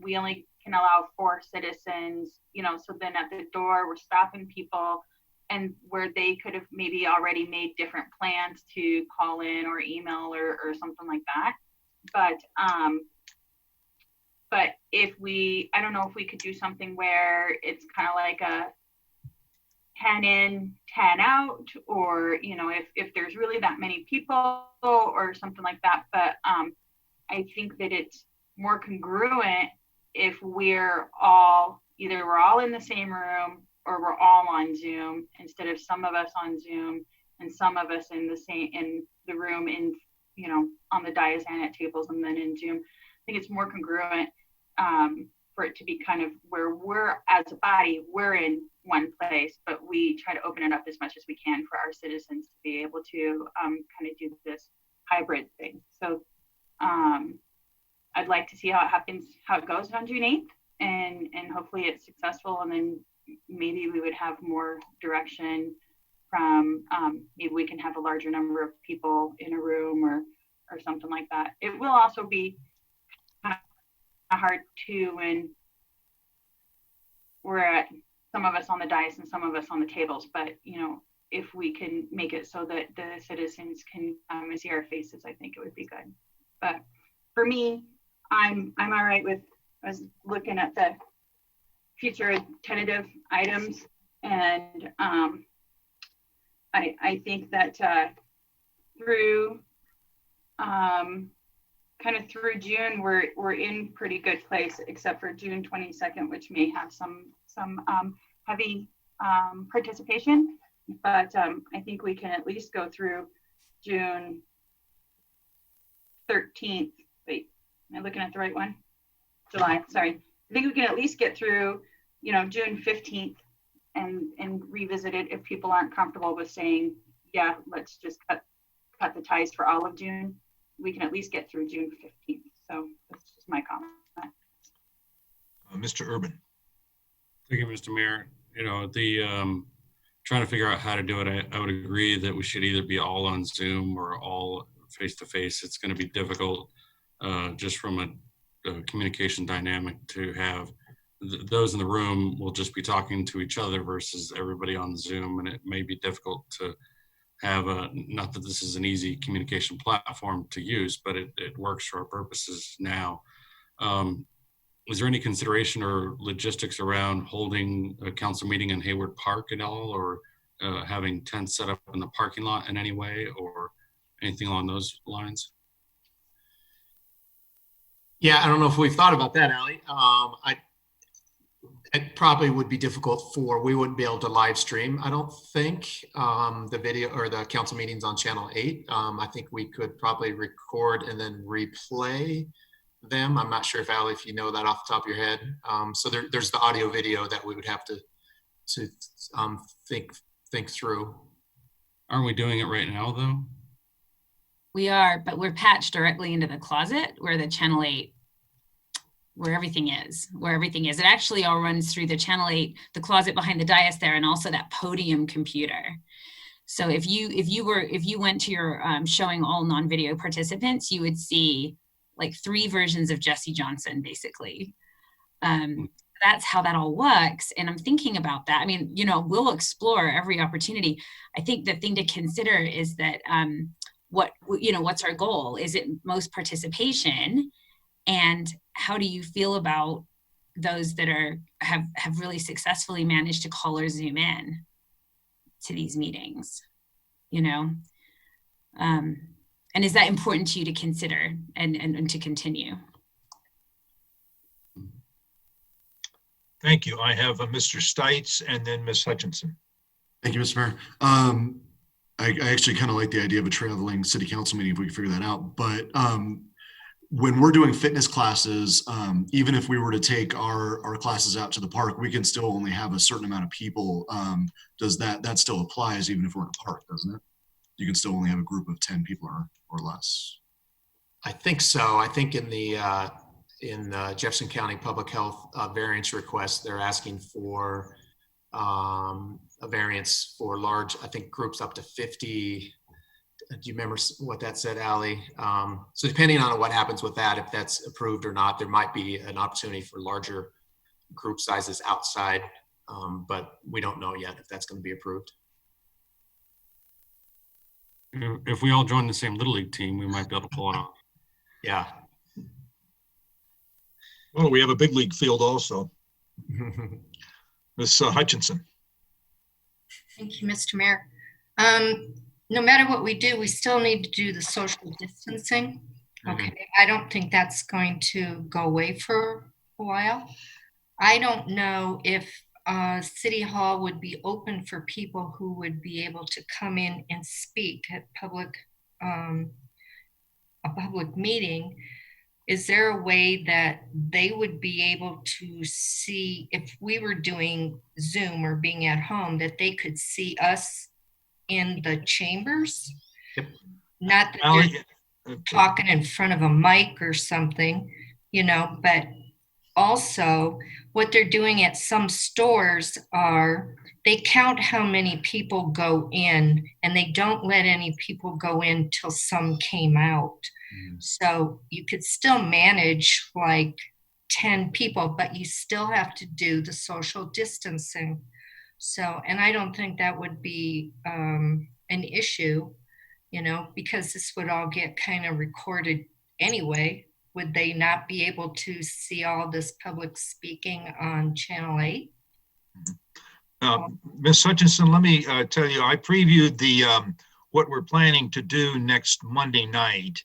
we only can allow 4 citizens, you know, so then at the door, we're stopping people, and where they could have maybe already made different plans to call in or email or something like that. But if I don't know if we could do something where it's kind of like a 10 in, 10 out, or, you know, if there's really that many people or something like that. But I think that it's more congruent if we're all in the same room or we're all on Zoom, instead of some of us on Zoom and some of us in the room you know, on the dais and at tables and then in Zoom. I think it's more congruent for it to be kind of where we're, as a body, we're in one place, but we try to open it up as much as we can for our citizens to be able to kind of do this hybrid thing. So I'd like to see how it goes on June 8th, and hopefully it's successful, and then maybe we would have more direction from, maybe we can have a larger number of people in a room or something like that. It will also be kind of hard too when we're at some of us on the dais and some of us on the tables, but you know, if we can make it so that the citizens can come and see our faces, I think it would be good. But for me, I'm all right with, I was looking at the future tentative items, and I think that through kind of through June, we're in pretty good place, except for June 22nd, which may have some heavy participation. But I think we can at least go through June 13th. Wait, am I looking at the right one? July, sorry. I think we can at least get through, you know, June 15th and revisit it if people aren't comfortable with saying, yeah, let's just cut the ties for all of June. We can at least get through June 15th. So that's just my comment. Mr. Urban. Thank you, Mr. Mayor. You know, the trying to figure out how to do it, I would agree that we should either be all on Zoom or all face-to-face. It's going to be difficult just from a communication dynamic to have those in the room will just be talking to each other versus everybody on Zoom, and it may be difficult to have not that this is an easy communication platform to use, but it works for our purposes now. Is there any consideration or logistics around holding a council meeting in Hayward Park at all, or having tents set up in the parking lot in any way, or anything along those lines? Yeah, I don't know if we've thought about that, Allie. It probably would be difficult we wouldn't be able to live stream, I don't think, the video or the council meetings on Channel 8. I think we could probably record and then replay them. I'm not sure if Allie, if you know that off the top of your head. So there's the audio video that we would have to think through. Aren't we doing it right now though? We are, but we're patched directly into the closet where the Channel 8, where everything is. It actually all runs through the Channel 8, the closet behind the dais there, and also that podium computer. So if you went to your showing all non-video participants, you would see like 3 versions of Jesse Johnson, basically. That's how that all works. And I'm thinking about that. I mean, you know, we'll explore every opportunity. I think the thing to consider is that what's our goal? Is it most participation? And how do you feel about those that have really successfully managed to call or Zoom in to these meetings, you know? And is that important to you to consider and to continue? Thank you. I have Mr. Stites and then Ms. Hutchinson. Thank you, Mr. Mayor. I actually kind of like the idea of a traveling city council meeting if we can figure that out. But when we're doing fitness classes, even if we were to take our classes out to the park, we can still only have a certain amount of people. Does that still applies even if we're in a park, doesn't it? You can still only have a group of 10 people or less. I think so. I think in the Jefferson County Public Health variance request, they're asking for a variance for large, I think, groups up to 50. Do you remember what that said, Ally? So depending on what happens with that, if that's approved or not, there might be an opportunity for larger group sizes outside, but we don't know yet if that's going to be approved. If we all join the same Little League team, we might be able to pull it off. Yeah. Well, we have a big league field also. Ms. Hutchinson. Thank you, Mr. Mayor. No matter what we do, we still need to do the social distancing. Okay, I don't think that's going to go away for a while. I don't know if City Hall would be open for people who would be able to come in and speak at a public meeting. Is there a way that they would be able to see, if we were doing Zoom or being at home, that they could see us in the chambers? Yep. Not that they're talking in front of a mic or something, you know, but also what they're doing at some stores are they count how many people go in and they don't let any people go in till some came out. So you could still manage like 10 people, but you still have to do the social distancing. So, and I don't think that would be an issue, you know, because this would all get kind of recorded anyway. Would they not be able to see all this public speaking on Channel 8? Ms. Hutchinson, let me tell you, I previewed the what we're planning to do next Monday night.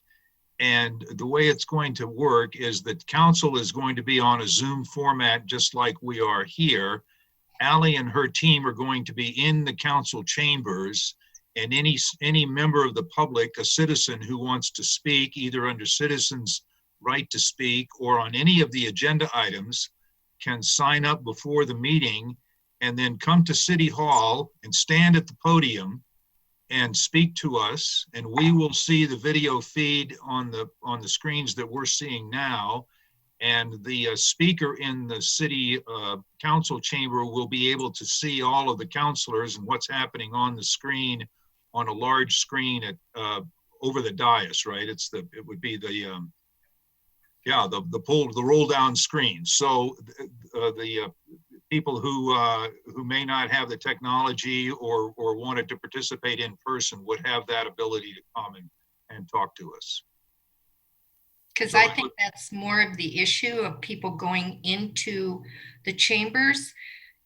And the way it's going to work is that council is going to be on a Zoom format, just like we are here. Ally and her team are going to be in the council chambers, and any member of the public, a citizen who wants to speak, either under citizens' right to speak or on any of the agenda items, can sign up before the meeting and then come to City Hall and stand at the podium and speak to us, and we will see the video feed on the screens that we're seeing now. And the speaker in the city council chamber will be able to see all of the councilors and what's happening on the screen, on a large screen at over the dais, right? It would be the roll down screen. So the people who may not have the technology or wanted to participate in person would have that ability to come and talk to us. Because I think that's more of the issue of people going into the chambers,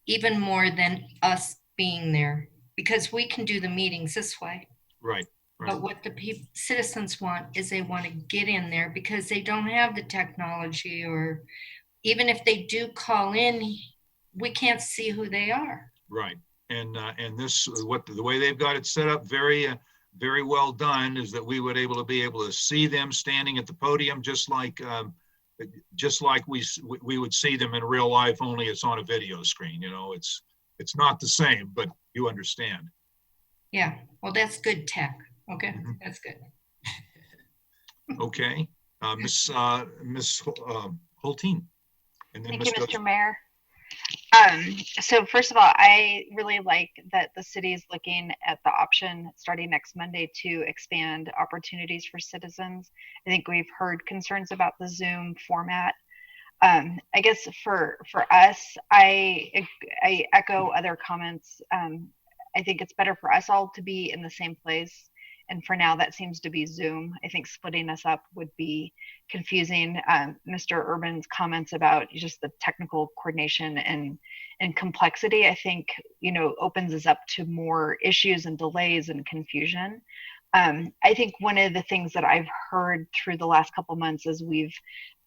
even more than us being there, because we can do the meetings this way. Right. But what the citizens want is they want to get in there because they don't have the technology, or even if they do call in, we can't see who they are. Right. And this, the way they've got it set up, very well done, is that we would be able to see them standing at the podium, just like we would see them in real life, only it's on a video screen. You know, it's not the same, but you understand. Yeah. Well, that's good tech. Okay. Mm-hmm. That's good. Okay. Ms. Hulteen. And then Thank you, Ms. Mr. Mayor. So first of all, I really like that the city is looking at the option starting next Monday to expand opportunities for citizens. I think we've heard concerns about the Zoom format. I guess for us, I echo other comments. I think it's better for us all to be in the same place. And for now, that seems to be Zoom. I think splitting us up would be confusing. Mr. Urban's comments about just the technical coordination and complexity, I think, you know, opens us up to more issues and delays and confusion. I think one of the things that I've heard through the last couple months as we've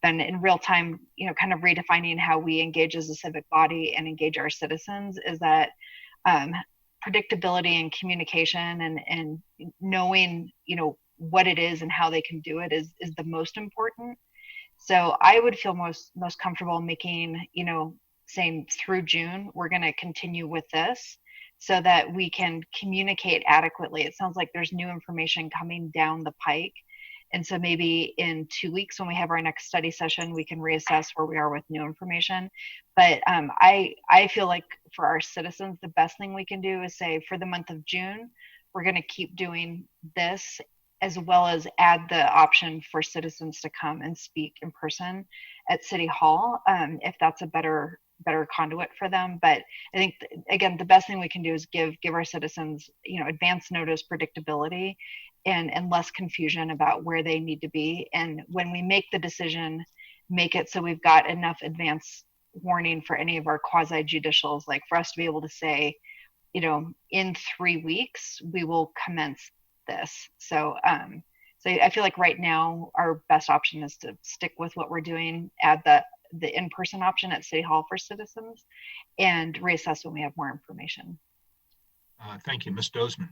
been in real time, kind of redefining how we engage as a civic body and engage our citizens, is that predictability and communication and knowing, what it is and how they can do it is the most important. So I would feel most comfortable making, saying through June, we're going to continue with this so that we can communicate adequately. It sounds like there's new information coming down the pike. And so maybe in 2 weeks, when we have our next study session, we can reassess where we are with new information. But I feel like for our citizens, the best thing we can do is say for the month of June, we're going to keep doing this, as well as add the option for citizens to come and speak in person at City Hall, if that's a better conduit for them. But I think, again, the best thing we can do is give our citizens, advance notice, predictability, and less confusion about where they need to be. And when we make the decision, make it so we've got enough advance warning for any of our quasi judicials, like for us to be able to say, in 3 weeks, we will commence this. So I feel like right now our best option is to stick with what we're doing, add the in-person option at City Hall for citizens, and reassess when we have more information. Thank you, Ms. Dozeman.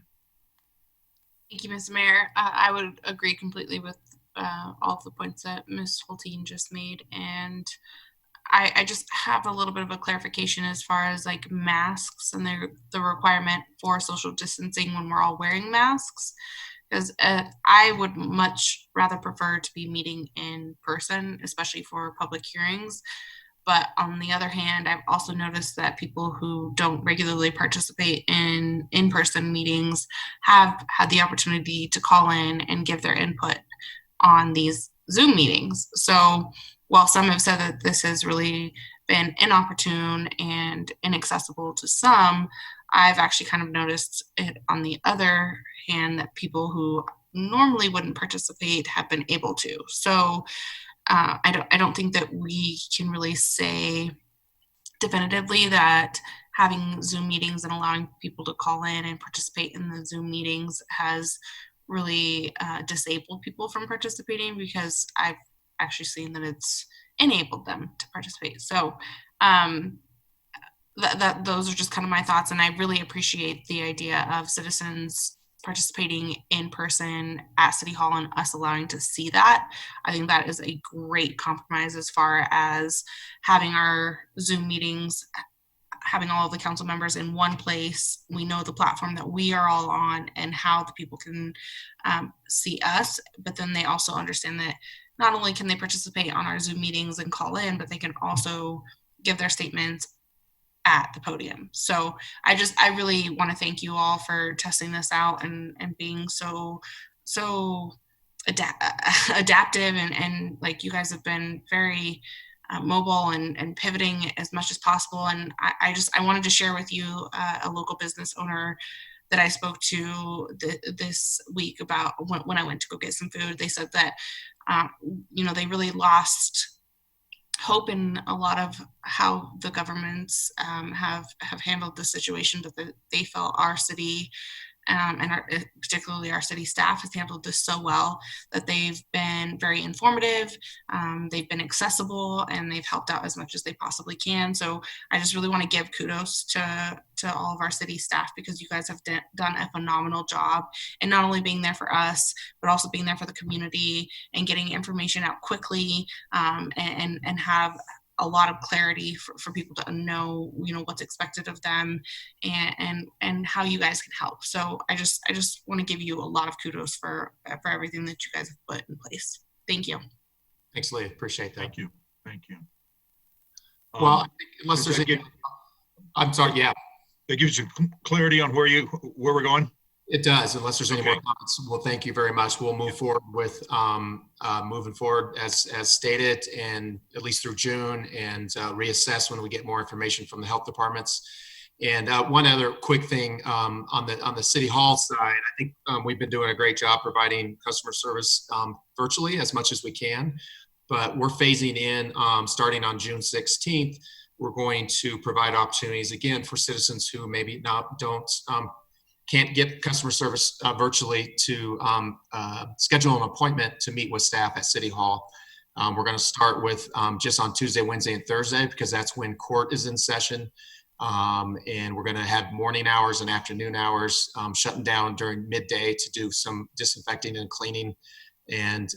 Thank you, Mr. Mayor. I would agree completely with all of the points that Ms. Holteen just made. And I just have a little bit of a clarification as far as like masks and the requirement for social distancing when we're all wearing masks. Because I would much rather prefer to be meeting in person, especially for public hearings. But on the other hand, I've also noticed that people who don't regularly participate in in-person meetings have had the opportunity to call in and give their input on these Zoom meetings. So while some have said that this has really been inopportune and inaccessible to some, I've actually kind of noticed it on the other hand that people who normally wouldn't participate have been able to. So I don't think that we can really say definitively that having Zoom meetings and allowing people to call in and participate in the Zoom meetings has really disabled people from participating, because I've actually seen that it's enabled them to participate. So those are just kind of my thoughts, and I really appreciate the idea of citizens participating in person at City Hall and us allowing to see that. I think that is a great compromise as far as having our Zoom meetings, having all of the council members in one place. We know the platform that we are all on and how the people can see us, but then they also understand that not only can they participate on our Zoom meetings and call in, but they can also give their statements at the podium. So I really want to thank you all for testing this out and being so adaptive and like you guys have been very mobile and pivoting as much as possible. And I wanted to share with you a local business owner that I spoke to this week about when I went to go get some food. They said that they really lost hope in a lot of how the governments have handled the situation, but that they felt our city and particularly our city staff has handled this so well that they've been very informative, they've been accessible, and they've helped out as much as they possibly can. So I just really want to give kudos to all of our city staff, because you guys have done a phenomenal job in not only being there for us, but also being there for the community and getting information out quickly, and have a lot of clarity for people to know, what's expected of them and how you guys can help. So I just want to give you a lot of kudos for everything that you guys have put in place. Thank you. Thanks, Leah. Appreciate that. Thank you. Thank you. Well, I think unless there's any, I'm sorry. Yeah. That gives you clarity on where we're going. It does. Unless there's any more comments, well, thank you very much. We'll move forward with moving forward as stated, and at least through June, and reassess when we get more information from the health departments. And one other quick thing on the City Hall side, I think we've been doing a great job providing customer service virtually as much as we can, but we're phasing in starting on June 16th. We're going to provide opportunities again for citizens who maybe can't get customer service virtually to schedule an appointment to meet with staff at City Hall. We're going to start with just on Tuesday, Wednesday, and Thursday because that's when court is in session. And we're going to have morning hours and afternoon hours shutting down during midday to do some disinfecting and cleaning. And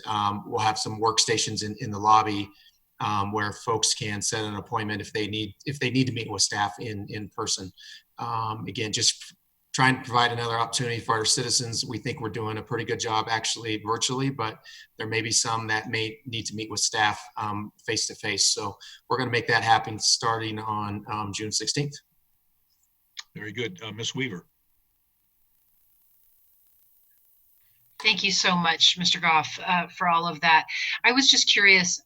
we'll have some workstations in the lobby where folks can set an appointment if they need to meet with staff in person. Again, just trying to provide another opportunity for our citizens. We think we're doing a pretty good job actually virtually, but there may be some that may need to meet with staff face to face. So we're going to make that happen starting on June 16th. Very good. Ms. Weaver. Thank you so much, Mr. Goff, for all of that. I was just curious,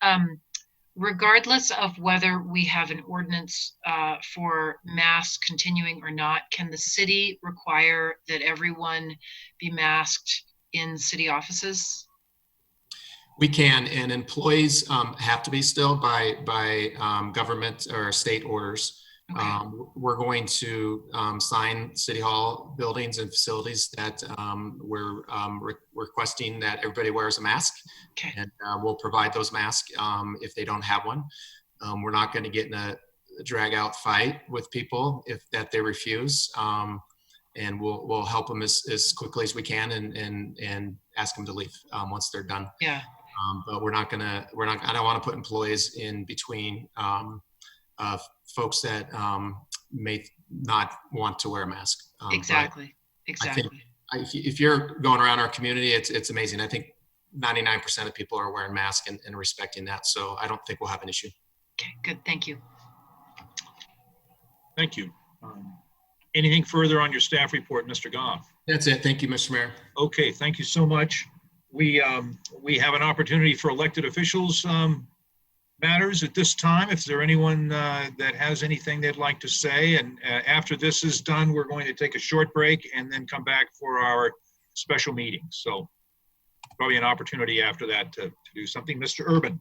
regardless of whether we have an ordinance for masks continuing or not, can the city require that everyone be masked in city offices? We can, and employees have to be still by government or state orders. Okay. We're going to sign City Hall buildings and facilities that we're requesting that everybody wears a mask. Okay. And we'll provide those masks if they don't have one. We're not going to get in a drag out fight with people if that they refuse. And we'll help them as quickly as we can and ask them to leave once they're done. Yeah. But I don't want to put employees in between folks that may not want to wear a mask. Exactly. If you're going around our community, it's amazing. I think 99% of people are wearing masks and respecting that. So I don't think we'll have an issue. Okay, good. Thank you. Thank you. Anything further on your staff report, Mr. Goff? That's it. Thank you, Mr. Mayor. Okay, thank you so much. We have an opportunity for elected officials matters at this time. If there anyone that has anything they'd like to say, and after this is done, we're going to take a short break and then come back for our special meeting. So probably an opportunity after that to do something. Mr. Urban.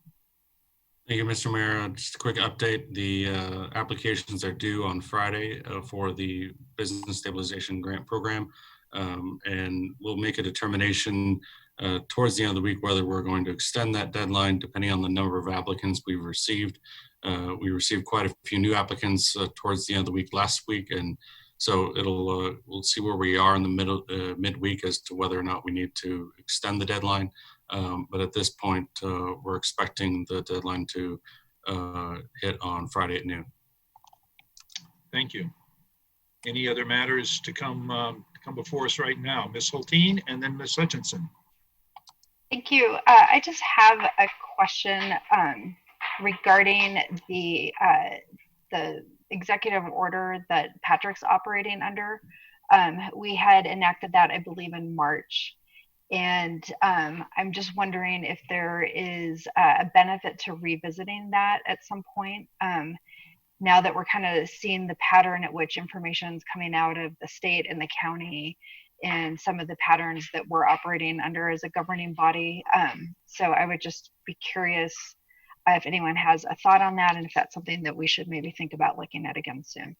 Thank you, Mr. Mayor. Just a quick update. The applications are due on Friday for the Business Stabilization Grant Program. And we'll make a determination towards the end of the week whether we're going to extend that deadline depending on the number of applicants we've received. We received quite a few new applicants towards the end of the week last week, and so we'll see where we are in the midweek as to whether or not we need to extend the deadline. But at this point, we're expecting the deadline to hit on Friday at noon. Thank you. Any other matters to come before us right now? Ms. Hulteen and then Ms. Hutchinson. Thank you. I just have a question regarding the executive order that Patrick's operating under. We had enacted that, I believe, in March. And I'm just wondering if there is a benefit to revisiting that at some point. Now that we're kind of seeing the pattern at which information is coming out of the state and the county and some of the patterns that we're operating under as a governing body. So I would just be curious if anyone has a thought on that and if that's something that we should maybe think about looking at again soon.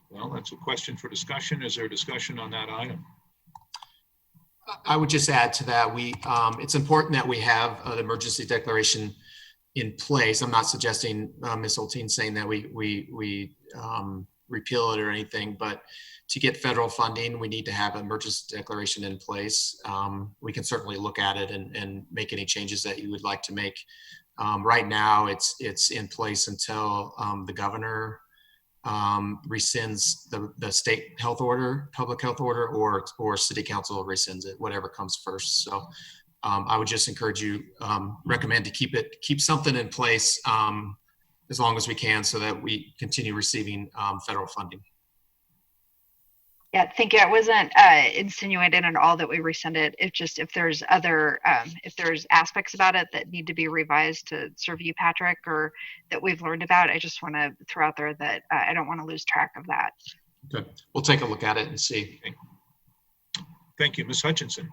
Well, that's a question for discussion. Is there discussion on that item? I would just add to that, it's important that we have an emergency declaration in place. I'm not suggesting Ms. Hulteen saying that we repeal it or anything, but to get federal funding, we need to have an emergency declaration in place. We can certainly look at it and make any changes that you would like to make. Right now, it's in place until the governor rescinds the state health order, public health order, or city council rescinds it, whatever comes first. So I would just encourage you, recommend to keep something in place as long as we can so that we continue receiving federal funding. Yeah, thank you. I wasn't insinuating at all that we rescind it. It's just if there's other, if there's aspects about it that need to be revised to serve you, Patrick, or that we've learned about, I just want to throw out there that I don't want to lose track of that. Okay, we'll take a look at it and see. Thank you, Ms. Hutchinson.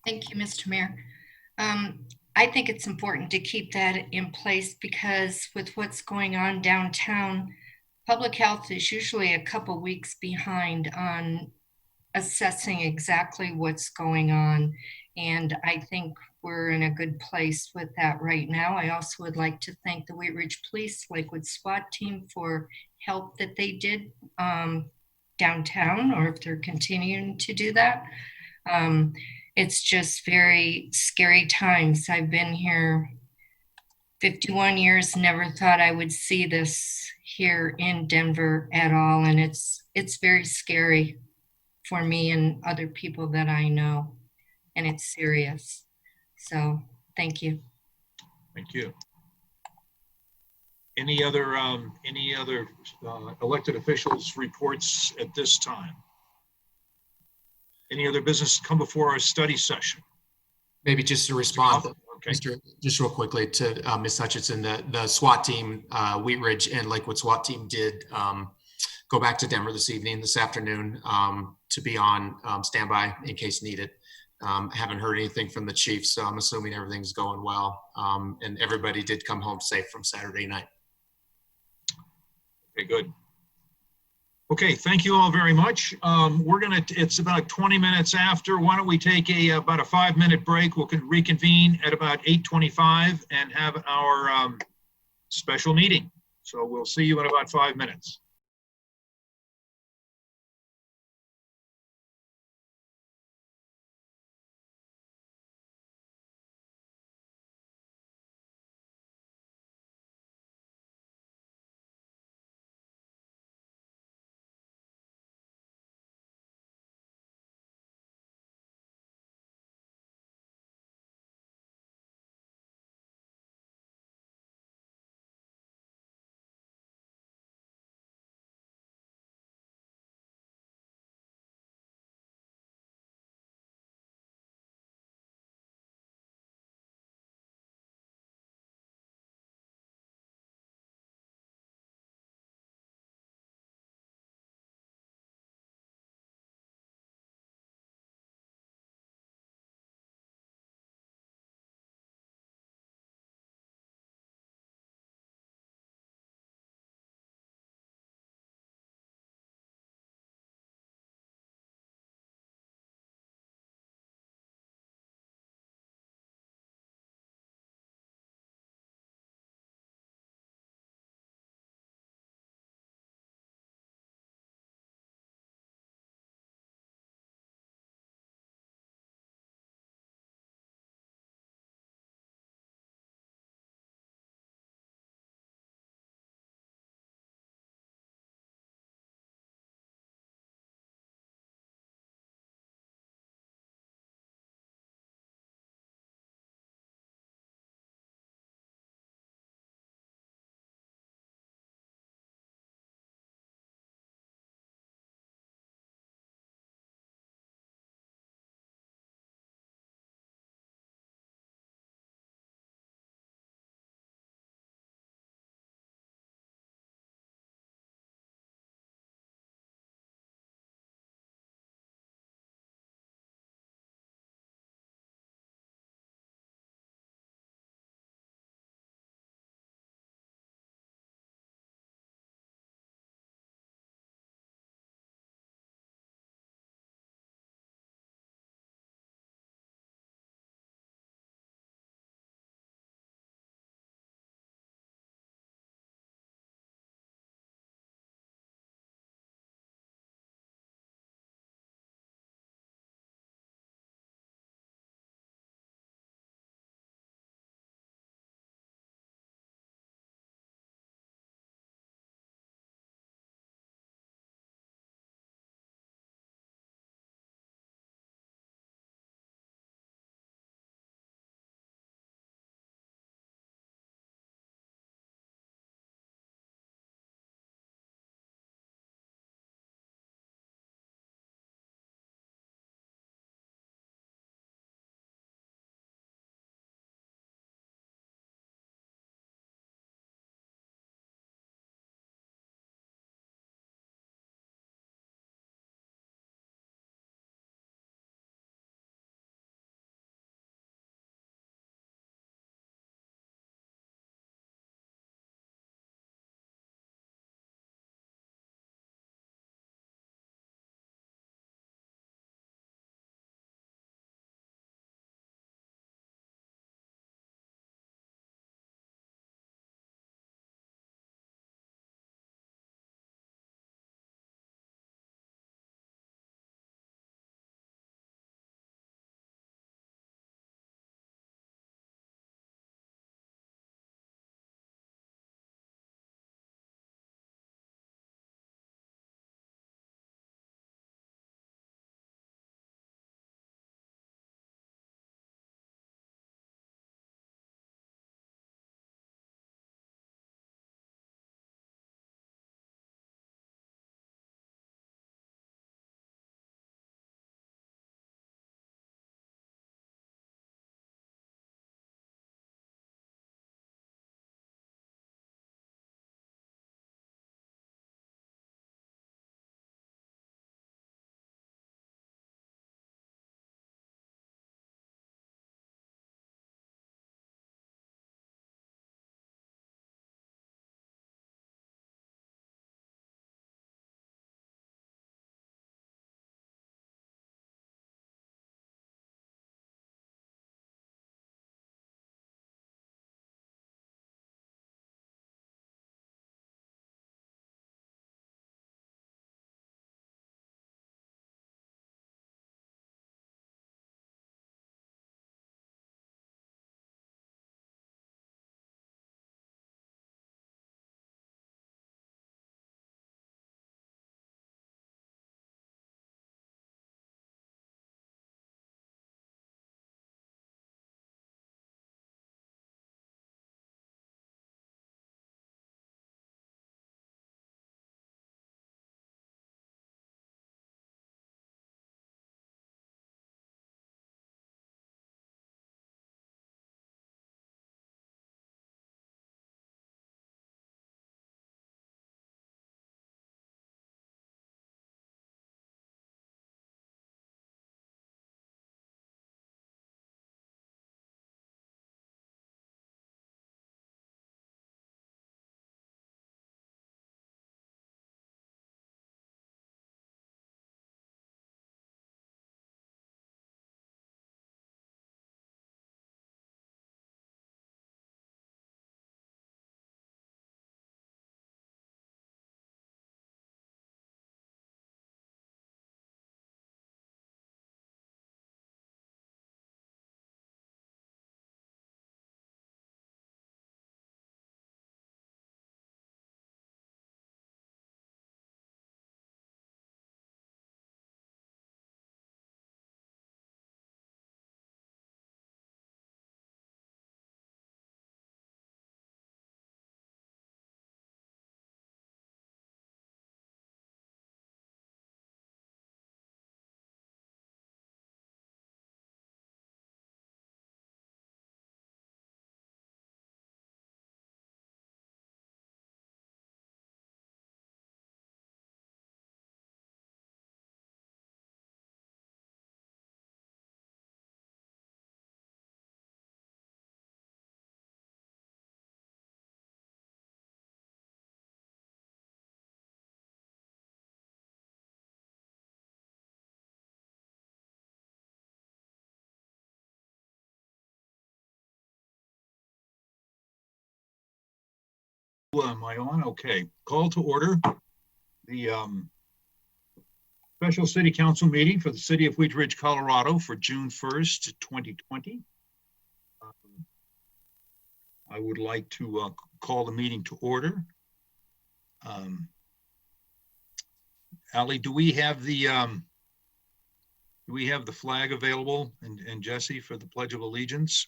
Thank you, Mr. Mayor. I think it's important to keep that in place because with what's going on downtown, public health is usually a couple weeks behind on assessing exactly what's going on. And I think we're in a good place with that right now. I also would like to thank the Wheat Ridge Police Lakewood SWAT team for help that they did downtown, or if they're continuing to do that. It's just very scary times. I've been here 51 years, never thought I would see this here in Denver at all. And it's very scary for me and other people that I know, and it's serious. So thank you. Thank you. Any other elected officials reports at this time? Any other business come before our study session? Maybe just to respond, Okay. just real quickly to Ms. Hutchinson, the SWAT team, Wheat Ridge and Lakewood SWAT team did go back to Denver this afternoon, to be on standby in case needed. Haven't heard anything from the chief, so I'm assuming everything's going well. And everybody did come home safe from Saturday night. Okay, good. Okay, thank you all very much. It's about 20 minutes after. Why don't we take about a 5-minute break? We'll reconvene at about 8:25 and have our special meeting. So we'll see you in about 5 minutes. Am I on? Okay. Call to order the special city council meeting for the city of Wheat Ridge, Colorado for June 1st, 2020. I would like to call the meeting to order. Ally, do we have the flag available, and Jesse, for the Pledge of Allegiance?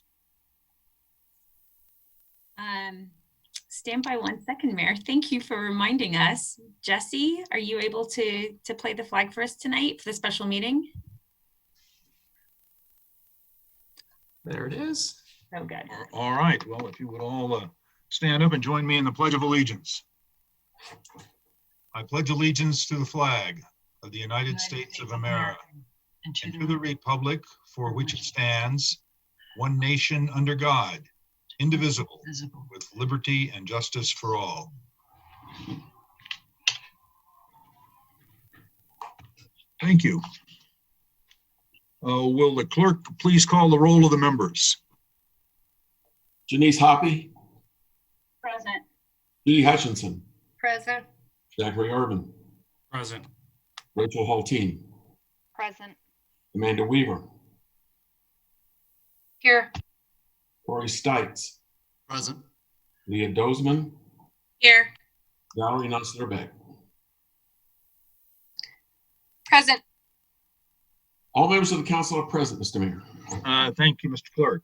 Stand by 1 second, Mayor. Thank you for reminding us. Jesse, are you able to play the flag for us tonight for the special meeting? There it is. Oh, good. All right. Well, if you would all stand up and join me in the Pledge of Allegiance. I pledge allegiance to the flag of the United States of America and to the republic for which it stands, one nation under God, indivisible, with liberty and justice for all. Thank you. Will the clerk please call the roll of the members? Janice Hoppy, Present. Judy Hutchinson, Present. Zachary Urban, Present. Rachel Hulteen, Present. Amanda Weaver, Here. Corey Stites, Present. Leah Dozeman, Here. Valerie Nussler-Beck. Present. All members of the council are present, Mr. Mayor. Thank you, Mr. Clerk.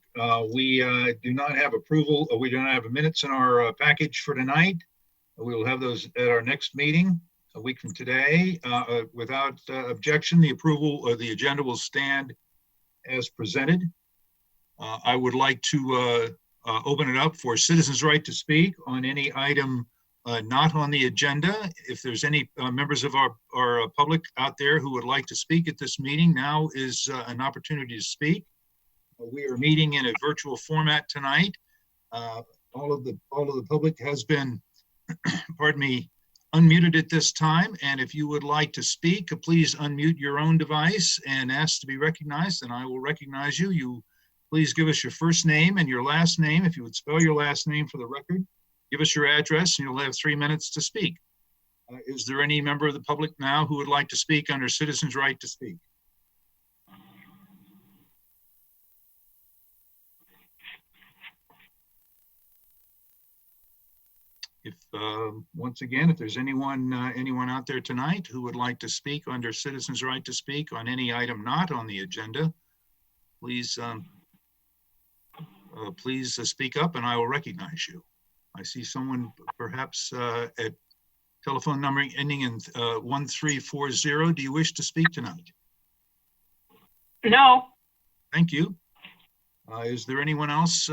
We do not have approval. We do not have minutes in our package for tonight. We will have those at our next meeting a week from today. Without objection, the approval of the agenda will stand as presented. I would like to open it up for citizens' right to speak on any item not on the agenda. If there's any members of our public out there who would like to speak at this meeting, now is an opportunity to speak. We are meeting in a virtual format tonight. All of the public has been, pardon me, unmuted at this time. And if you would like to speak, please unmute your own device and ask to be recognized, and I will recognize you. You please give us your first name and your last name. If you would spell your last name for the record, give us your address, and you'll have 3 minutes to speak. Is there any member of the public now who would like to speak under citizens' right to speak? If once again, if there's anyone out there tonight who would like to speak under citizens' right to speak on any item not on the agenda, please speak up and I will recognize you. I see someone perhaps at telephone number ending in 1340. Do you wish to speak tonight? No. Thank you. Is there anyone else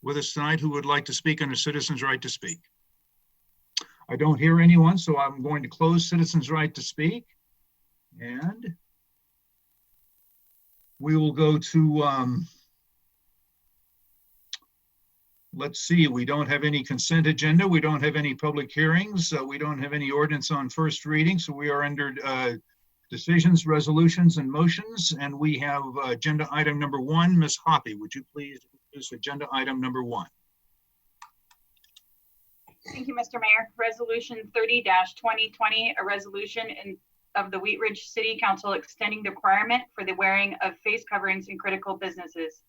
with us tonight who would like to speak under citizens' right to speak? I don't hear anyone, so I'm going to close citizens' right to speak. And we will go to, let's see, we don't have any consent agenda. We don't have any public hearings. We don't have any ordinance on first reading. So we are under decisions, resolutions, and motions. And we have agenda item number 1. Ms. Hoppy, would you please introduce agenda item number 1? Thank you, Mr. Mayor. Resolution 30-2020, a resolution of the Wheat Ridge City Council extending the requirement for the wearing of face coverings in critical businesses.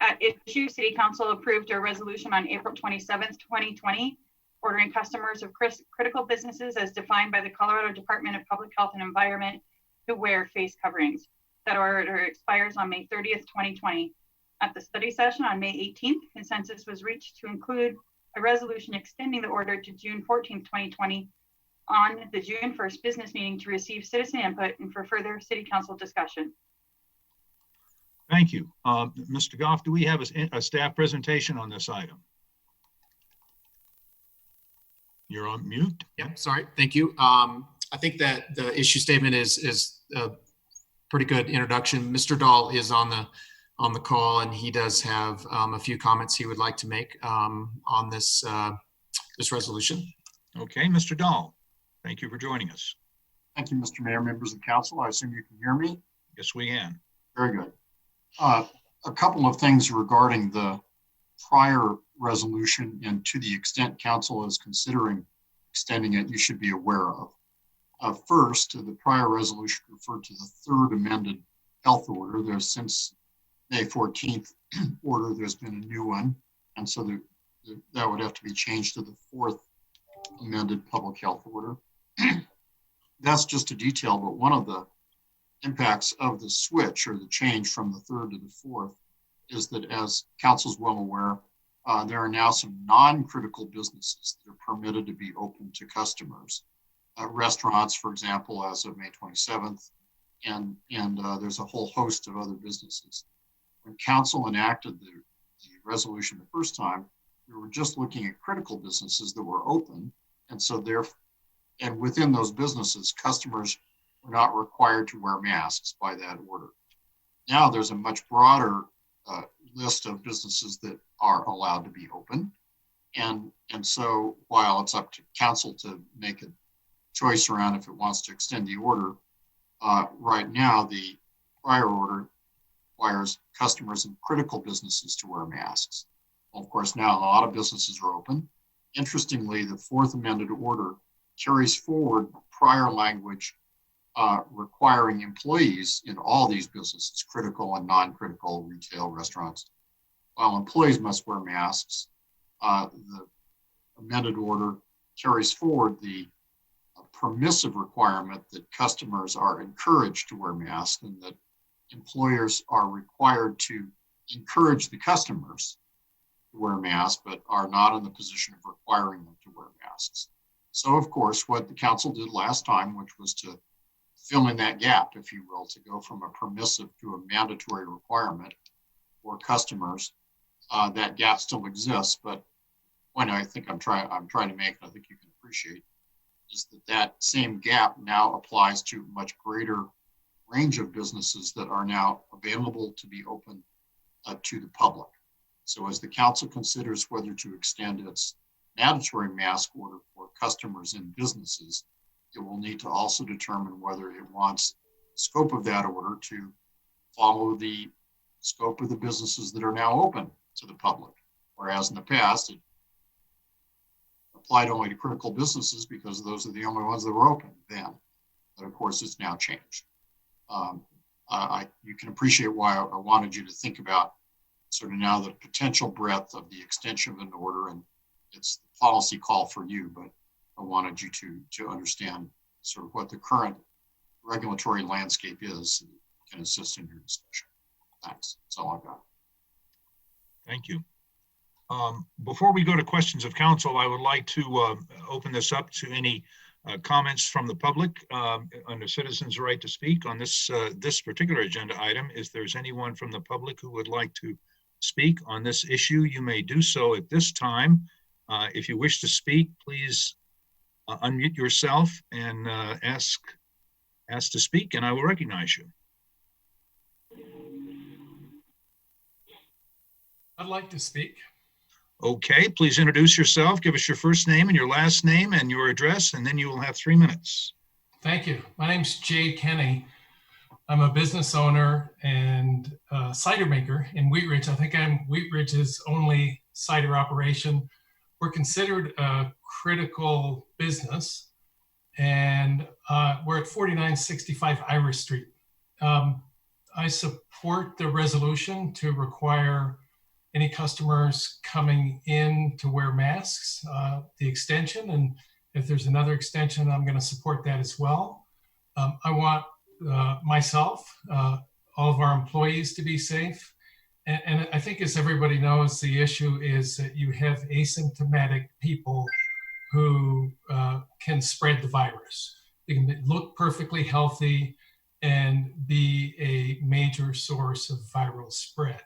At issue, City Council approved a resolution on April 27th, 2020, ordering customers of critical businesses as defined by the Colorado Department of Public Health and Environment to wear face coverings. That order expires on May 30th, 2020. At the study session on May 18th, consensus was reached to include a resolution extending the order to June 14th, 2020 on the June 1st business meeting to receive citizen input and for further City Council discussion. Thank you. Mr. Goff, do we have a staff presentation on this item? You're on mute. Yeah, sorry. Thank you. I think that the issue statement is a pretty good introduction. Mr. Dahl is on the call, and he does have a few comments he would like to make on this resolution. Okay, Mr. Dahl, thank you for joining us. Thank you, Mr. Mayor, members of the council. I assume you can hear me. Yes, we can. Very good. A couple of things regarding the prior resolution, and to the extent council is considering extending it, you should be aware of. First, the prior resolution referred to the third amended health order. There's since May 14th order, there's been a new one. And so that would have to be changed to the fourth amended public health order. That's just a detail, but one of the impacts of the switch or the change from the third to the fourth is that, as council's well aware, there are now some non-critical businesses that are permitted to be open to customers. Restaurants, for example, as of May 27th, and there's a whole host of other businesses. When council enacted the resolution the first time, we were just looking at critical businesses that were open, and so and within those businesses, customers were not required to wear masks by that order. Now there's a much broader list of businesses that are allowed to be open, and so while it's up to council to make a choice around if it wants to extend the order, right now the prior order requires customers in critical businesses to wear masks. Well, of course, now a lot of businesses are open. Interestingly, the fourth amended order carries forward prior language requiring employees in all these businesses, critical and non-critical, retail, restaurants, while employees must wear masks. The amended order carries forward the permissive requirement that customers are encouraged to wear masks, and that employers are required to encourage the customers to wear masks, but are not in the position of requiring them to wear masks. So, of course, what the council did last time, which was to fill in that gap, if you will, to go from a permissive to a mandatory requirement for customers, that gap still exists. But the point I think I'm trying to make, and I think you can appreciate, is that same gap now applies to a much greater range of businesses that are now available to be open to the public. So as the council considers whether to extend its mandatory mask order for customers in businesses, it will need to also determine whether it wants the scope of that order to follow the scope of the businesses that are now open to the public. Whereas in the past, it applied only to critical businesses because those are the only ones that were open then. But of course, it's now changed. You can appreciate why I wanted you to think about sort of now the potential breadth of the extension of an order, and it's the policy call for you, but I wanted you to understand sort of what the current regulatory landscape is and can assist in your discussion. Thanks. That's all I've got. Thank you. Before we go to questions of council, I would like to open this up to any comments from the public under citizens' right to speak on this particular agenda item. If there's anyone from the public who would like to speak on this issue, you may do so at this time. If you wish to speak, please unmute yourself and ask to speak, and I will recognize you. I'd like to speak. Okay, please introduce yourself. Give us your first name and your last name and your address, and then you will have 3 minutes. Thank you. My name's Jay Kenny. I'm a business owner and cider maker in Wheat Ridge. I think I'm Wheat Ridge's only cider operation. We're considered a critical business, and we're at 4965 Irish Street. I support the resolution to require any customers coming in to wear masks, the extension, and if there's another extension, I'm going to support that as well. I want myself, all of our employees to be safe. And I think, as everybody knows, the issue is that you have asymptomatic people who can spread the virus. They can look perfectly healthy and be a major source of viral spread.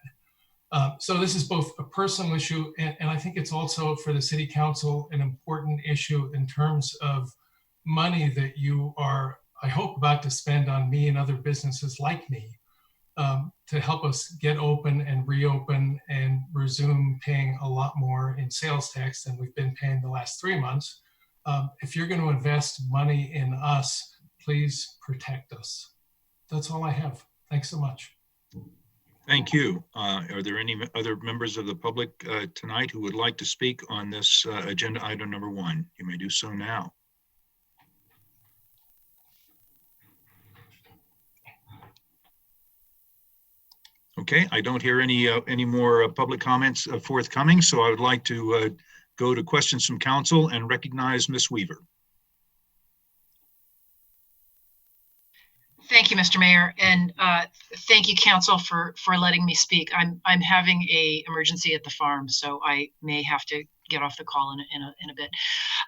So this is both a personal issue, and I think it's also for the City Council an important issue in terms of money that you are, I hope, about to spend on me and other businesses like me to help us get open and reopen and resume paying a lot more in sales tax than we've been paying the last 3 months. If you're going to invest money in us, please protect us. That's all I have. Thanks so much. Thank you. Are there any other members of the public tonight who would like to speak on this agenda item number 1? You may do so now. Okay, I don't hear any more public comments forthcoming, so I would like to go to questions from council and recognize Ms. Weaver. Thank you, Mr. Mayor, and thank you, council, for letting me speak. I'm having a emergency at the farm, so I may have to get off the call in a bit.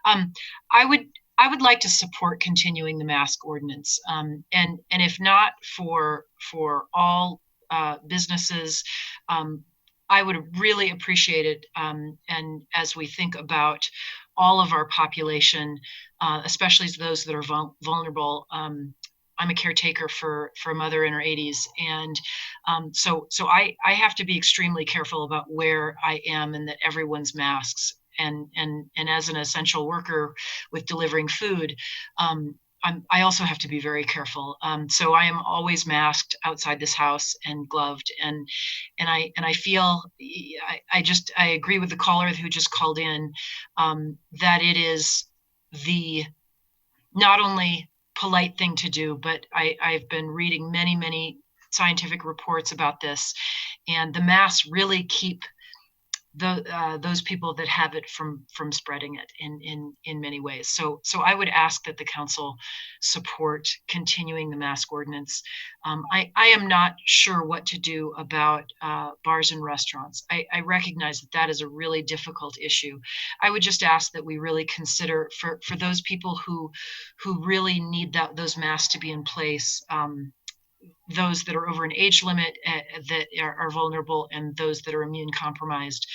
I would like to support continuing the mask ordinance, and if not for all businesses, I would really appreciate it. And as we think about all of our population, especially those that are vulnerable. I'm a caretaker for a mother in her 80s. And so I have to be extremely careful about where I am and that everyone's masks. And as an essential worker with delivering food, I also have to be very careful. So I am always masked outside this house and gloved. And I feel, I agree with the caller who just called in, that it is the not only polite thing to do, but I've been reading many scientific reports about this, and the masks really keep those people that have it from spreading it in many ways. So I would ask that the council support continuing the mask ordinance. I am not sure what to do about bars and restaurants. I recognize that is a really difficult issue. I would just ask that we really consider for those people who really need those masks to be in place, those that are over an age limit that are vulnerable, and those that are immune compromised,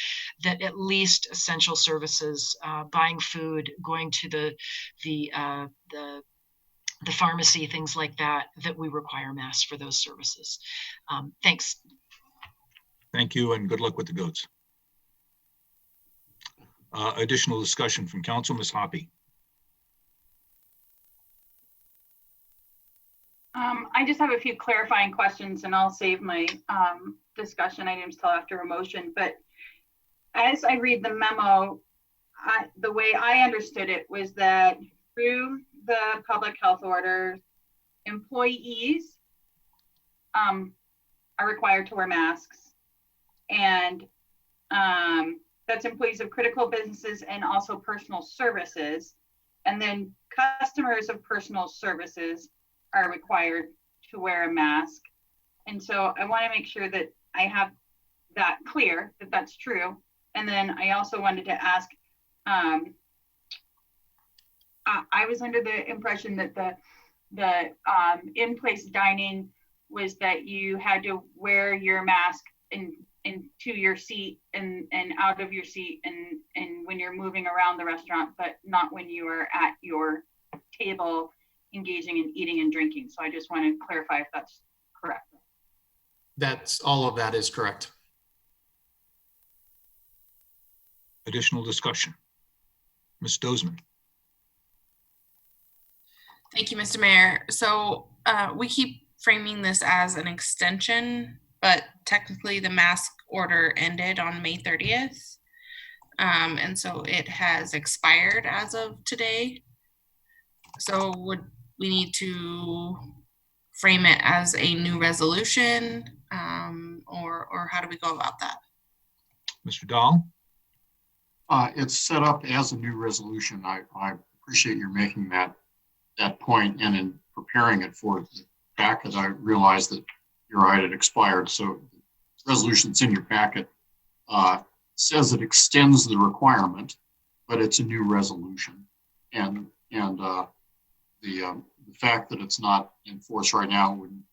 that at least essential services, buying food, going to the pharmacy, things like that we require masks for those services. Thanks. Thank you, and good luck with the goats. Additional discussion from council, Ms. Hoppy. I just have a few clarifying questions, and I'll save my discussion items till after a motion. But as I read the memo, the way I understood it was that through the public health order, employees are required to wear masks, and that's employees of critical businesses and also personal services. And then customers of personal services are required to wear a mask. And so I want to make sure that I have that clear, that that's true. And then I also wanted to ask, I was under the impression that the in-place dining was that you had to wear your mask into your seat and out of your seat and when you're moving around the restaurant, but not when you are at your table engaging in eating and drinking. So I just want to clarify if that's correct. All of that is correct. Additional discussion. Ms. Dozman. Thank you, Mr. Mayor. So we keep framing this as an extension, but technically the mask order ended on May 30th. And so it has expired as of today. So would we need to frame it as a new resolution, or how do we go about that? Mr. Dahl? It's set up as a new resolution. I appreciate your making that point, and in preparing it for the packet, I realized that you're right, it expired. So the resolution's in your packet. Says it extends the requirement, but it's a new resolution. And the fact that it's not in force right now wouldn't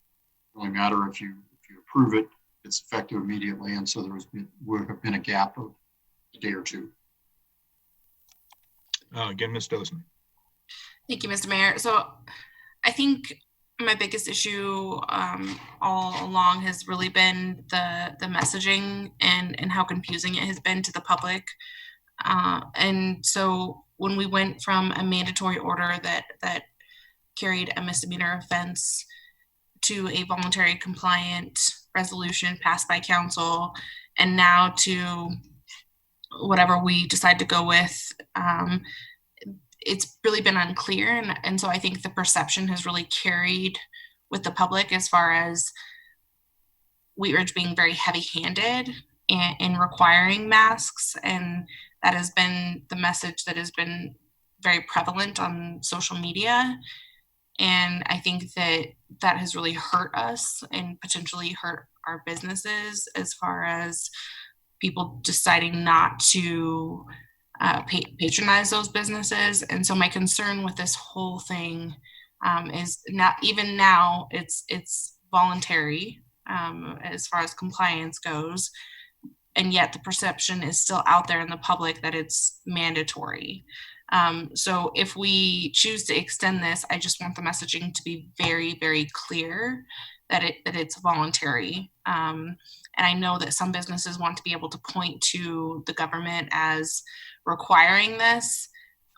really matter. If you approve it, it's effective immediately, and so would have been a gap of a day or two. Again, Ms. Dozman. Thank you, Mr. Mayor. So I think my biggest issue all along has really been the messaging and how confusing it has been to the public. And so when we went from a mandatory order that carried a misdemeanor offense to a voluntary compliant resolution passed by council and now to whatever we decide to go with, it's really been unclear. And so I think the perception has really carried with the public as far as Wheat Ridge being very heavy-handed in requiring masks. And that has been the message that has been very prevalent on social media. And I think that has really hurt us and potentially hurt our businesses as far as people deciding not to patronize those businesses. And so my concern with this whole thing is not even now it's voluntary as far as compliance goes. And yet the perception is still out there in the public that it's mandatory. So if we choose to extend this, I just want the messaging to be very, very clear that it's voluntary. And I know that some businesses want to be able to point to the government as requiring this,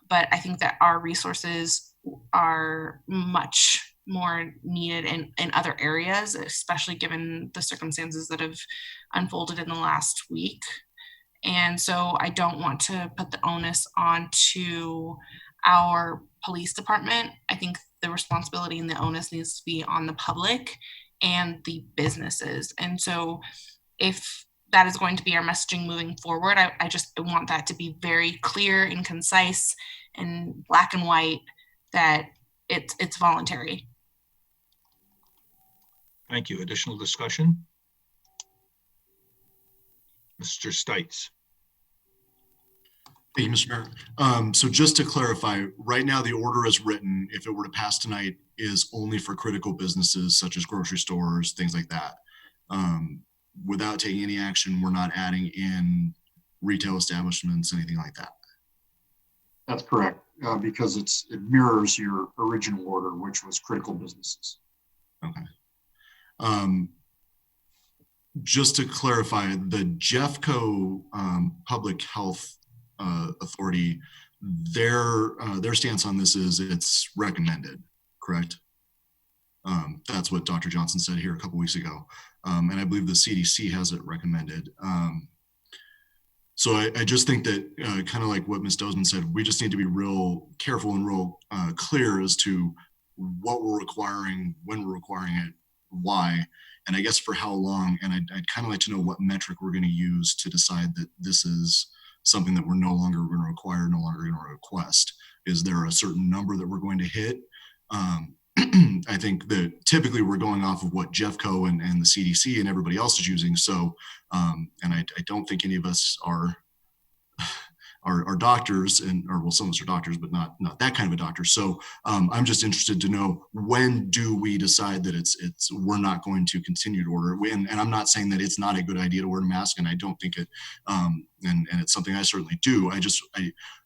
but I think that our resources are much more needed in other areas, especially given the circumstances that have unfolded in the last week. And so I don't want to put the onus onto our police department. I think the responsibility and the onus needs to be on the public and the businesses. And so if that is going to be our messaging moving forward, I just want that to be very clear and concise and black and white that it's voluntary. Thank you. Additional discussion? Mr. Stites. Thank you, Mr. Mayor. So just to clarify, right now the order as written, if it were to pass tonight, is only for critical businesses such as grocery stores, things like that. Without taking any action, we're not adding in retail establishments, anything like that. That's correct, because it mirrors your original order, which was critical businesses. Okay. Just to clarify, the Jeffco Public Health Authority, their stance on this is it's recommended, correct? That's what Dr. Johnson said here a couple weeks ago. And I believe the CDC has it recommended. So I just think that kind of like what Ms. Dozman said, we just need to be real careful and real clear as to what we're requiring, when we're requiring it, why, and I guess for how long. And I'd kind of like to know what metric we're going to use to decide that this is something that we're no longer going to require, no longer going to request. Is there a certain number that we're going to hit? I think that typically we're going off of what Jeffco and the CDC and everybody else is using. So, and I don't think any of us are doctors, or well, some of us are doctors, but not that kind of a doctor. So I'm just interested to know, when do we decide that we're not going to continue to order? And I'm not saying that it's not a good idea to wear a mask, and I don't think it, and it's something I certainly do.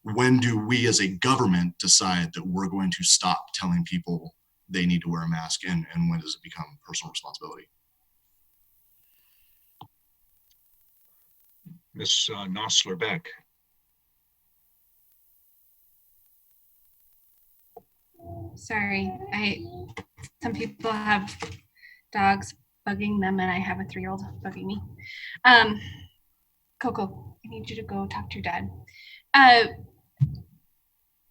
When do we as a government decide that we're going to stop telling people they need to wear a mask, and when does it become personal responsibility? Ms. Nosler-Beck. Sorry, some people have dogs bugging them, and I have a 3-year-old bugging me. Coco, I need you to go talk to your dad.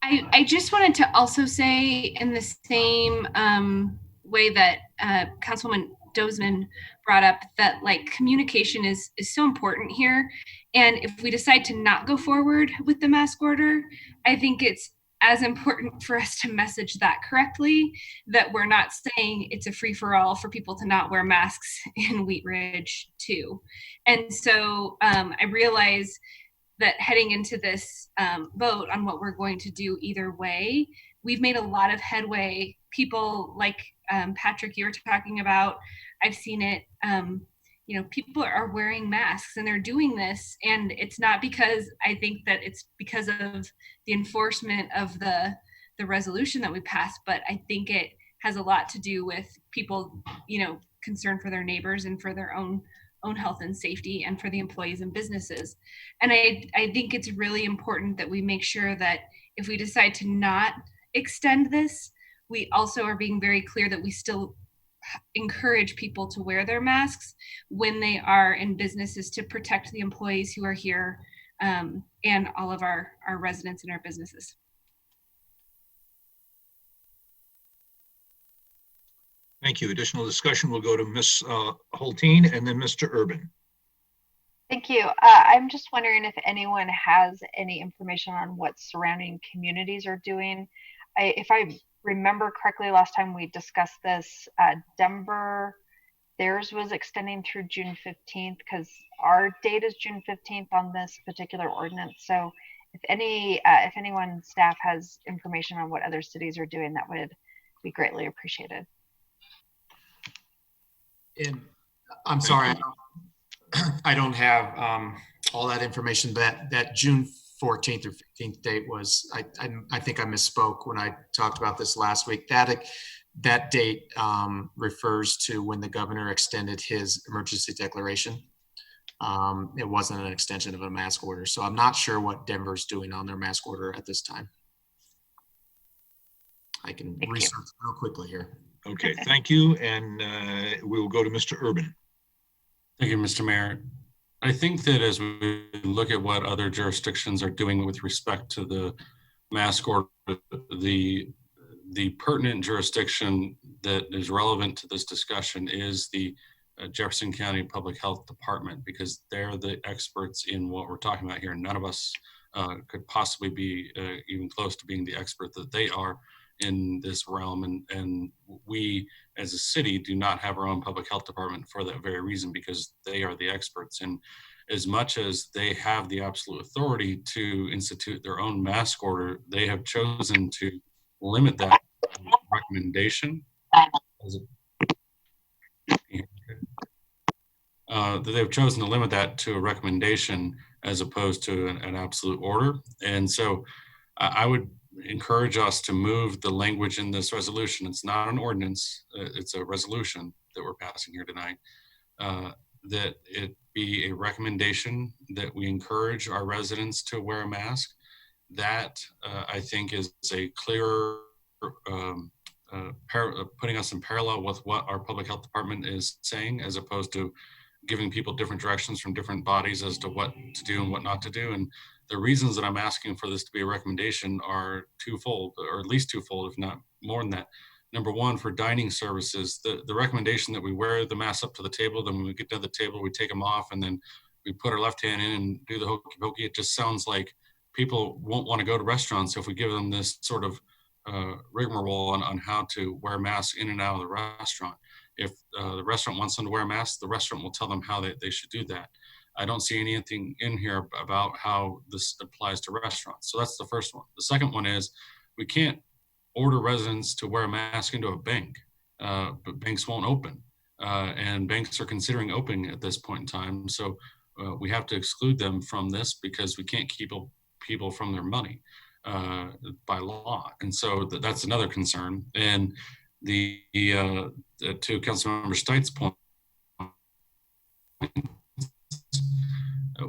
I just wanted to also say, in the same way that Councilwoman Dozman brought up, that like communication is so important here. And if we decide to not go forward with the mask order, I think it's as important for us to message that correctly, that we're not saying it's a free-for-all for people to not wear masks in Wheat Ridge too. And so I realize that heading into this vote on what we're going to do either way, we've made a lot of headway. People like Patrick, you were talking about, I've seen it, people are wearing masks and they're doing this. And it's not because I think that it's because of the enforcement of the resolution that we passed, but I think it has a lot to do with people, concern for their neighbors and for their own health and safety, and for the employees and businesses. And I think it's really important that we make sure that if we decide to not extend this, we also are being very clear that we still encourage people to wear their masks when they are in businesses to protect the employees who are here and all of our residents and our businesses. Thank you. Additional discussion will go to Ms. Hulteen and then Mr. Urban. Thank you. I'm just wondering if anyone has any information on what surrounding communities are doing. If I remember correctly, last time we discussed this, Denver, theirs was extending through June 15th because our date is June 15th on this particular ordinance. So if anyone staff has information on what other cities are doing, that would be greatly appreciated. And I'm sorry, I don't have all that information. That June 14th or 15th date was, I think I misspoke when I talked about this last week. That date refers to when the governor extended his emergency declaration. It wasn't an extension of a mask order. So I'm not sure what Denver's doing on their mask order at this time. I can research real quickly here. Okay, thank you. And we'll go to Mr. Urban. Thank you, Mr. Mayor. I think that as we look at what other jurisdictions are doing with respect to the mask order, the pertinent jurisdiction that is relevant to this discussion is the Jefferson County Public Health Department, because they're the experts in what we're talking about here. None of us could possibly be even close to being the expert that they are in this realm, and we as a city do not have our own public health department for that very reason, because they are the experts. And as much as they have the absolute authority to institute their own mask order, they have chosen to limit that recommendation they've chosen to limit that to a recommendation as opposed to an absolute order. And so I would encourage us to move the language in this resolution. It's not an ordinance, it's a resolution that we're passing here tonight, that it be a recommendation that we encourage our residents to wear a mask. That I think is a clearer, putting us in parallel with what our public health department is saying, as opposed to giving people different directions from different bodies as to what to do and what not to do. And the reasons that I'm asking for this to be a recommendation are twofold, or at least twofold, if not more than that. Number one, for dining services, the recommendation that we wear the masks up to the table, then when we get to the table, we take them off, and then we put our left hand in and do the hokey pokey. It just sounds like people won't want to go to restaurants if we give them this sort of rigmarole on how to wear masks in and out of the restaurant. If the restaurant wants them to wear a mask, the restaurant will tell them how they should do that. I don't see anything in here about how this applies to restaurants. So that's the first one. The second one is we can't order residents to wear a mask into a bank, but banks won't open. And banks are considering opening at this point in time. So we have to exclude them from this because we can't keep people from their money by law. And so that's another concern. And to Councilmember Steit's point,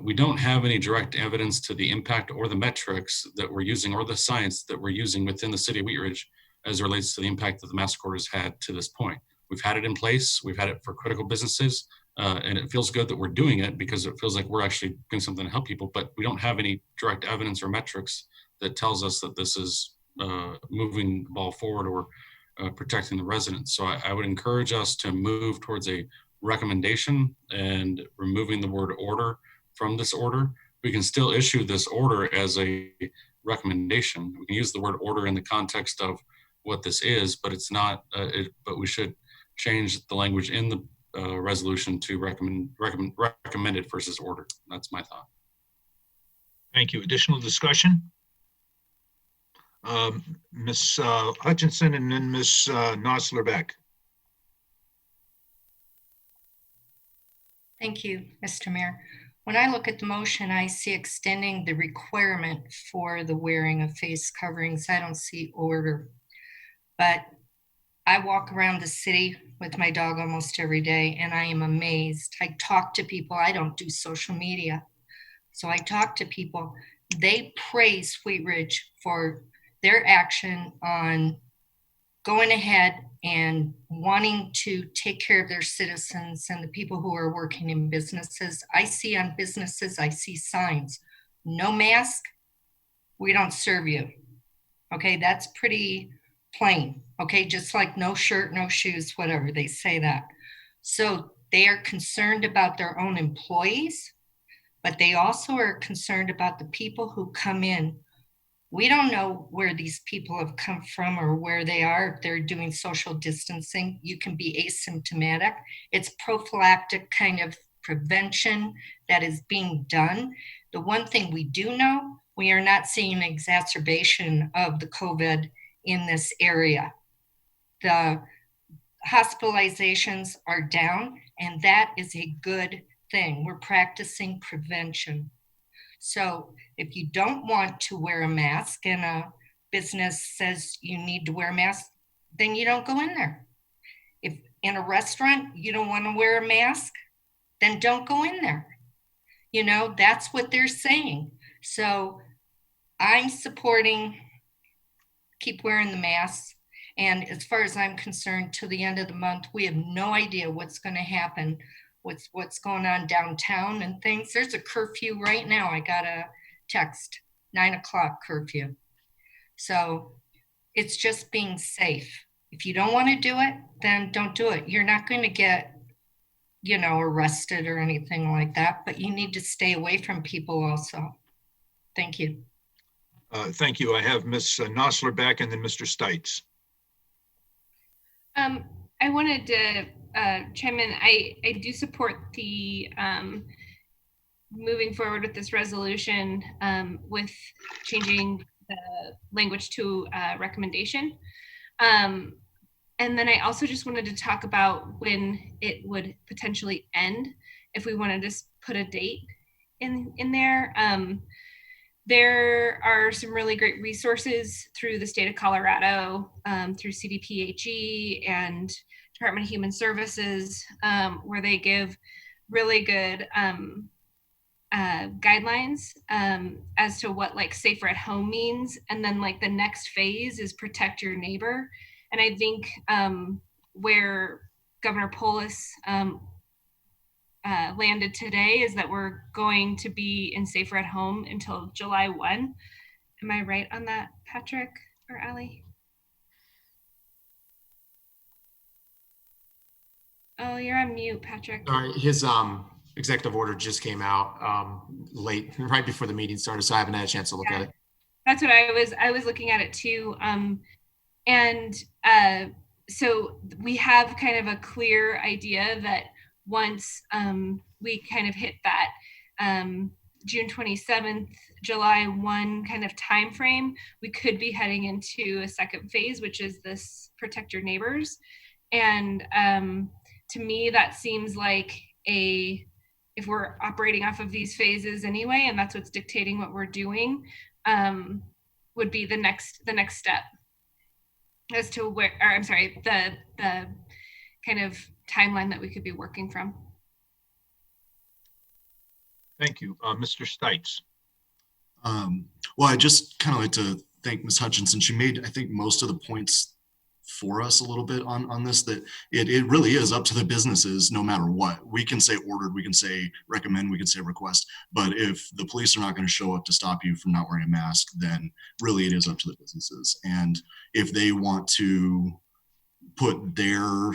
we don't have any direct evidence to the impact or the metrics that we're using or the science that we're using within the city of Wheat Ridge as it relates to the impact that the mask order has had to this point. We've had it in place. We've had it for critical businesses. And it feels good that we're doing it because it feels like we're actually doing something to help people, but we don't have any direct evidence or metrics that tells us that this is moving the ball forward or protecting the residents. So I would encourage us to move towards a recommendation and removing the word order from this order. We can still issue this order as a recommendation. We can use the word order in the context of what this is, but it's not, but we should change the language in the resolution to recommended versus ordered. That's my thought. Thank you. Additional discussion? Ms. Hutchinson and then Ms. Nosler-Beck. Thank you, Mr. Mayor. When I look at the motion, I see extending the requirement for the wearing of face coverings. I don't see order, but I walk around the city with my dog almost every day, and I am amazed. I talk to people. I don't do social media. So I talk to people. They praise Wheat Ridge for their action on going ahead and wanting to take care of their citizens and the people who are working in businesses. I see on businesses, I see signs, no mask, we don't serve you. Okay, that's pretty plain. Okay, just like no shirt, no shoes, whatever, they say that. So they are concerned about their own employees, but they also are concerned about the people who come in. We don't know where these people have come from or where they are. If they're doing social distancing, you can be asymptomatic. It's prophylactic kind of prevention that is being done. The one thing we do know, we are not seeing an exacerbation of the COVID in this area. The hospitalizations are down, and that is a good thing. We're practicing prevention. So if you don't want to wear a mask and a business says you need to wear a mask, then you don't go in there. If in a restaurant you don't want to wear a mask, then don't go in there. You know, that's what they're saying. So I'm supporting keep wearing the masks. And as far as I'm concerned, till the end of the month, we have no idea what's going to happen, what's going on downtown and things. There's a curfew right now. I got a text, 9 o'clock curfew. So it's just being safe. If you don't want to do it, then don't do it. You're not going to get, you know, arrested or anything like that, but you need to stay away from people also. Thank you. Thank you. I have Ms. Nosler back and then Mr. Stites. I wanted to chime in. I do support the moving forward with this resolution with changing the language to recommendation. And then I also just wanted to talk about when it would potentially end, if we want to just put a date in there. There are some really great resources through the state of Colorado, through CDPHE and Department of Human Services, where they give really good guidelines as to what like safer at home means. And then like the next phase is protect your neighbor. And I think where Governor Polis landed today is that we're going to be in safer at home until July 1. Am I right on that, Patrick or Allie? Oh, you're on mute, Patrick. Sorry, his executive order just came out late, right before the meeting started, so I haven't had a chance to look at it. That's what I was looking at it too. So we have kind of a clear idea that once we kind of hit that June 27th, July 1 kind of time frame, we could be heading into a second phase, which is this protect your neighbors. And to me, that seems like if we're operating off of these phases anyway, and that's what's dictating what we're doing, would be the next step as to where, or I'm sorry, the kind of timeline that we could be working from. Thank you. Mr. Stites. Well, I just kind of like to thank Ms. Hutchinson. She made, I think, most of the points for us a little bit on this, that it really is up to the businesses no matter what. We can say ordered, we can say recommend, we can say request, but if the police are not going to show up to stop you from not wearing a mask, then really it is up to the businesses. And if they want to put their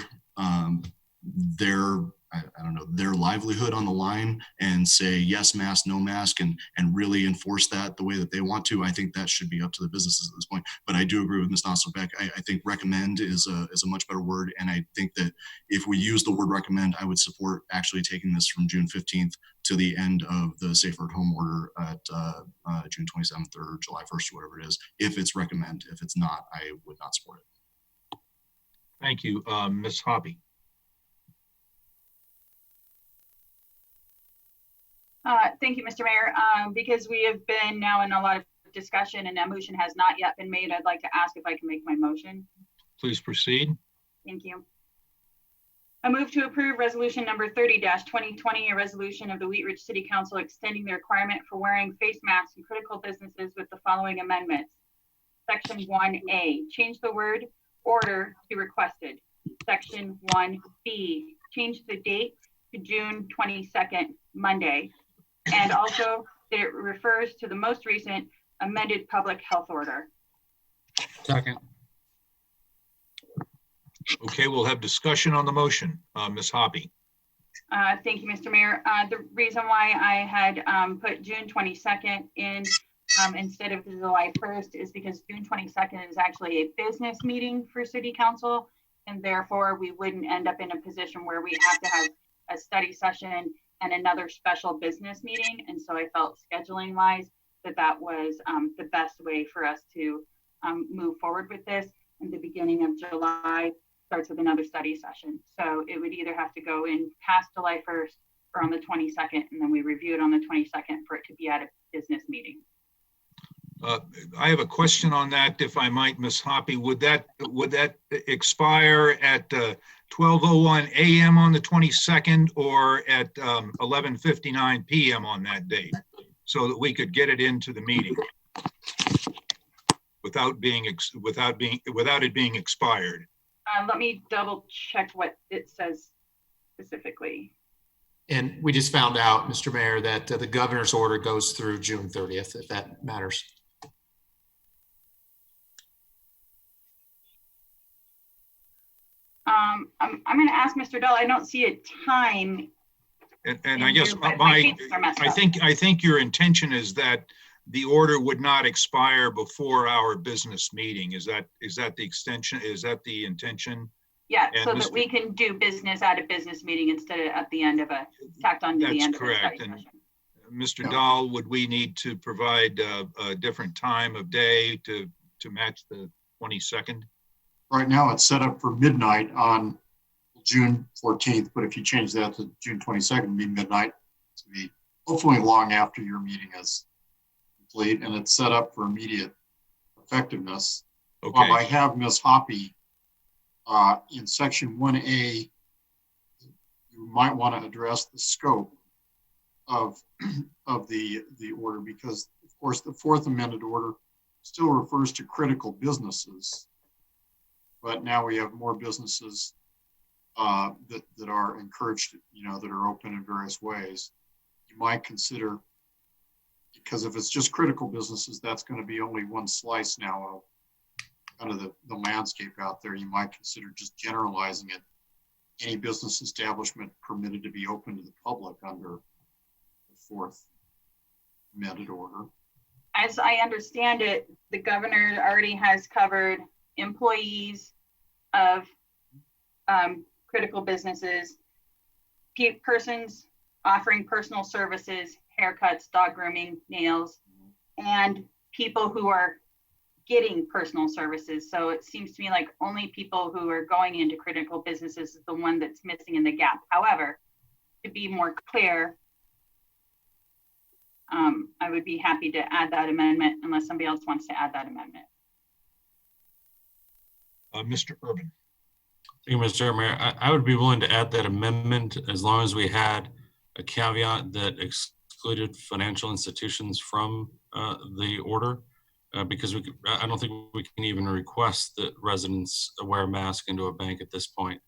I don't know, their livelihood on the line and say yes mask, no mask, and really enforce that the way that they want to, I think that should be up to the businesses at this point. But I do agree with Ms. Nosler-Beck. I think recommend is a much better word, and I think that if we use the word recommend, I would support actually taking this from June 15th to the end of the safer at home order at June 27th or July 1st or whatever it is. If it's recommend, if it's not, I would not support it. Thank you. Ms. Hobby. Thank you, Mr. Mayor. Because we have been now in a lot of discussion and that motion has not yet been made, I'd like to ask if I can make my motion. Please proceed. Thank you. I move to approve resolution number 30-2020, a resolution of the Wheat Ridge City Council extending the requirement for wearing face masks in critical businesses with the following amendments. Section 1A, change the word order be requested. Section 1B, change the date to June 22nd, Monday. And also that it refers to the most recent amended public health order. Second. Okay, we'll have discussion on the motion. Ms. Hoppy. Thank you, Mr. Mayor. The reason why I had put June 22nd in instead of July 1st is because June 22nd is actually a business meeting for City Council, and therefore we wouldn't end up in a position where we have to have a study session and another special business meeting. And so I felt scheduling wise that was the best way for us to move forward with this. In the beginning of July starts with another study session. So it would either have to go in past July 1st or on the 22nd, and then we review it on the 22nd for it to be at a business meeting. I have a question on that, if I might, Ms. Hoppy. Would that expire at 12:01 a.m. on the 22nd or at 11:59 p.m. on that date, so that we could get it into the meeting without it being expired? Let me double check what it says specifically. And we just found out, Mr. Mayor, that the governor's order goes through June 30th, if that matters. I'm going to ask Mr. Dell. I don't see a time. And I guess I think your intention is that the order would not expire before our business meeting. Is that the extension? Is that the intention? Yeah, and so that we can do business at a business meeting instead of at the end of tacked on to the end of a study session. Mr. Dahl, would we need to provide a different time of day to match the 22nd? Right now it's set up for midnight on June 14th, but if you change that to June 22nd, it'd be midnight. To be hopefully long after your meeting is complete, and it's set up for immediate effectiveness. Okay. I have Ms. Hoppy in section 1A. You might want to address the scope of the order, because of course the fourth amended order still refers to critical businesses, but now we have more businesses that are encouraged, that are open in various ways. You might consider, because if it's just critical businesses, that's going to be only one slice now of kind of the landscape out there. You might consider just generalizing it. Any business establishment permitted to be open to the public under the fourth amended order. As I understand it, the governor already has covered employees of critical businesses, persons offering personal services, haircuts, dog grooming, nails, and people who are getting personal services. So it seems to me like only people who are going into critical businesses is the one that's missing in the gap. However, to be more clear, I would be happy to add that amendment unless somebody else wants to add that amendment. Mr. Urban. Thank you, Mr. Mayor. I would be willing to add that amendment as long as we had a caveat that excluded financial institutions from the order, because I don't think we can even request that residents wear a mask into a bank at this point.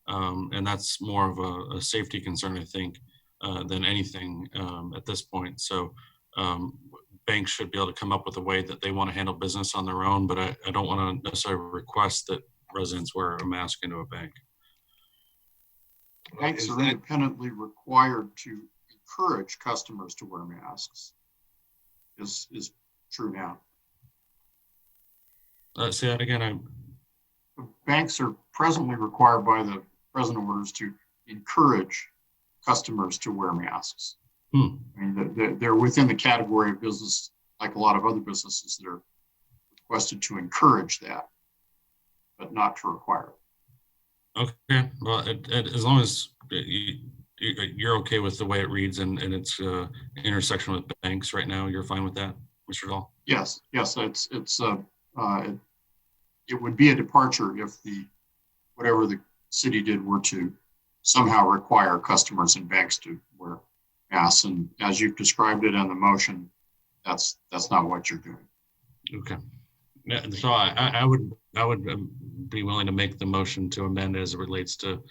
And that's more of a safety concern, I think, than anything at this point. So banks should be able to come up with a way that they want to handle business on their own, but I don't want to necessarily request that residents wear a mask into a bank. Banks are independently required to encourage customers to wear masks. Is true now. Say that again. Banks are presently required by the present orders to encourage customers to wear masks. I mean, they're within the category of business, like a lot of other businesses that are requested to encourage that, but not to require it. Okay, well, as long as you're okay with the way it reads and its intersection with banks right now, you're fine with that, Mr. Dahl? Yes, it would be a departure if whatever the city did were to somehow require customers and banks to wear masks. And as you've described it in the motion, that's not what you're doing. Okay. So I would I would be willing to make the motion to amend as it relates to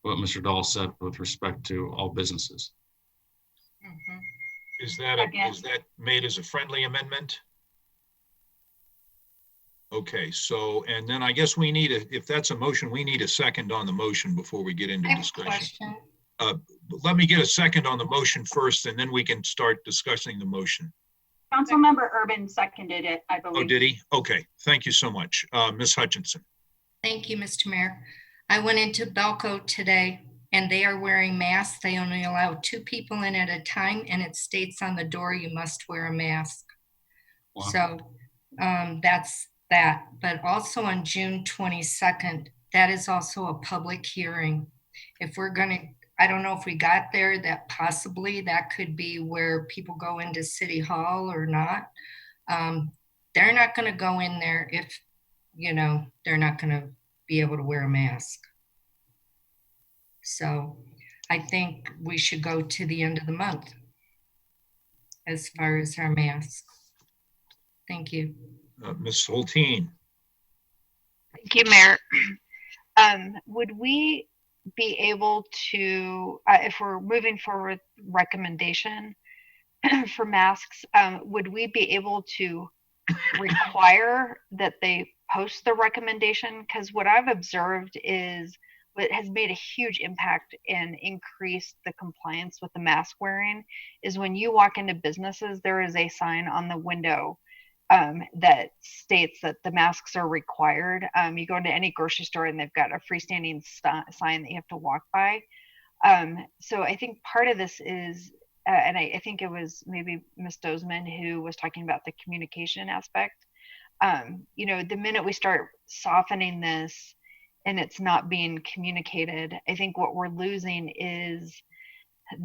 what Mr. Dahl said with respect to all businesses. Is that made as a friendly amendment? Okay, so, and then I guess we need if that's a motion, we need a second on the motion before we get into I have a discussion. question. Let me get a second on the motion first, and then we can start discussing the motion. Councilmember Urban seconded it, I believe. Oh, did he? Okay, thank you so much. Ms. Hutchinson. Thank you, Mr. Mayor. I went into Belco today and they are wearing masks. They only allow 2 people in at a time, and it states on the door, you must wear a mask. Wow. So that's that. But also on June 22nd, that is also a public hearing. If we're gonna, I don't know if we got there, that possibly that could be where people go into City Hall or not. They're not gonna go in there if, you know, they're not gonna be able to wear a mask. So I think we should go to the end of the month as far as our masks. Thank you. Ms. Hulteen. Thank you, Mayor. Would we be able to, if we're moving forward recommendation for masks, would we be able to require that they post the recommendation? Because what I've observed is what has made a huge impact and increased the compliance with the mask wearing is when you walk into businesses, there is a sign on the window that states that the masks are required. You go into any grocery store and they've got a freestanding sign that you have to walk by. So I think part of this is, and I think it was maybe Ms. Dozeman who was talking about the communication aspect. You know, the minute we start softening this and it's not being communicated, I think what we're losing is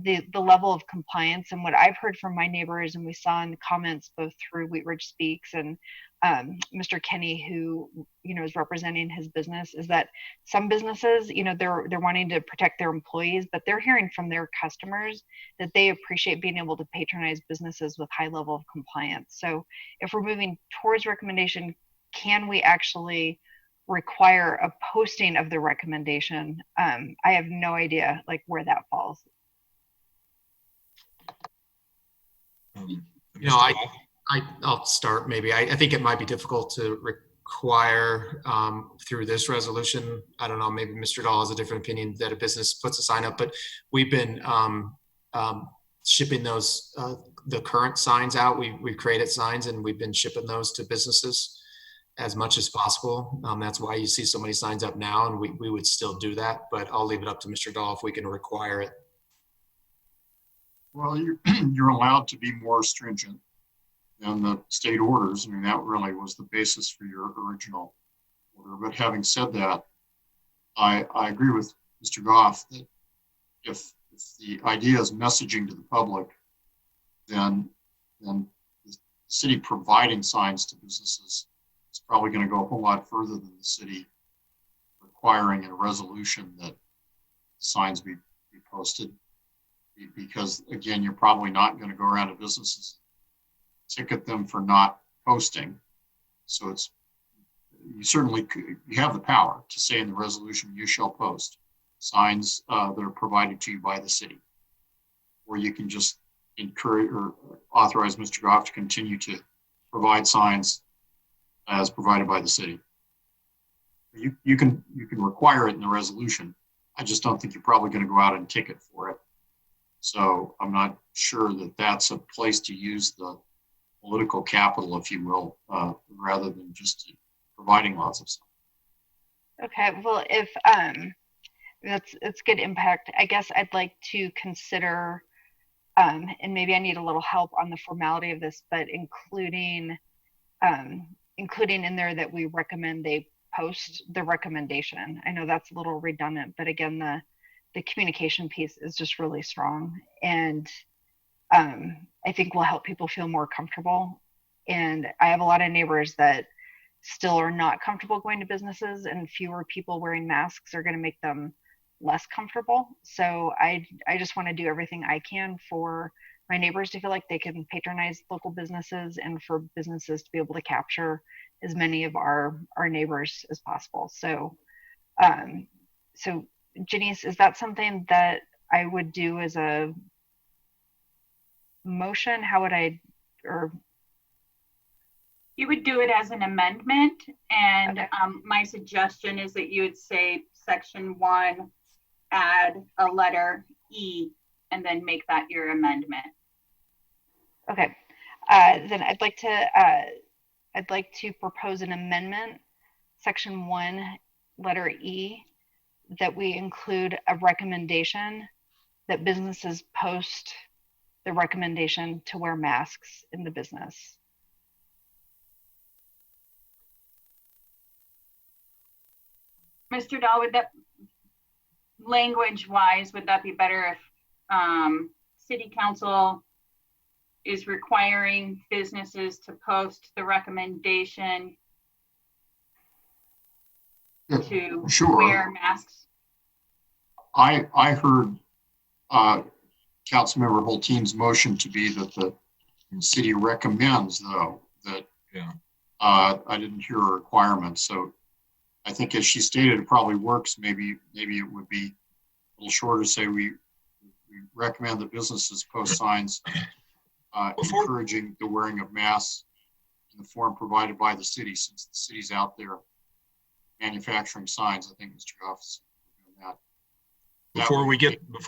the level of compliance. And what I've heard from my neighbors, and we saw in the comments both through Wheat Ridge Speaks and Mr. Kenny, who, you know, is representing his business, is that some businesses, you know, they're wanting to protect their employees, but they're hearing from their customers that they appreciate being able to patronize businesses with high level of compliance. So if we're moving towards recommendation, can we actually require a posting of the recommendation? I have no idea like where that falls. You know, I'll start maybe. I think it might be difficult to require through this resolution. I don't know, maybe Mr. Dahl has a different opinion that a business puts a sign up, but we've been shipping those, the current signs out. We've created signs and we've been shipping those to businesses as much as possible. That's why you see so many signs up now, and we would still do that, but I'll leave it up to Mr. Dahl if we can require it. Well, you're allowed to be more stringent than the state orders. I mean, that really was the basis for your original order. But having said that, I agree with Mr. Goff that if the idea is messaging to the public, then the city providing signs to businesses is probably going to go a whole lot further than the city requiring a resolution that signs be posted. Because again, you're probably not going to go around to businesses, ticket them for not posting. So it's, you certainly you have the power to say in the resolution, you shall post signs that are provided to you by the city. Or you can just encourage or authorize Mr. Goff to continue to provide signs as provided by the city. You can require it in the resolution. I just don't think you're probably going to go out and ticket for it. So I'm not sure that that's a place to use the political capital, if you will, rather than just providing lots of stuff. Okay, well, if it's good impact, I guess I'd like to consider, and maybe I need a little help on the formality of this, but including in there that we recommend they post the recommendation. I know that's a little redundant, but again, the communication piece is just really strong, and I think will help people feel more comfortable. And I have a lot of neighbors that still are not comfortable going to businesses, and fewer people wearing masks are going to make them less comfortable. So I just want to do everything I can for my neighbors to feel like they can patronize local businesses, and for businesses to be able to capture as many of our neighbors as possible. So so Janice, is that something that I would do as a motion? How would I, or you would do it as an amendment, and okay. My suggestion is that you would say section 1, add a letter E, and then make that your amendment. Okay, then I'd like to propose an amendment, section 1, letter E, that we include a recommendation that businesses post the recommendation to wear masks in the business. Mr. Dahl, would that, language-wise, would that be better if City Council is requiring businesses to post the recommendation to Sure. wear masks? I heard Councilmember Holteen's motion to be that the city recommends, though, that I didn't hear a requirement. So I think as she stated, it probably works. Maybe it would be a little shorter, say we recommend that businesses post signs encouraging the wearing of masks in the form provided by the city, since the city's out there manufacturing signs. I think Mr. Goff is doing that. Before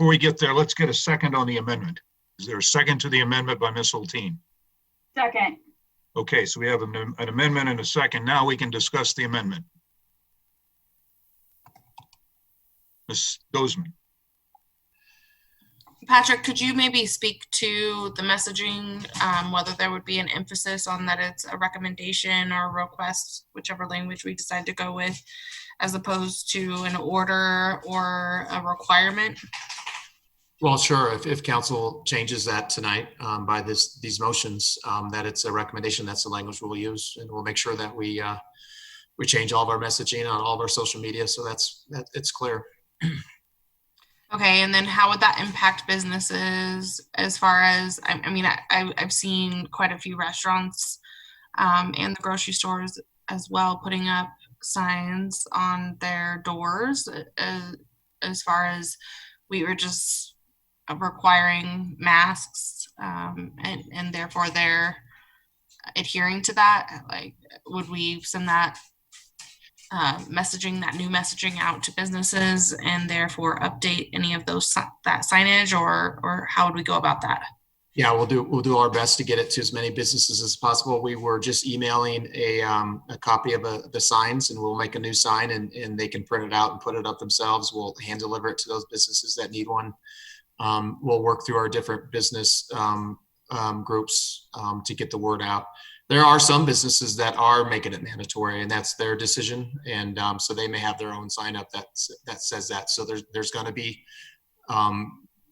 we get there, let's get a second on the amendment. Is there a second to the amendment by Ms. Holteen? Second. Okay, so we have an amendment and a second. Now we can discuss the amendment. Ms. Dozman. Patrick, could you maybe speak to the messaging, whether there would be an emphasis on that it's a recommendation or a request, whichever language we decide to go with, as opposed to an order or a requirement? Well, sure. If council changes that tonight by these motions, that it's a recommendation, that's the language we'll use, and we'll make sure that we change all of our messaging on all of our social media, so that it's clear. Okay, and then how would that impact businesses as far as, I mean, I've seen quite a few restaurants and the grocery stores as well putting up signs on their doors as far as we were just requiring masks and therefore they're adhering to that. Like, would we send that new messaging out to businesses and therefore update any of that signage, or how would we go about that? Yeah, we'll do our best to get it to as many businesses as possible. We were just emailing a copy of the signs, and we'll make a new sign and they can print it out and put it up themselves. We'll hand deliver it to those businesses that need one. We'll work through our different business groups to get the word out. There are some businesses that are making it mandatory, and that's their decision. And so they may have their own sign up that says that. So there's going to be,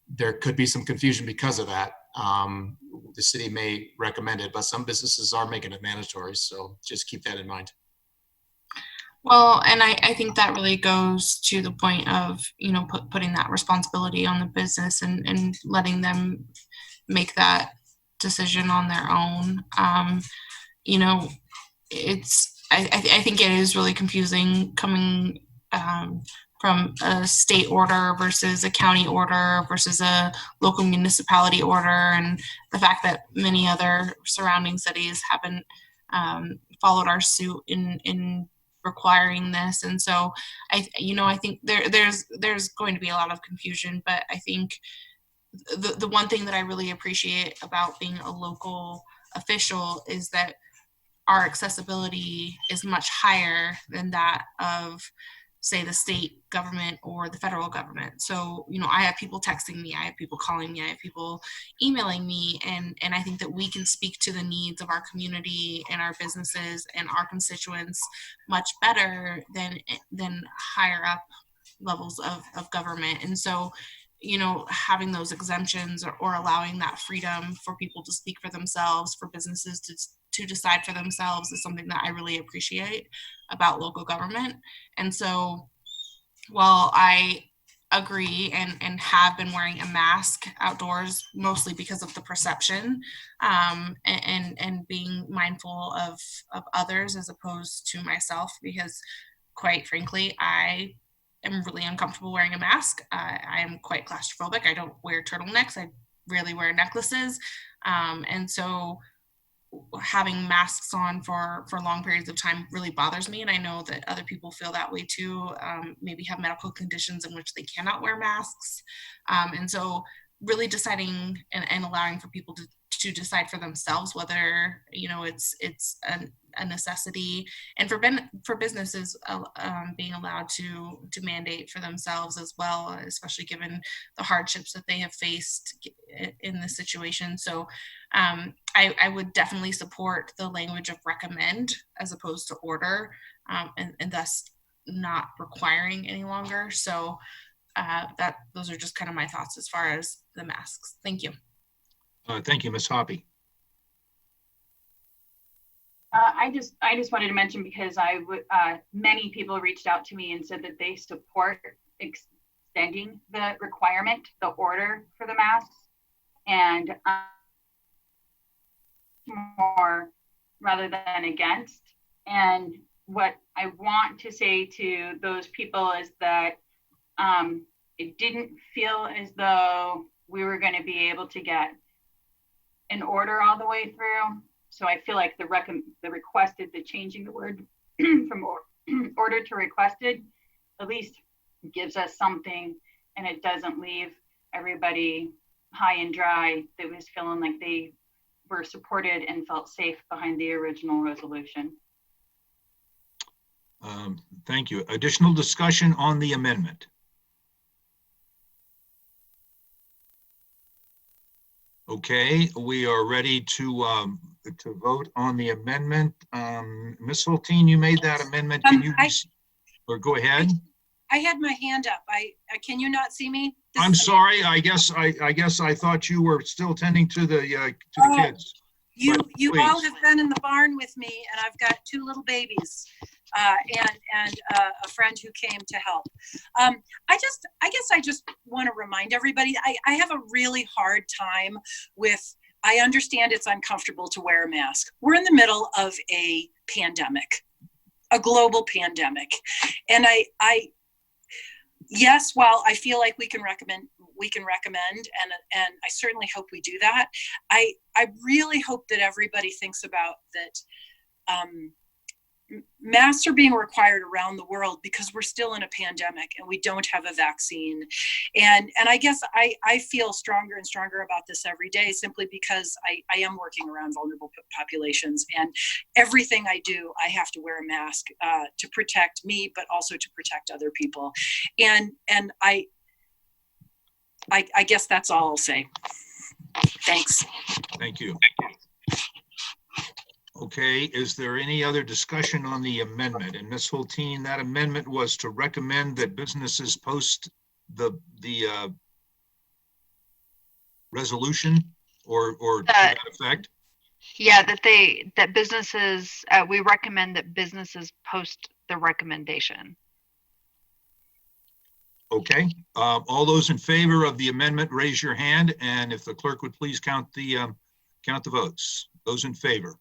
there could be some confusion because of that. The city may recommend it, but some businesses are making it mandatory. So just keep that in mind. Well, and I think that really goes to the point of, putting that responsibility on the business and letting them make that decision on their own. I think it is really confusing coming from a state order versus a county order versus a local municipality order, and the fact that many other surrounding cities haven't followed our suit in requiring this. And so I think there's going to be a lot of confusion, but I think the one thing that I really appreciate about being a local official is that our accessibility is much higher than that of, say, the state government or the federal government. So, I have people texting me, I have people calling me, I have people emailing me, and I think that we can speak to the needs of our community and our businesses and our constituents much better than higher up levels of government. And so, having those exemptions or allowing that freedom for people to speak for themselves, for businesses to decide for themselves, is something that I really appreciate about local government. And so while I agree and have been wearing a mask outdoors, mostly because of the perception, and being mindful of others as opposed to myself, because quite frankly, I am really uncomfortable wearing a mask. I am quite claustrophobic. I don't wear turtlenecks. I rarely wear necklaces. And so having masks on for long periods of time really bothers me. And I know that other people feel that way too, maybe have medical conditions in which they cannot wear masks. And so really deciding and allowing for people to decide for themselves whether, you know, it's a necessity, and for businesses being allowed to mandate for themselves as well, especially given the hardships that they have faced in this situation. So I would definitely support the language of recommend as opposed to order, and thus not requiring any longer. So those are just kind of my thoughts as far as the masks. Thank you. Thank you, Ms. Hoppy. I just wanted to mention, because many people reached out to me and said that they support extending the requirement, the order for the masks, and more rather than against. And what I want to say to those people is that it didn't feel as though we were going to be able to get an order all the way through. So I feel like the changing the word from order to requested at least gives us something, and it doesn't leave everybody high and dry that was feeling like they were supported and felt safe behind the original resolution. Thank you. Additional discussion on the amendment? Okay, we are ready to vote on the amendment. Ms. Hulteen, you made that amendment. Can you or go ahead? I had my hand up. Can you not see me? I'm sorry. I guess I thought you were still tending to the kids. You Please. all have been in the barn with me, and I've got 2 little babies, and a friend who came to help. I guess I just want to remind everybody, I have a really hard time with, I understand it's uncomfortable to wear a mask. We're in the middle of a pandemic, a global pandemic. And yes, while I feel like we can recommend, and I certainly hope we do that. I really hope that everybody thinks about that. Masks are being required around the world because we're still in a pandemic and we don't have a vaccine. And I guess I feel stronger and stronger about this every day, simply because I am working around vulnerable populations, and everything I do, I have to wear a mask to protect me, but also to protect other people. And I guess that's all I'll say. Thanks. Thank you. Okay, is there any other discussion on the amendment? And Ms. Hulteen, that amendment was to recommend that businesses post the resolution or to that effect? Yeah, that businesses, we recommend that businesses post the recommendation. Okay, all those in favor of the amendment, raise your hand, and if the clerk would please count the votes. Those in favor.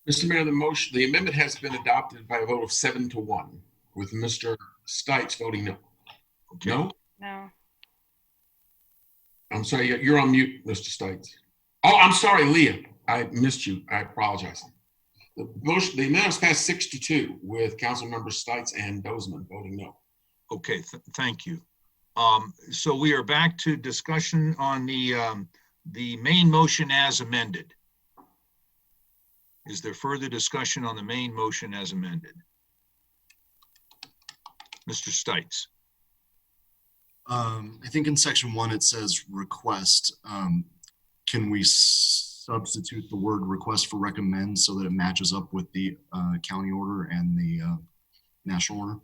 Mr. Mayor, the amendment has been adopted by a vote of 7-1, with Mr. Stites voting no. Okay. No? No. I'm sorry, you're on mute, Mr. Stites. Oh, I'm sorry, Leah. I missed you. I apologize. The amendment was passed 6-2 with Councilmember Stites and Dozeman voting no. Okay, thank you. So we are back to discussion on the main motion as amended. Is there further discussion on the main motion as amended? Mr. Stites. I think in section 1 it says request. Can we substitute the word request for recommend so that it matches up with the county order and the national order?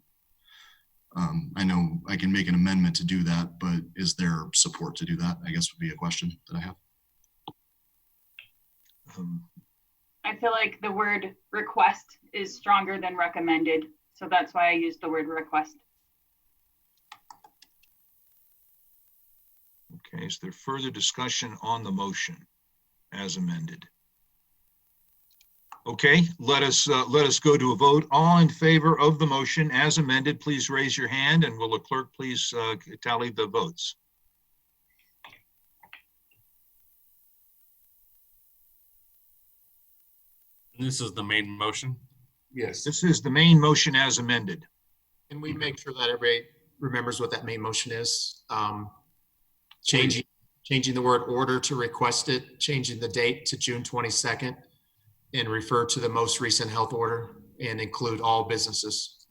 I know I can make an amendment to do that, but is there support to do that? I guess would be a question that I have. I feel like the word request is stronger than recommended. So that's why I used the word request. Okay, is there further discussion on the motion as amended? Okay, let us go to a vote. All in favor of the motion as amended, please raise your hand, and will the clerk please tally the votes? This is the main motion. Yes. This is the main motion as amended. Can we make sure that everybody remembers what that main motion is? Changing the word order to requested, changing the date to June 22nd, and refer to the most recent health order and include all businesses.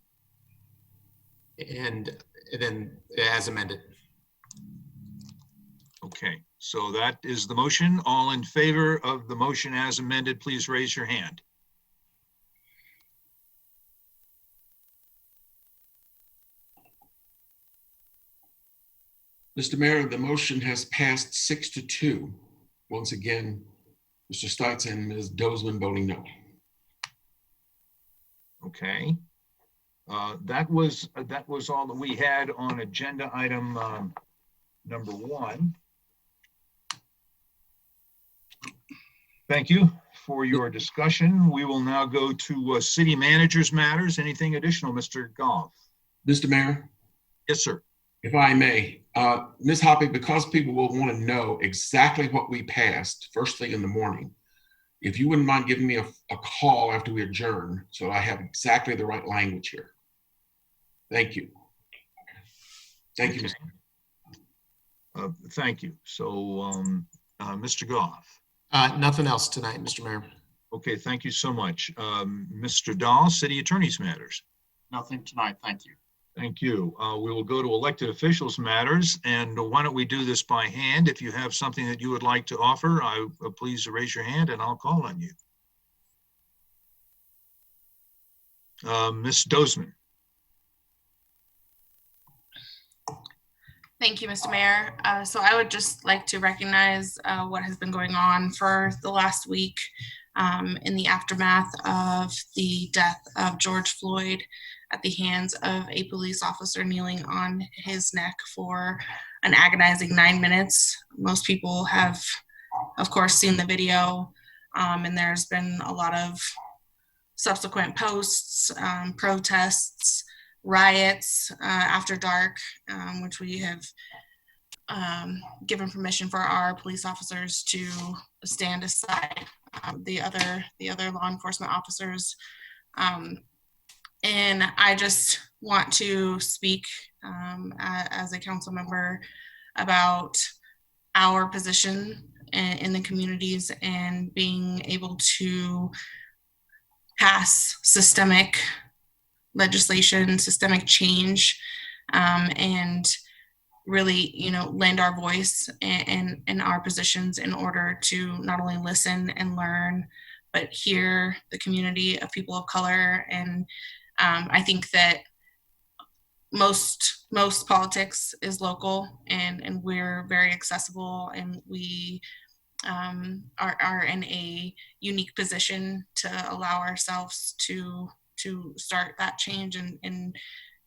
And then as amended. Okay, so that is the motion. All in favor of the motion as amended, please raise your hand. Mr. Mayor, the motion has passed 6-2. Once again, Mr. Stites and Ms. Dozeman voting no. Okay. That was all that we had on agenda item number 1. Thank you for your discussion. We will now go to city managers matters. Anything additional, Mr. Goff? Mr. Mayor? Yes, sir. If I may, Ms. Hoppy, because people will want to know exactly what we passed first thing in the morning, if you wouldn't mind giving me a call after we adjourn so I have exactly the right language here. Thank you. Thank you, Mr. Mayor. Thank you. So, Mr. Goff. Nothing else tonight, Mr. Mayor. Okay, thank you so much. Mr. Dahl, city attorney's matters. Nothing tonight, thank you. Thank you. We will go to elected officials matters, and why don't we do this by hand? If you have something that you would like to offer, please raise your hand and I'll call on you. Ms. Dozeman. Thank you, Mr. Mayor. So I would just like to recognize what has been going on for the last week in the aftermath of the death of George Floyd at the hands of a police officer kneeling on his neck for an agonizing 9 minutes. Most people have, of course, seen the video, and there's been a lot of subsequent posts, protests, riots after dark, which we have given permission for our police officers to stand aside the other law enforcement officers. And I just want to speak as a council member about our position in the communities and being able to pass systemic legislation, systemic change, and really, lend our voice and our positions in order to not only listen and learn, but hear the community of people of color. And I think that most politics is local, and we're very accessible, and we are in a unique position to allow ourselves to start that change. And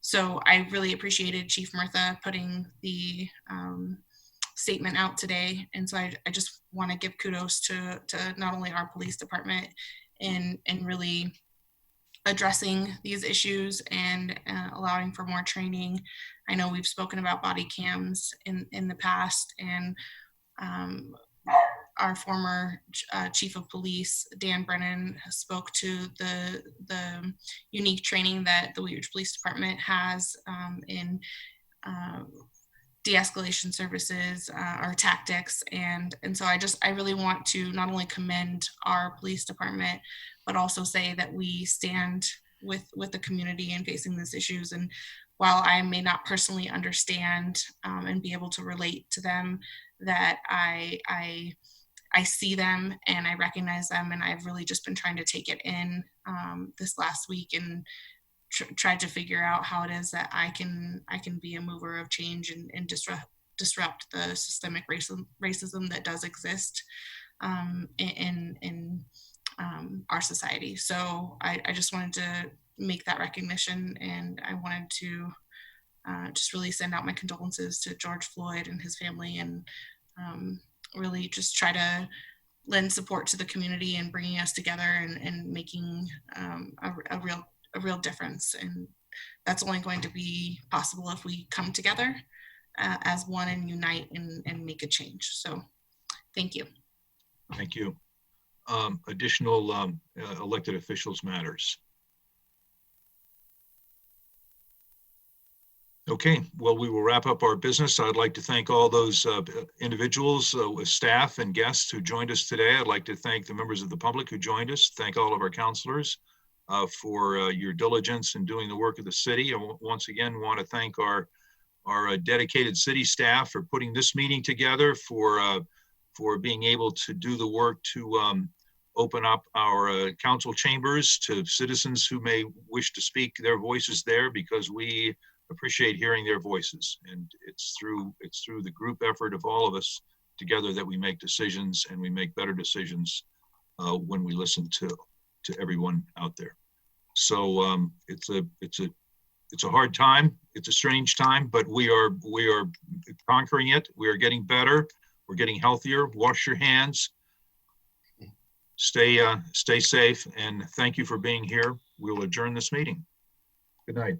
so I really appreciated Chief Murtha putting the statement out today. And so I just want to give kudos to not only our police department in really addressing these issues and allowing for more training. I know we've spoken about body cams in the past, and our former chief of police, Dan Brennan, spoke to the unique training that the Wheat Ridge Police Department has in de-escalation services or tactics. And so I really want to not only commend our police department, but also say that we stand with the community in facing these issues. And while I may not personally understand and be able to relate to them, that I see them and I recognize them, and I've really just been trying to take it in this last week and tried to figure out how it is that I can be a mover of change and disrupt the systemic racism that does exist in our society. So I just wanted to make that recognition, and I wanted to just really send out my condolences to George Floyd and his family, and really just try to lend support to the community and bringing us together and making a real difference. And that's only going to be possible if we come together as one and unite and make a change. So thank you. Thank you. Additional elected officials matters. Okay, well, we will wrap up our business. I'd like to thank all those individuals, staff and guests who joined us today. I'd like to thank the members of the public who joined us. Thank all of our counselors for your diligence in doing the work of the city. I once again want to thank our dedicated city staff for putting this meeting together, for being able to do the work to open up our council chambers to citizens who may wish to speak their voices there, because we appreciate hearing their voices. And it's through the group effort of all of us together that we make decisions, and we make better decisions when we listen to everyone out there. So it's a hard time. It's a strange time, but we are conquering it. We are getting better. We're getting healthier. Wash your hands. Stay safe, and thank you for being here. We'll adjourn this meeting. Good night.